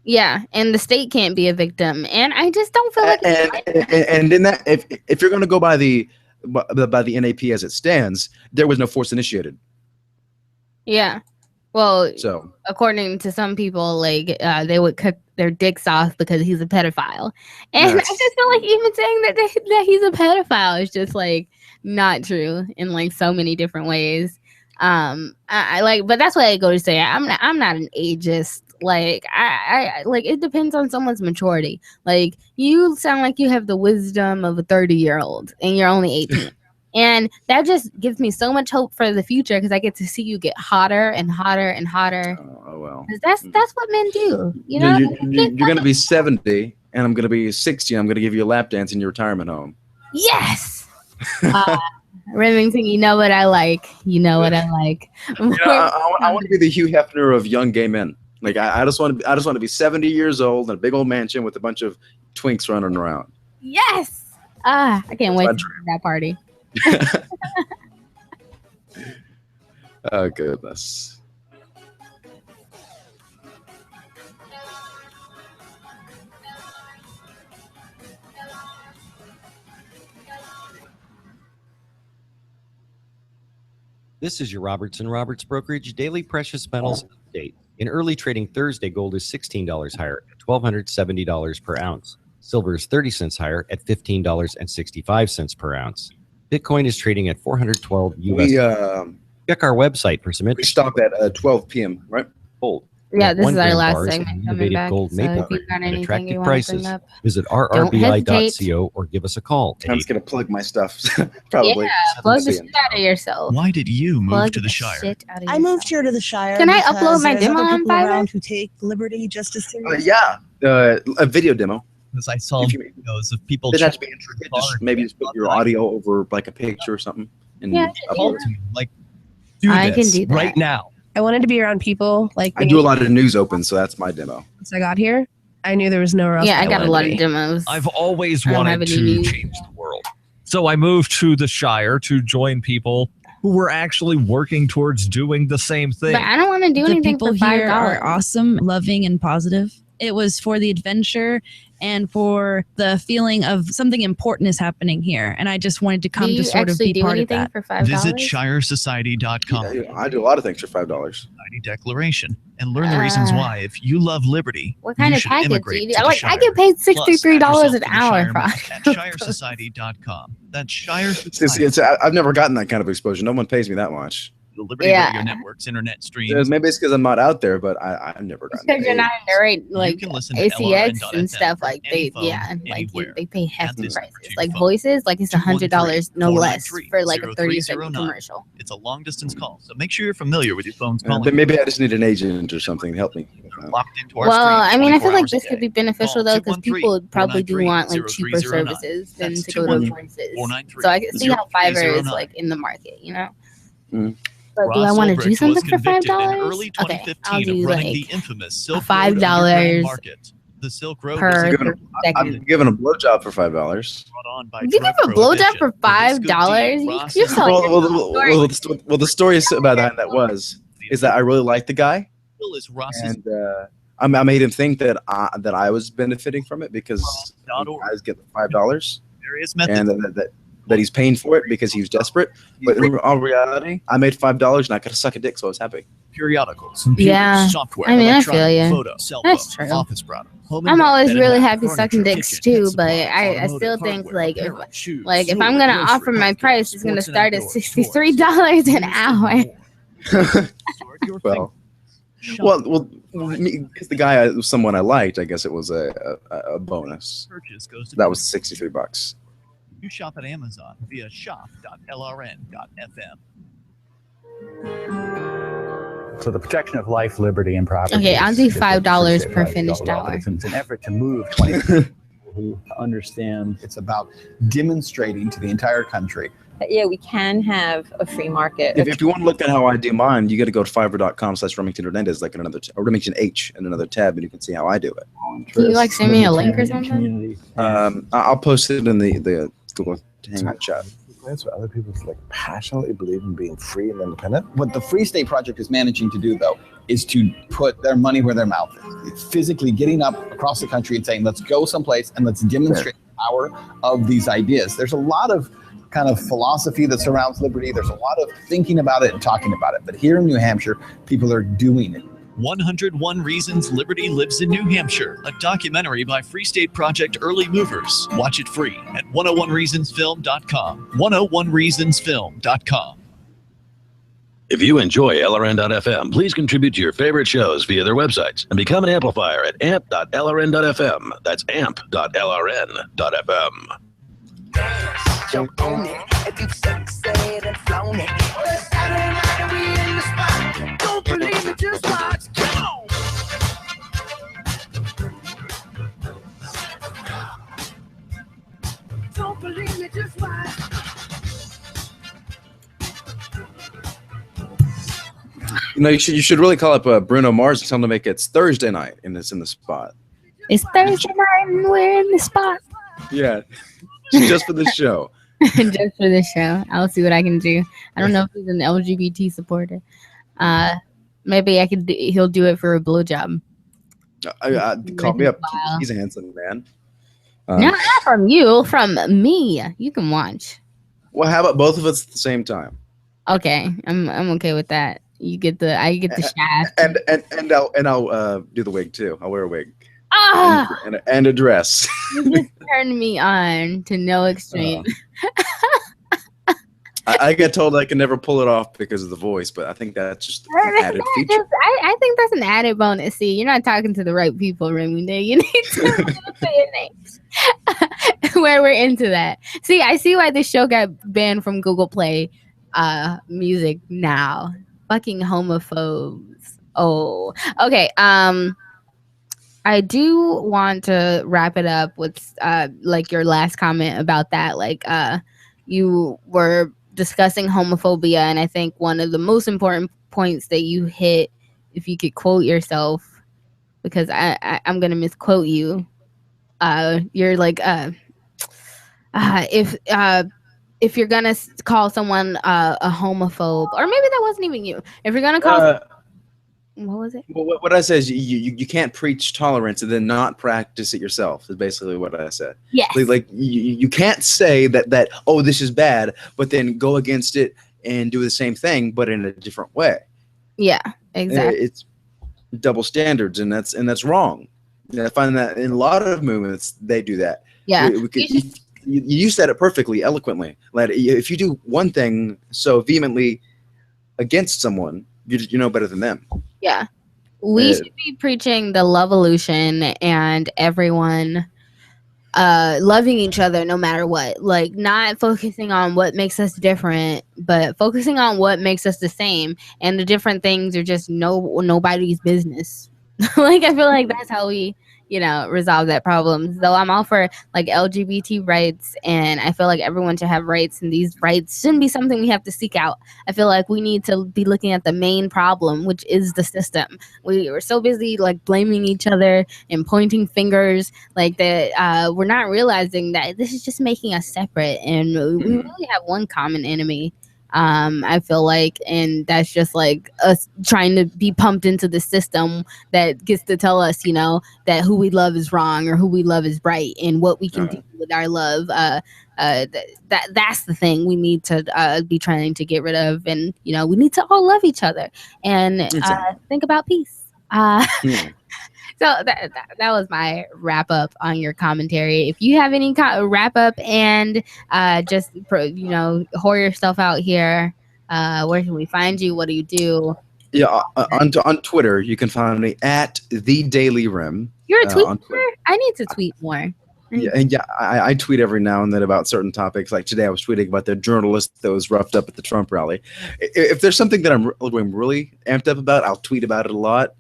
Speaker 6: Yeah, and the state can't be a victim, and I just don't feel like.
Speaker 7: And in that, if you're going to go by the NAP as it stands, there was no force initiated.
Speaker 6: Yeah, well,
Speaker 7: so
Speaker 6: according to some people, like they would cut their dicks off because he's a pedophile, and I just feel like even saying that he's a pedophile is just like not true in like so many different ways. I like, but that's why I go to say I'm not an ageist. Like I like it depends on someone's maturity. Like you sound like you have the wisdom of a 30-year-old and you're only 18. And that just gives me so much hope for the future because I get to see you get hotter and hotter and hotter.
Speaker 7: Oh well.
Speaker 6: That's what men do. You know,
Speaker 7: you're going to be 70 and I'm going to be 60 and I'm going to give you a lap dance in your retirement home.
Speaker 6: Yes. Remington, you know what I like. You know what I like.
Speaker 7: I want to be the Hugh Hefner of young gay men. Like I just want to be 70 years old in a big old mansion with a bunch of twinks running around.
Speaker 6: Yes. I can't wait to that party.
Speaker 7: Oh goodness.
Speaker 1: This is your Robertson Roberts Brokerage Daily Precious Metals Update. In early trading Thursday, gold is $16 higher at $1,270 per ounce. Silver is 30 cents higher at $15.65 per ounce. Bitcoin is trading at 412 US. Check our website for some
Speaker 7: We stop at 12 p.m. right?
Speaker 1: Gold.
Speaker 6: Yeah, this is our
Speaker 1: 1 gram
Speaker 6: last
Speaker 1: bars
Speaker 6: segment
Speaker 1: and
Speaker 6: coming
Speaker 1: innovative
Speaker 6: back.
Speaker 1: gold
Speaker 6: So
Speaker 1: maple
Speaker 6: if you've got
Speaker 1: at
Speaker 6: anything
Speaker 1: attractive
Speaker 6: you want to
Speaker 1: prices.
Speaker 6: bring up,
Speaker 1: Visit
Speaker 6: don't hesitate.
Speaker 1: rrbi.co or give us a call.
Speaker 7: I'm just going to plug my stuff. Probably.
Speaker 6: Yeah, plug the shit out of yourself.
Speaker 12: Why did you move
Speaker 6: Plug
Speaker 12: to the
Speaker 6: the
Speaker 12: Shire?
Speaker 6: shit out of
Speaker 2: I moved here to the Shire.
Speaker 6: Can I
Speaker 2: because
Speaker 6: upload my
Speaker 2: there's
Speaker 6: demo
Speaker 2: other
Speaker 6: on
Speaker 2: people
Speaker 6: Fiverr?
Speaker 2: around who take liberty just as seriously.
Speaker 7: Yeah. A video demo.
Speaker 12: Because I saw videos of people.
Speaker 7: It has to be intricate. Maybe just put your audio over like a picture or something. And
Speaker 6: Yeah,
Speaker 12: Call to me, like, do
Speaker 2: I
Speaker 12: this
Speaker 2: can do that.
Speaker 12: right now.
Speaker 2: I wanted to be around people like
Speaker 7: I do a lot of news open, so that's my demo.
Speaker 2: Once I got here, I knew there was nowhere else.
Speaker 6: Yeah, I
Speaker 2: that
Speaker 6: got a
Speaker 2: wanted
Speaker 6: lot
Speaker 2: to
Speaker 6: of
Speaker 2: be.
Speaker 6: demos.
Speaker 12: I've always
Speaker 6: I don't have
Speaker 12: wanted
Speaker 6: any
Speaker 12: to
Speaker 6: news.
Speaker 12: change the world. So I moved to the Shire to join people who were actually working towards doing the same thing.
Speaker 6: But I don't want to do
Speaker 22: The
Speaker 6: anything
Speaker 22: people
Speaker 6: for
Speaker 22: here are
Speaker 6: $5.
Speaker 22: awesome, loving, and positive. It was for the adventure and for the feeling of something important is happening here. And I just wanted to come
Speaker 6: Do
Speaker 22: to
Speaker 6: you
Speaker 22: sort of
Speaker 6: actually
Speaker 22: be
Speaker 6: do
Speaker 22: part of
Speaker 6: anything
Speaker 22: that.
Speaker 6: for $5?
Speaker 12: Visit shiresociety.com.
Speaker 7: Yeah, I do a lot of things for $5.
Speaker 12: Society Declaration and learn the reasons why, if you love liberty,
Speaker 6: What kind
Speaker 12: you
Speaker 6: of
Speaker 12: should
Speaker 6: package do
Speaker 12: immigrate
Speaker 6: you
Speaker 12: to
Speaker 6: do?
Speaker 12: the
Speaker 6: Like,
Speaker 12: Shire.
Speaker 6: I get paid
Speaker 12: Plus, add
Speaker 6: $63
Speaker 12: yourself
Speaker 6: an
Speaker 12: to the
Speaker 6: hour.
Speaker 12: Shire
Speaker 6: for
Speaker 12: at shiresociety.com. That's Shire Society.
Speaker 7: I've never gotten that kind of exposure. No one pays me that much.
Speaker 12: The Liberty
Speaker 6: Yeah.
Speaker 12: Radio Network's internet streams.
Speaker 7: Maybe it's because I'm not out there, but I've never gotten
Speaker 6: Because you're not in the right, like
Speaker 12: can listen to
Speaker 6: ACX
Speaker 12: LRN.FM
Speaker 6: and stuff. Like
Speaker 12: any
Speaker 6: they,
Speaker 12: phone,
Speaker 6: yeah, like
Speaker 12: anywhere.
Speaker 6: they pay hefty
Speaker 12: this
Speaker 6: prices.
Speaker 12: number to your
Speaker 6: Like
Speaker 12: phone.
Speaker 6: voices, like it's $100, no less,
Speaker 12: 493
Speaker 6: for like a 30-second
Speaker 12: 0309.
Speaker 6: commercial.
Speaker 12: It's a long distance call, so make sure you're familiar with your phone's
Speaker 7: But
Speaker 12: calling.
Speaker 7: maybe I just need an agent or something to help me.
Speaker 12: Locked into our
Speaker 6: Well,
Speaker 12: stream
Speaker 6: I mean, I feel
Speaker 12: 24
Speaker 6: like
Speaker 12: hours a
Speaker 6: this could
Speaker 12: day.
Speaker 6: be beneficial though, because people probably do want like cheaper
Speaker 12: 493
Speaker 6: services than
Speaker 12: That's
Speaker 6: to go to
Speaker 12: 213
Speaker 6: voices.
Speaker 12: 493
Speaker 6: So I can see how Fiverr is
Speaker 12: 0309.
Speaker 6: like in the market, you know.
Speaker 7: Mm.
Speaker 6: But do I
Speaker 12: Ross
Speaker 6: want to do
Speaker 12: Ulbricht was
Speaker 6: something for
Speaker 12: convicted in
Speaker 6: $5?
Speaker 12: early
Speaker 6: Okay,
Speaker 12: 2015
Speaker 6: I'll do
Speaker 12: of running
Speaker 6: like
Speaker 12: the infamous Silk
Speaker 6: $5
Speaker 12: Road Underground Market. The Silk Road
Speaker 6: per
Speaker 12: was
Speaker 6: second.
Speaker 7: I'm giving a blowjob for $5.
Speaker 12: brought on by
Speaker 6: You give
Speaker 12: drug
Speaker 6: a blowjob
Speaker 12: prohibition.
Speaker 6: for $5? You're selling
Speaker 7: Well, the story about that is that I really liked the guy,
Speaker 12: Bill is Ross's
Speaker 7: and I made him think that I was benefiting from it because I was getting $5,
Speaker 12: various methods.
Speaker 7: and that he's paying for it because he was desperate. But in all reality, I made $5 and I could suck a dick, so I was happy.
Speaker 12: Periodicals, computers,
Speaker 6: Yeah,
Speaker 12: software,
Speaker 6: I mean, I feel
Speaker 12: electronic,
Speaker 6: ya.
Speaker 12: photo, cell
Speaker 6: That's
Speaker 12: phone,
Speaker 6: true.
Speaker 12: office product, home and
Speaker 6: I'm always
Speaker 12: bed and
Speaker 6: really
Speaker 12: bath,
Speaker 6: happy sucking
Speaker 12: furniture,
Speaker 6: dicks
Speaker 12: kitchen,
Speaker 6: too,
Speaker 12: pet
Speaker 6: but
Speaker 12: supplies,
Speaker 6: I
Speaker 12: automotive,
Speaker 6: still think
Speaker 12: hardware,
Speaker 6: like
Speaker 12: apparel, shoes,
Speaker 6: if I'm
Speaker 12: silver,
Speaker 6: gonna
Speaker 12: grocery,
Speaker 6: offer my
Speaker 12: healthcare,
Speaker 6: price, it's gonna
Speaker 12: sports and
Speaker 6: start at
Speaker 12: outdoors,
Speaker 6: $63 an hour.
Speaker 7: Well, because the guy was someone I liked, I guess it was a bonus.
Speaker 12: Purchase goes to
Speaker 7: That was $63.
Speaker 12: You shop at Amazon via shop.lrn.fm.
Speaker 3: So the protection of life, liberty, and property.
Speaker 6: Okay, I'll do
Speaker 3: is what
Speaker 6: $5
Speaker 3: Free State
Speaker 6: per
Speaker 3: Life is
Speaker 6: finished
Speaker 3: all about.
Speaker 6: hour.
Speaker 3: It's an effort to move 20 people who understand.
Speaker 5: It's about demonstrating to the entire country.
Speaker 8: Yeah, we can have a free market.
Speaker 7: If you want to look at how I do mine, you got to go to fiverr.com/Remington Hernandez, like in another, or Remington H in another tab, and you can see how I do it.
Speaker 6: Can you like send me a link or something?
Speaker 7: I'll post it in the Google Hangout chat.
Speaker 23: That's what other people like passionately believe in being free and independent.
Speaker 5: What the Free State Project is managing to do, though, is to put their money where their mouth is. It's physically getting up across the country and saying, let's go someplace and let's demonstrate the power of these ideas. There's a lot of kind of philosophy that surrounds liberty. There's a lot of thinking about it and talking about it. But here in New Hampshire, people are doing it.
Speaker 12: 101 Reasons Liberty Lives in New Hampshire, a documentary by Free State Project Early Movers. Watch it free at 101reasonsfilm.com. 101reasonsfilm.com.
Speaker 11: If you enjoy LRN.FM, please contribute to your favorite shows via their websites and become an amplifier at amp.lrn.fm. That's amp.lrn.fm.
Speaker 24: Jump on it if you've succeeded and flown it. Saturday night we in the spot. Don't believe it, just watch. Come on. Don't believe me, just watch.
Speaker 7: You know, you should really call up Bruno Mars and tell him to make it Thursday night, and it's in the spot.
Speaker 6: It's Thursday night and we're in the spot.
Speaker 7: Yeah, just for the show.
Speaker 6: Just for this show. I'll see what I can do. I don't know if he's an LGBT supporter. Maybe he'll do it for a blowjob.
Speaker 7: Call me up. He's a handsome man.
Speaker 6: No, not from you, from me. You can watch.
Speaker 7: Well, how about both of us at the same time?
Speaker 6: Okay, I'm okay with that. I get the shaft.
Speaker 7: And I'll do the wig too. I'll wear a wig.
Speaker 6: Ah!
Speaker 7: And a dress.
Speaker 6: You just turned me on to no extreme.
Speaker 7: I get told I can never pull it off because of the voice, but I think that's just an added feature.
Speaker 6: I think that's an added bonus. See, you're not talking to the right people, Remy. You need to put your names where we're into that. See, I see why this show got banned from Google Play Music now. Fucking homophobes. Oh, okay. I do want to wrap it up with like your last comment about that. Like you were discussing homophobia, and I think one of the most important points that you hit, if you could quote yourself, because I'm gonna misquote you. You're like if you're gonna call someone a homophobe, or maybe that wasn't even you. If you're gonna call what was it?
Speaker 7: Well, what I said is you can't preach tolerance and then not practice it yourself. Is basically what I said.
Speaker 6: Yes.
Speaker 7: Like you can't say that oh, this is bad, but then go against it and do the same thing but in a different way.
Speaker 6: Yeah, exactly.
Speaker 7: It's double standards, and that's wrong. I find that in a lot of movements they do that.
Speaker 6: Yeah.
Speaker 7: You said it perfectly, eloquently. Like if you do one thing so vehemently against someone, you know better than them.
Speaker 6: Yeah. We should be preaching the love-olution and everyone loving each other no matter what. Like, not focusing on what makes us different, but focusing on what makes us the same. And the different things are just nobody's business. Like, I feel like that's how we, resolve that problem. Though I'm all for like LGBT rights, and I feel like everyone should have rights, and these rights shouldn't be something we have to seek out. I feel like we need to be looking at the main problem, which is the system. We were so busy like blaming each other and pointing fingers like that. We're not realizing that this is just making us separate, and we really have one common enemy. I feel like, and that's just like us trying to be pumped into the system that gets to tell us, that who we love is wrong or who we love is right, and what we can do with our love. That's the thing we need to be trying to get rid of, and we need to all love each other and think about peace. So that was my wrap up on your commentary. If you have any wrap up and just whore yourself out here, where can we find you? What do you do?
Speaker 7: Yeah, on Twitter you can find me at The Daily Rim.
Speaker 6: You're a tweeter? I need to tweet more.
Speaker 7: Yeah, and I tweet every now and then about certain topics. Like today, I was tweeting about the journalist that was roughed up at the Trump rally. If there's something that I'm really amped up about, I'll tweet about it a lot.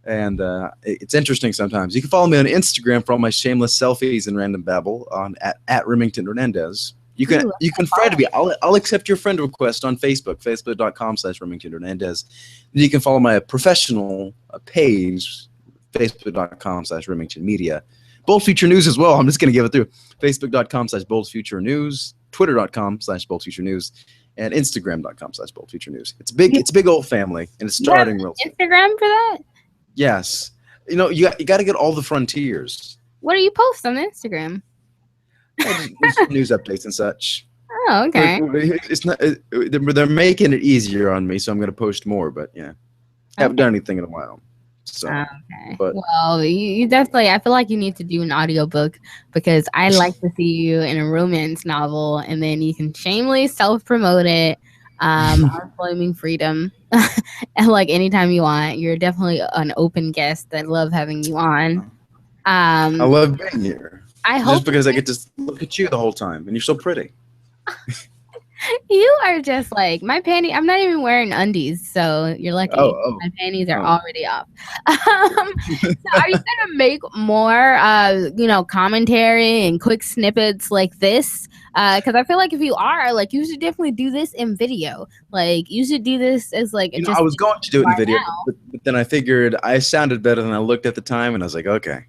Speaker 7: And it's interesting sometimes. You can follow me on Instagram for all my shameless selfies and random babble on at Remington Hernandez. You can friend me. I'll accept your friend request on Facebook, facebook.com/Remington Hernandez. And you can follow my professional page, facebook.com/Remington Media. Bold Future News as well. I'm just going to give it through. Facebook.com/Bold Future News, Twitter.com/Bold Future News, and Instagram.com/Bold Future News. It's big. It's a big old family, and it's starting real soon.
Speaker 6: Instagram for that?
Speaker 7: Yes. You know, you got to get all the frontiers.
Speaker 6: What do you post on Instagram?
Speaker 7: Just news updates and such.
Speaker 6: Oh, okay.
Speaker 7: It's not. They're making it easier on me, so I'm going to post more. But yeah, haven't done anything in a while. So,
Speaker 6: okay.
Speaker 7: But
Speaker 6: well, you definitely. I feel like you need to do an audiobook because I like to see you in a romance novel, and then you can shamelessly self-promote it. On Flaming Freedom, and like anytime you want. You're definitely an open guest. I love having you on.
Speaker 7: I love being here.
Speaker 6: I hope
Speaker 7: just because I get to look at you the whole time, and you're so pretty.
Speaker 6: You are just like my panty. I'm not even wearing undies, so you're lucky. My panties are already off. So are you gonna make more, commentary and quick snippets like this? Because I feel like if you are, like, you should definitely do this in video. Like, you should do this as like.
Speaker 7: I was going to do it in video, but then I figured I sounded better than I looked at the time, and I was like, okay.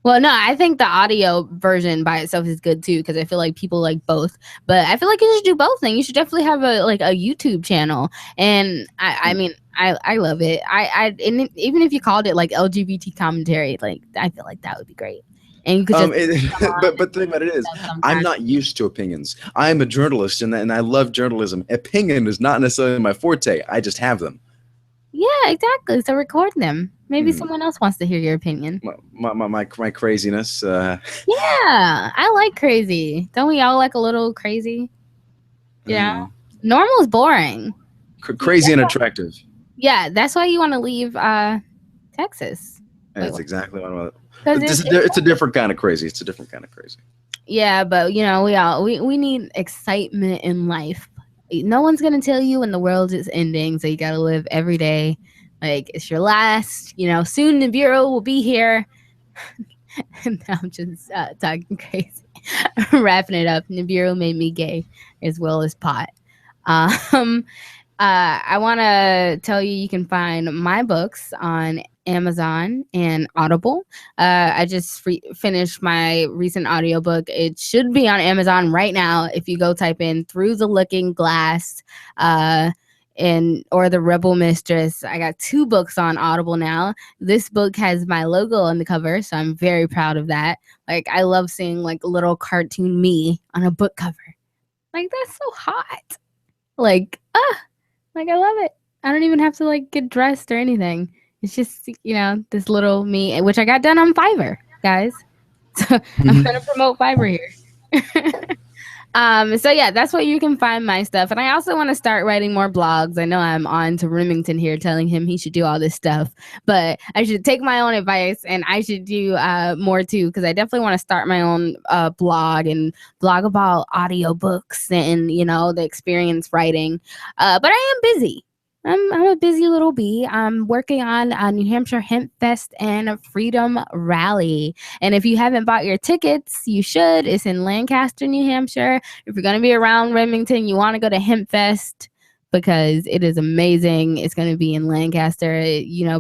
Speaker 6: Well, no, I think the audio version by itself is good too because I feel like people like both. But I feel like you should do both. And you should definitely have a YouTube channel. And I mean, I love it. And even if you called it like LGBT commentary, like I feel like that would be great. And you could
Speaker 7: but the thing about it is, I'm not used to opinions. I'm a journalist, and I love journalism. Opinion is not necessarily my forte. I just have them.
Speaker 6: Yeah, exactly. So record them. Maybe someone else wants to hear your opinion.
Speaker 7: My craziness.
Speaker 6: Yeah, I like crazy. Don't we all like a little crazy? Yeah. Normal is boring.
Speaker 7: Crazy and attractive.
Speaker 6: Yeah, that's why you want to leave Texas.
Speaker 7: That's exactly what I'm about. It's a different kind of crazy. It's a different kind of crazy.
Speaker 6: Yeah, but we need excitement in life. No one's gonna tell you when the world is ending, so you gotta live every day like it's your last. Soon the Bureau will be here. And now I'm just talking crazy, wrapping it up. The Bureau made me gay as well as pot. I want to tell you can find my books on Amazon and Audible. I just finished my recent audiobook. It should be on Amazon right now if you go type in Through the Looking Glass or The Rebel Mistress. I got 2 books on Audible now. This book has my logo on the cover, so I'm very proud of that. Like, I love seeing like little cartoon me on a book cover. Like, that's so hot. Like I love it. I don't even have to like get dressed or anything. It's just, this little me, which I got done on Fiverr, guys. So I'm going to promote Fiverr here. So yeah, that's where you can find my stuff. And I also want to start writing more blogs. I know I'm on to Remington here telling him he should do all this stuff, but I should take my own advice and I should do more too, because I definitely want to start my own blog and blog about audiobooks and, the experience writing. But I am busy. I'm a busy little bee. I'm working on a New Hampshire Hemp Fest and a Freedom Rally. And if you haven't bought your tickets, you should. It's in Lancaster, New Hampshire. If you're going to be around Remington, you want to go to Hemp Fest because it is amazing. It's going to be in Lancaster,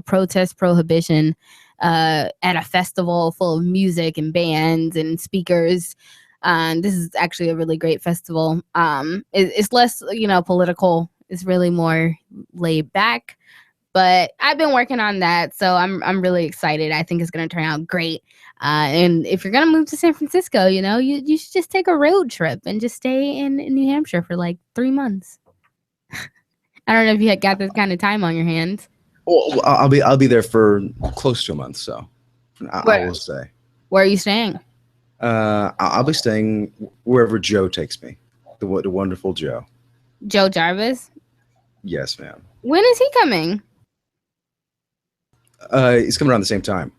Speaker 6: protest prohibition at a festival full of music and bands and speakers. This is actually a really great festival. It's less, political. It's really more laid back, but I've been working on that, so I'm really excited. I think it's gonna turn out great. And if you're gonna move to San Francisco, you should just take a road trip and just stay in New Hampshire for like 3 months. I don't know if you got this kind of time on your hands.
Speaker 7: Well, I'll be there for close to a month, so I will say.
Speaker 6: Where are you staying?
Speaker 7: I'll be staying wherever Joe takes me. The wonderful Joe.
Speaker 6: Joe Jarvis?
Speaker 7: Yes, ma'am.
Speaker 6: When is he coming?
Speaker 7: He's coming around the same time.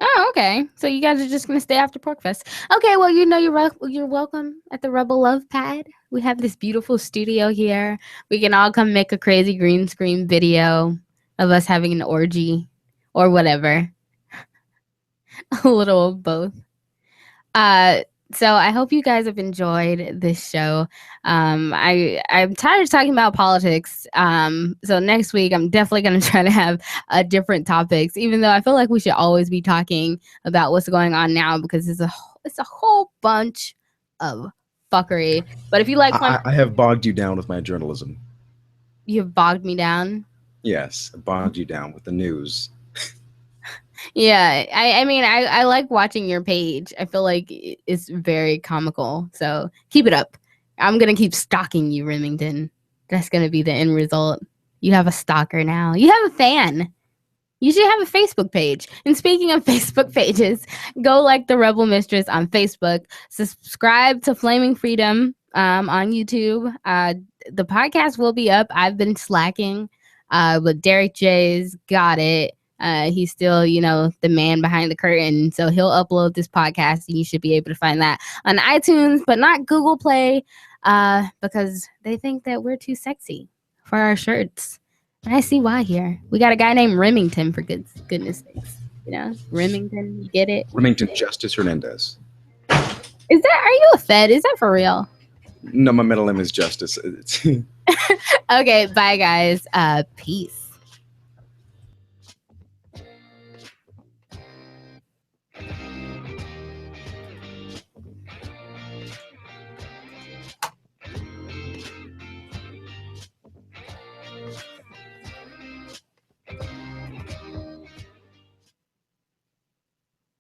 Speaker 6: Oh, okay. So you guys are just gonna stay after Porkfest. Okay, well, you know you're welcome at the Rebel Love Pad. We have this beautiful studio here. We can all come make a crazy green screen video of us having an orgy or whatever. A little of both. So I hope you guys have enjoyed this show. I'm tired of talking about politics. So next week I'm definitely gonna try to have different topics, even though I feel like we should always be talking about what's going on now because it's a whole bunch of fuckery. But if you like fun,
Speaker 7: I have bogged you down with my journalism.
Speaker 6: you've bogged me down.
Speaker 7: Yes, I bogged you down with the news.
Speaker 6: Yeah, I mean, I like watching your page. I feel like it's very comical. So keep it up. I'm going to keep stalking you, Remington. That's going to be the end result. You have a stalker now. You have a fan. You should have a Facebook page. And speaking of Facebook pages, go like the Rebel Mistress on Facebook. Subscribe to Flaming Freedom on YouTube. The podcast will be up. I've been slacking, but Derek J's got it. He's still, the man behind the curtain. So he'll upload this podcast and you should be able to find that on iTunes, but not Google Play, because they think that we're too sexy for our shirts. And I see why here. We got a guy named Remington, for goodness sakes. Remington, get it?
Speaker 7: Remington Justice Hernandez.
Speaker 6: Are you a Fed? Is that for real?
Speaker 7: No, my middle name is Justice.
Speaker 6: Okay, bye guys. Peace.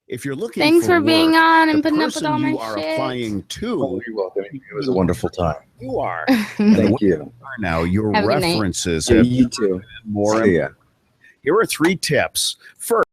Speaker 4: If you're looking
Speaker 6: Thanks for
Speaker 4: work,
Speaker 6: being on and
Speaker 4: the
Speaker 6: putting up with
Speaker 4: person
Speaker 6: all my
Speaker 4: you are
Speaker 6: shit.
Speaker 4: applying to.
Speaker 23: Oh, you're welcome. It was a wonderful time.
Speaker 4: You are.
Speaker 23: Thank you.
Speaker 4: Now your
Speaker 23: Have a good night.
Speaker 4: references.
Speaker 23: Yeah,
Speaker 4: have
Speaker 23: you too.
Speaker 4: More.
Speaker 23: See ya.
Speaker 4: Here are 3 tips. First.